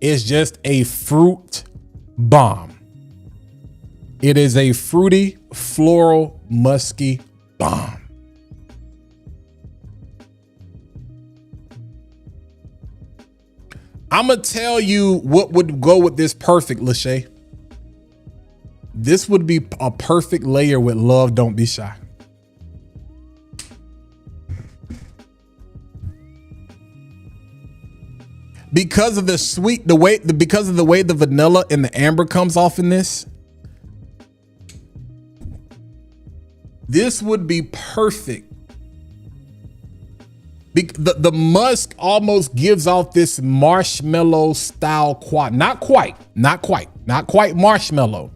is just a fruit bomb. It is a fruity, floral, musky bomb. I'm gonna tell you what would go with this perfect, Lachey. This would be a perfect layer with Love Don't Be Shy. Because of the sweet, because of the way the vanilla and the amber comes off in this, this would be perfect. The musk almost gives off this marshmallow style quality. Not quite marshmallow,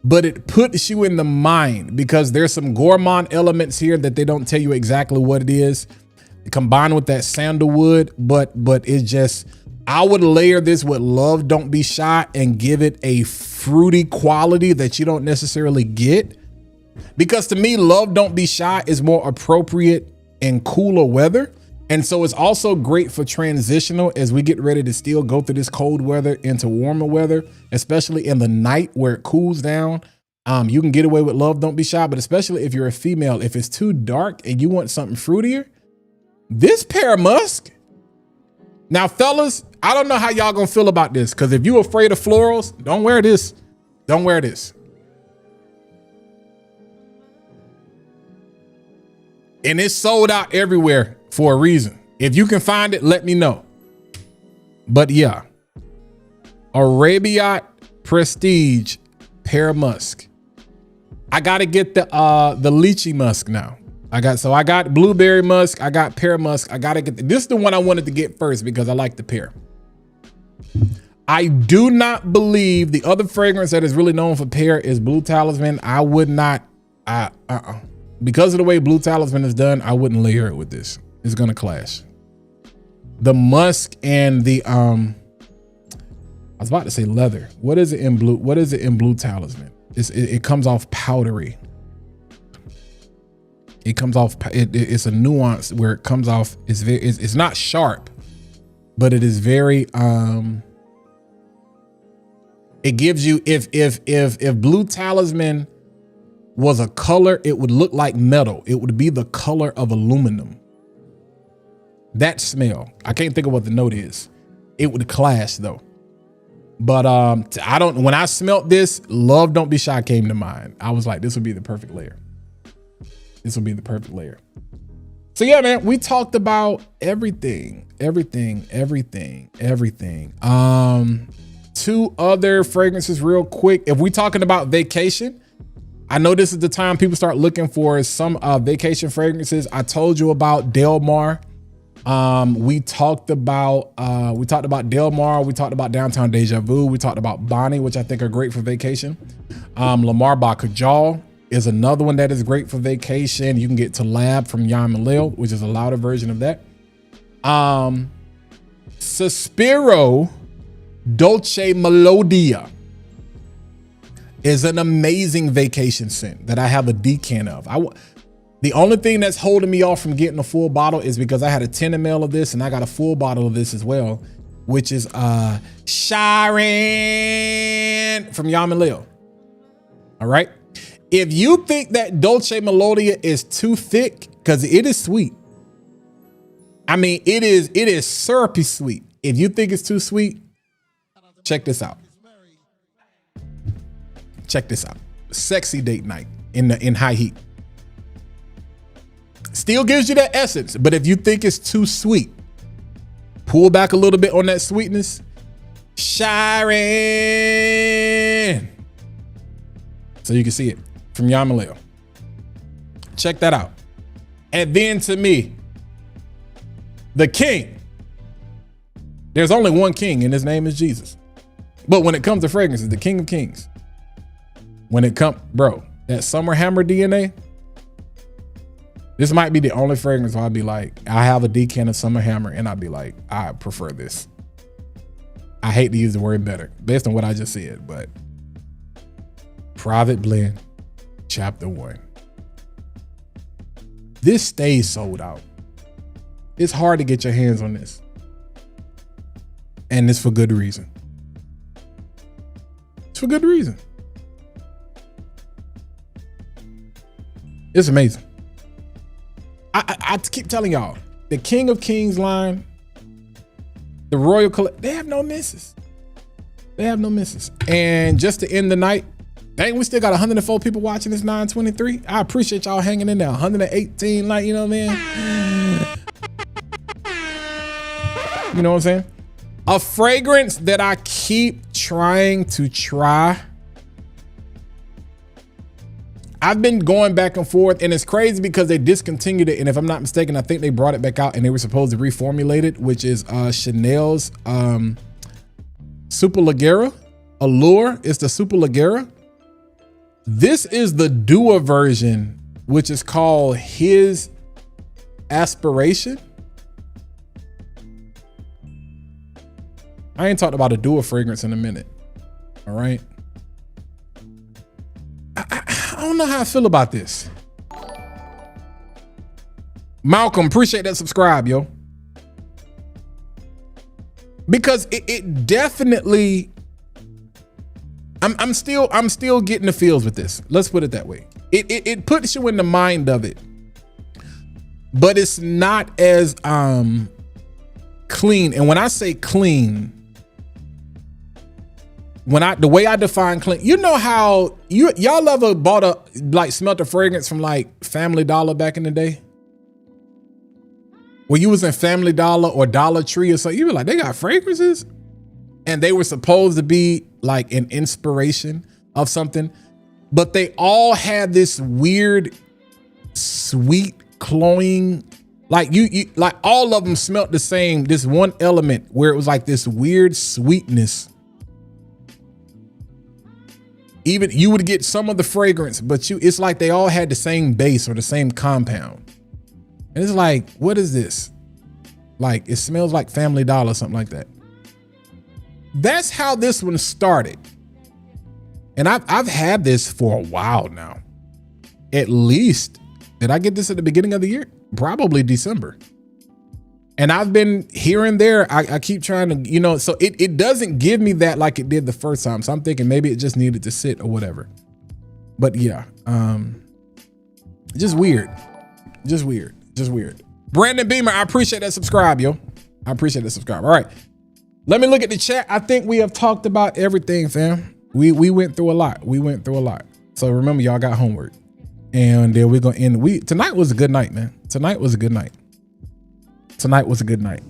but it puts you in the mind because there's some gourmand elements here that they don't tell you exactly what it is. Combined with that sandalwood, but it's just, I would layer this with Love Don't Be Shy and give it a fruity quality that you don't necessarily get. Because to me, Love Don't Be Shy is more appropriate in cooler weather. And so it's also great for transitional as we get ready to still go through this cold weather into warmer weather, especially in the night where it cools down. You can get away with Love Don't Be Shy, but especially if you're a female, if it's too dark and you want something fruitier, this Pear Musk. Now, fellas, I don't know how y'all gonna feel about this, because if you're afraid of florals, don't wear this. Don't wear this. And it's sold out everywhere for a reason. If you can find it, let me know. But yeah, Arabiyat Prestige Pear Musk. I gotta get the lychee musk now. I got blueberry musk, I got pear musk. I gotta get this is the one I wanted to get first because I like the pear. I do not believe the other fragrance that is really known for pear is Blue Talisman. I would not, because of the way Blue Talisman is done, I wouldn't layer it with this. It's gonna clash. The musk and the I was about to say leather. What is it in blue? What is it in Blue Talisman? It comes off powdery. It comes off. It's a nuance where it comes off. It's not sharp, but it is very. It gives you if Blue Talisman was a color, it would look like metal. It would be the color of aluminum. That smell, I can't think of what the note is. It would clash though. But I don't, when I smelt this, Love Don't Be Shy came to mind. I was like, this would be the perfect layer. This would be the perfect layer. So yeah, man, we talked about everything. Two other fragrances real quick. If we talking about vacation, I know this is the time people start looking for some vacation fragrances. I told you about Del Mar. We talked about Del Mar. We talked about Downtown Deja Vu. We talked about Bonnie, which I think are great for vacation. Lamar by Kajal is another one that is great for vacation. You can get to Lab from Yam Lil, which is a louder version of that. Suspiro Dolce Melodia is an amazing vacation scent that I have a decan of. The only thing that's holding me off from getting a full bottle is because I had a 10 ml of this and I got a full bottle of this as well, which is Sharon from Yam Lil. All right. If you think that Dolce Melodia is too thick, because it is sweet. I mean, it is syrupy sweet. If you think it's too sweet, check this out. Check this out. Sexy date night in high heat. Still gives you that essence, but if you think it's too sweet, pull back a little bit on that sweetness. Sharon. So you can see it from Yamaleo. Check that out. And then to me, the king. There's only one king and his name is Jesus. But when it comes to fragrances, the King of Kings. When it comes, bro, that Summer Hammer DNA, this might be the only fragrance where I'd be like, I have a decan of Summer Hammer and I'd be like, I prefer this. I hate to use the word better based on what I just said, but Private Blend, Chapter 1. This stays sold out. It's hard to get your hands on this. And it's for good reason. It's for good reason. It's amazing. I keep telling y'all, the King of Kings line, the Royal Collect, they have no misses. They have no misses. And just to end the night, dang, we still got 104 people watching this 923. I appreciate y'all hanging in there. 118, like, you know what I mean? You know what I'm saying? A fragrance that I keep trying to try. I've been going back and forth, and it's crazy because they discontinued it. And if I'm not mistaken, I think they brought it back out and they were supposed to reformulate it, which is Chanel's Superleggera. Allure is the Superleggera. This is the Dua version, which is called His Aspiration. I ain't talked about a Dua fragrance in a minute. All right. I don't know how I feel about this. Malcolm, appreciate that subscribe, yo. Because it definitely, I'm still getting the feels with this. Let's put it that way. It puts you in the mind of it, but it's not as clean. And when I say clean, the way I define clean, you know how y'all ever bought smelt a fragrance from like Family Dollar back in the day? When you was in Family Dollar or Dollar Tree or something, you were like, they got fragrances? And they were supposed to be like an inspiration of something, but they all had this weird, sweet, cloying, like you like all of them smelt the same, this one element where it was like this weird sweetness. even you would get some of the fragrance, but it's like they all had the same base or the same compound. And it's like, what is this? Like, it smells like Family Dollar or something like that. That's how this one started. And I've had this for a while now. At least, did I get this at the beginning of the year? Probably December. And I've been here and there. I keep trying to, you know, so it doesn't give me that like it did the first time. So I'm thinking maybe it just needed to sit or whatever. But yeah, just weird. Just weird. Just weird. Brandon Beamer, I appreciate that subscribe, yo. I appreciate that subscribe. All right. Let me look at the chat. I think we have talked about everything, fam. We went through a lot. We went through a lot. So remember, y'all got homework. And then we're gonna end. Tonight was a good night, man. Tonight was a good night. Tonight was a good night.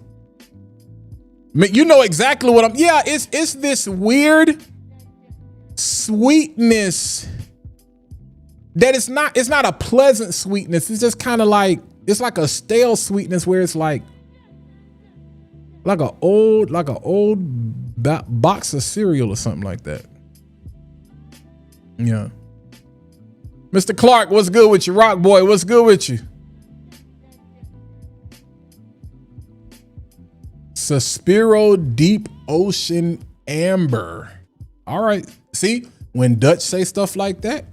You know exactly what I'm. Yeah, it's this weird sweetness that it's not a pleasant sweetness. It's just kind of like, it's like a stale sweetness where it's like an old box of cereal or something like that. Yeah. Mr. Clark, what's good with you? Rock Boy, what's good with you? Suspiro Deep Ocean Amber. All right. See, when Dutch say stuff like that,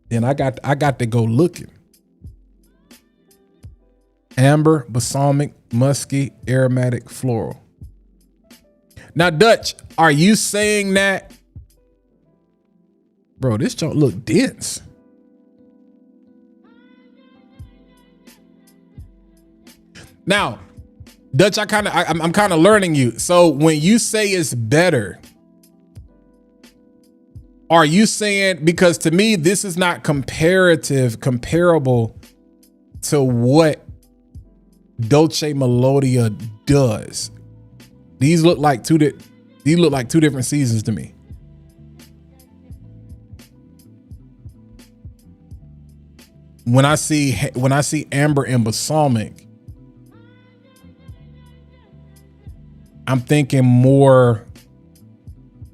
then I got to go looking. Amber, balsamic, musky, aromatic, floral. Now, Dutch, are you saying that? Bro, this don't look dense. Now, Dutch, I'm kind of learning you. So when you say it's better, are you saying, because to me, this is not comparable to what Dolce Melodia does. These look like two different seasons to me. When I see amber and balsamic, I'm thinking more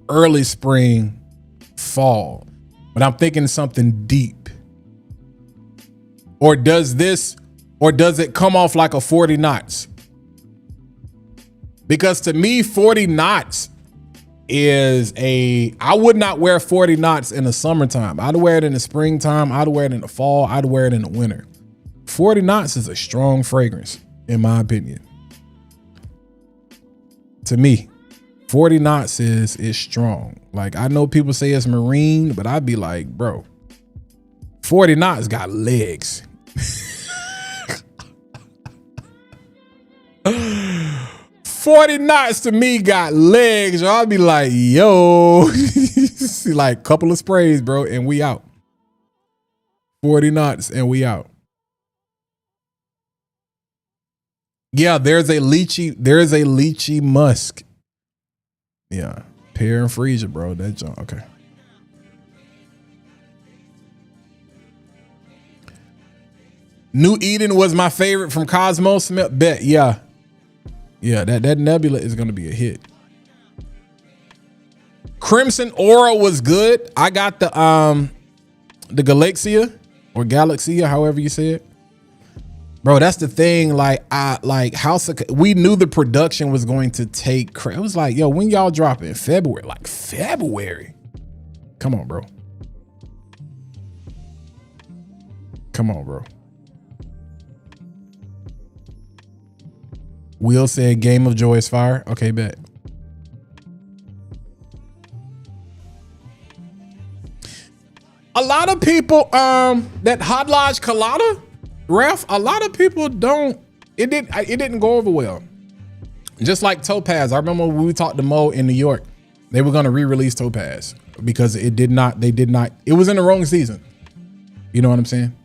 early spring, fall, but I'm thinking something deep. Or does it come off like a 40 knots? Because to me, 40 knots I would not wear 40 knots in the summertime. I'd wear it in the springtime. I'd wear it in the fall. I'd wear it in the winter. 40 knots is a strong fragrance, in my opinion. To me, 40 knots is strong. Like, I know people say it's marine, but I'd be like, bro, 40 knots got legs. 40 knots to me got legs. Or I'll be like, yo, like a couple of sprays, bro, and we out. 40 knots and we out. Yeah, there's a lychee musk. Yeah, pear and freesia, bro. That junk. Okay. New Eden was my favorite from Cosmos. Bet, yeah. Yeah, that Nebula is gonna be a hit. Crimson Aura was good. I got the Galaxia or Galaxia, however you say it. Bro, that's the thing. Like, we knew the production was going to take. It was like, yo, when y'all drop it in February? Like February. Come on, bro. Come on, bro. Will said Game of Joy is fire. Okay, bet. A lot of people, that Hot Lodge Colada, Ralph, a lot of people don't, it didn't go over well. Just like Topaz. I remember when we talked to Mo in New York, they were going to re-release Topaz because it was in the wrong season. You know what I'm saying?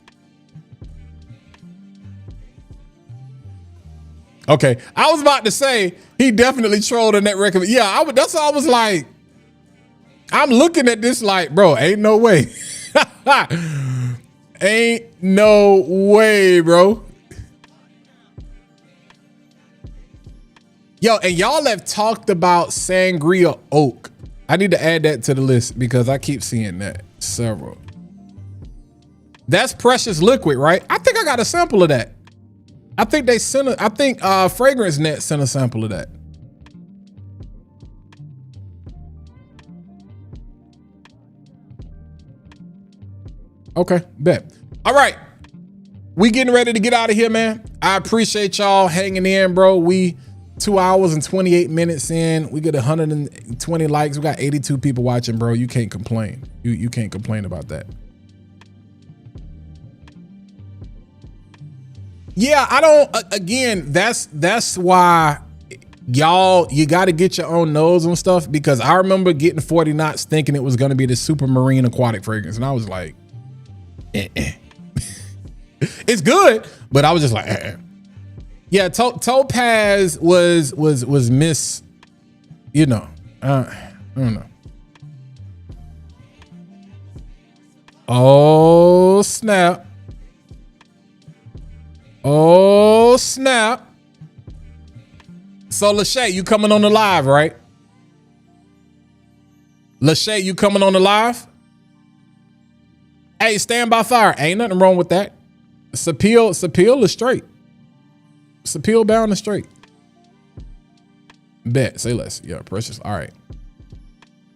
Okay, I was about to say he definitely trolled in that record. Yeah, that's why I was like, I'm looking at this like, bro, ain't no way. Ain't no way, bro. Yo, and y'all have talked about Sangria Oak I need to add that to the list because I keep seeing that several. That's Precious Liquid, right? I think I got a sample of that. I think they sent I think Fragrance Net sent a sample of that. Okay, bet. All right. We getting ready to get out of here, man. I appreciate y'all hanging in, bro. We 2 hours and 28 minutes in. We get 120 likes. We got 82 people watching, bro. You can't complain. You can't complain about that. Yeah, I don't, again, that's why y'all, you got to get your own nose on stuff, because I remember getting 40 knots thinking it was going to be the super marine aquatic fragrance. And I was like, it's good, but I was just like, yeah, Topaz was miss, you know, I don't know. Oh snap. Oh snap. So Lachey, you coming on the live, right? Lachey, you coming on the live? Hey, stand by fire. Ain't nothing wrong with that. Sapil is straight. Sapil bound and straight. Bet. Say less. Yeah, Precious. All right.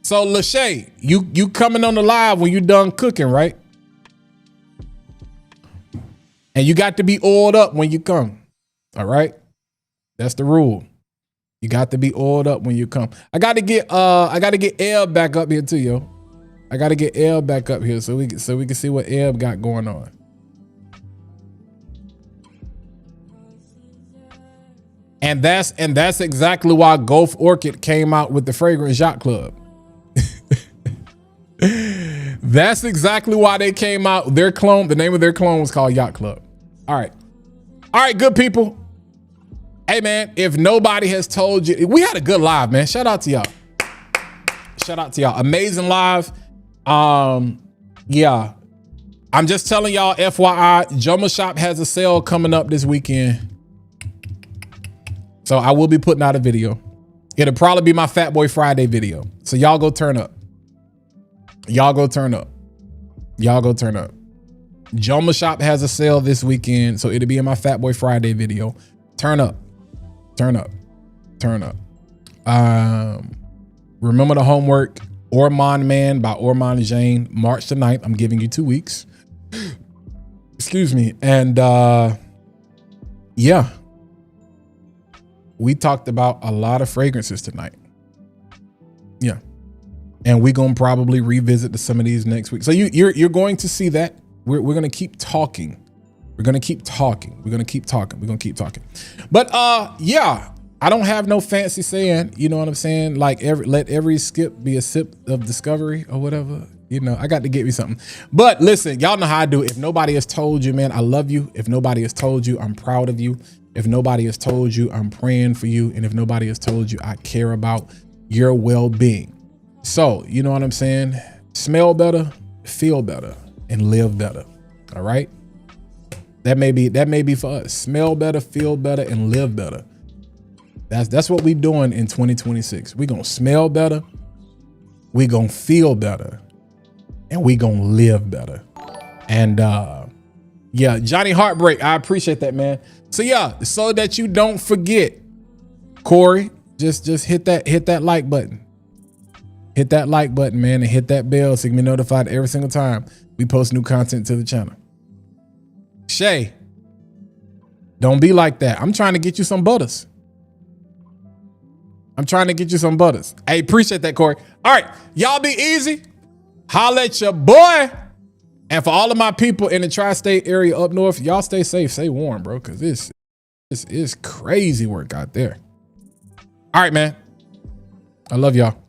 So Lachey, you coming on the live when you done cooking, right? And you got to be oiled up when you come. All right. That's the rule. You got to be oiled up when you come. I got to get Eb back up here too, yo. I got to get Eb back up here so we can see what Eb got going on. And that's exactly why Gulf Orchid came out with the Fragrance Yacht Club. That's exactly why they came out. Their clone, the name of their clone was called Yacht Club. All right. All right, good people. Hey man, if nobody has told you, we had a good live, man. Shout out to y'all. Shout out to y'all. Amazing live. Yeah. I'm just telling y'all, FYI, Joma Shop has a sale coming up this weekend. So I will be putting out a video. It'll probably be my Fat Boy Friday video. So y'all go turn up. Y'all go turn up. Y'all go turn up. Joma Shop has a sale this weekend, so it'll be in my Fat Boy Friday video. Turn up. Turn up. Turn up. Remember the homework. Orman Man by Orman Jane. March the 9th. I'm giving you 2 weeks. Excuse me. And yeah. We talked about a lot of fragrances tonight. Yeah. And we're going to probably revisit some of these next week. So you're going to see that. We're going to keep talking. We're going to keep talking. We're going to keep talking. We're going to keep talking. But yeah, I don't have no fancy saying, you know what I'm saying? Like let every skip be a sip of discovery or whatever. You know, I got to get me something. But listen, y'all know how I do it. If nobody has told you, man, I love you. If nobody has told you, I'm proud of you. If nobody has told you, I'm praying for you. And if nobody has told you, I care about your well-being. So, you know what I'm saying? Smell better, feel better, and live better. All right? That may be for us. Smell better, feel better, and live better. That's what we doing in 2026. We gonna smell better, we gonna feel better, and we gonna live better. And yeah, Johnny Heartbreak, I appreciate that, man. So yeah, so that you don't forget, Corey, just hit that like button. Hit that like button, man, and hit that bell so you can be notified every single time we post new content to the channel. Shay, don't be like that. I'm trying to get you some butters. I'm trying to get you some butters. Hey, appreciate that, Corey. All right, y'all be easy. Holla at your boy. And for all of my people in the tri-state area up north, y'all stay safe, stay warm, bro, because this is crazy work out there. All right, man. I love y'all.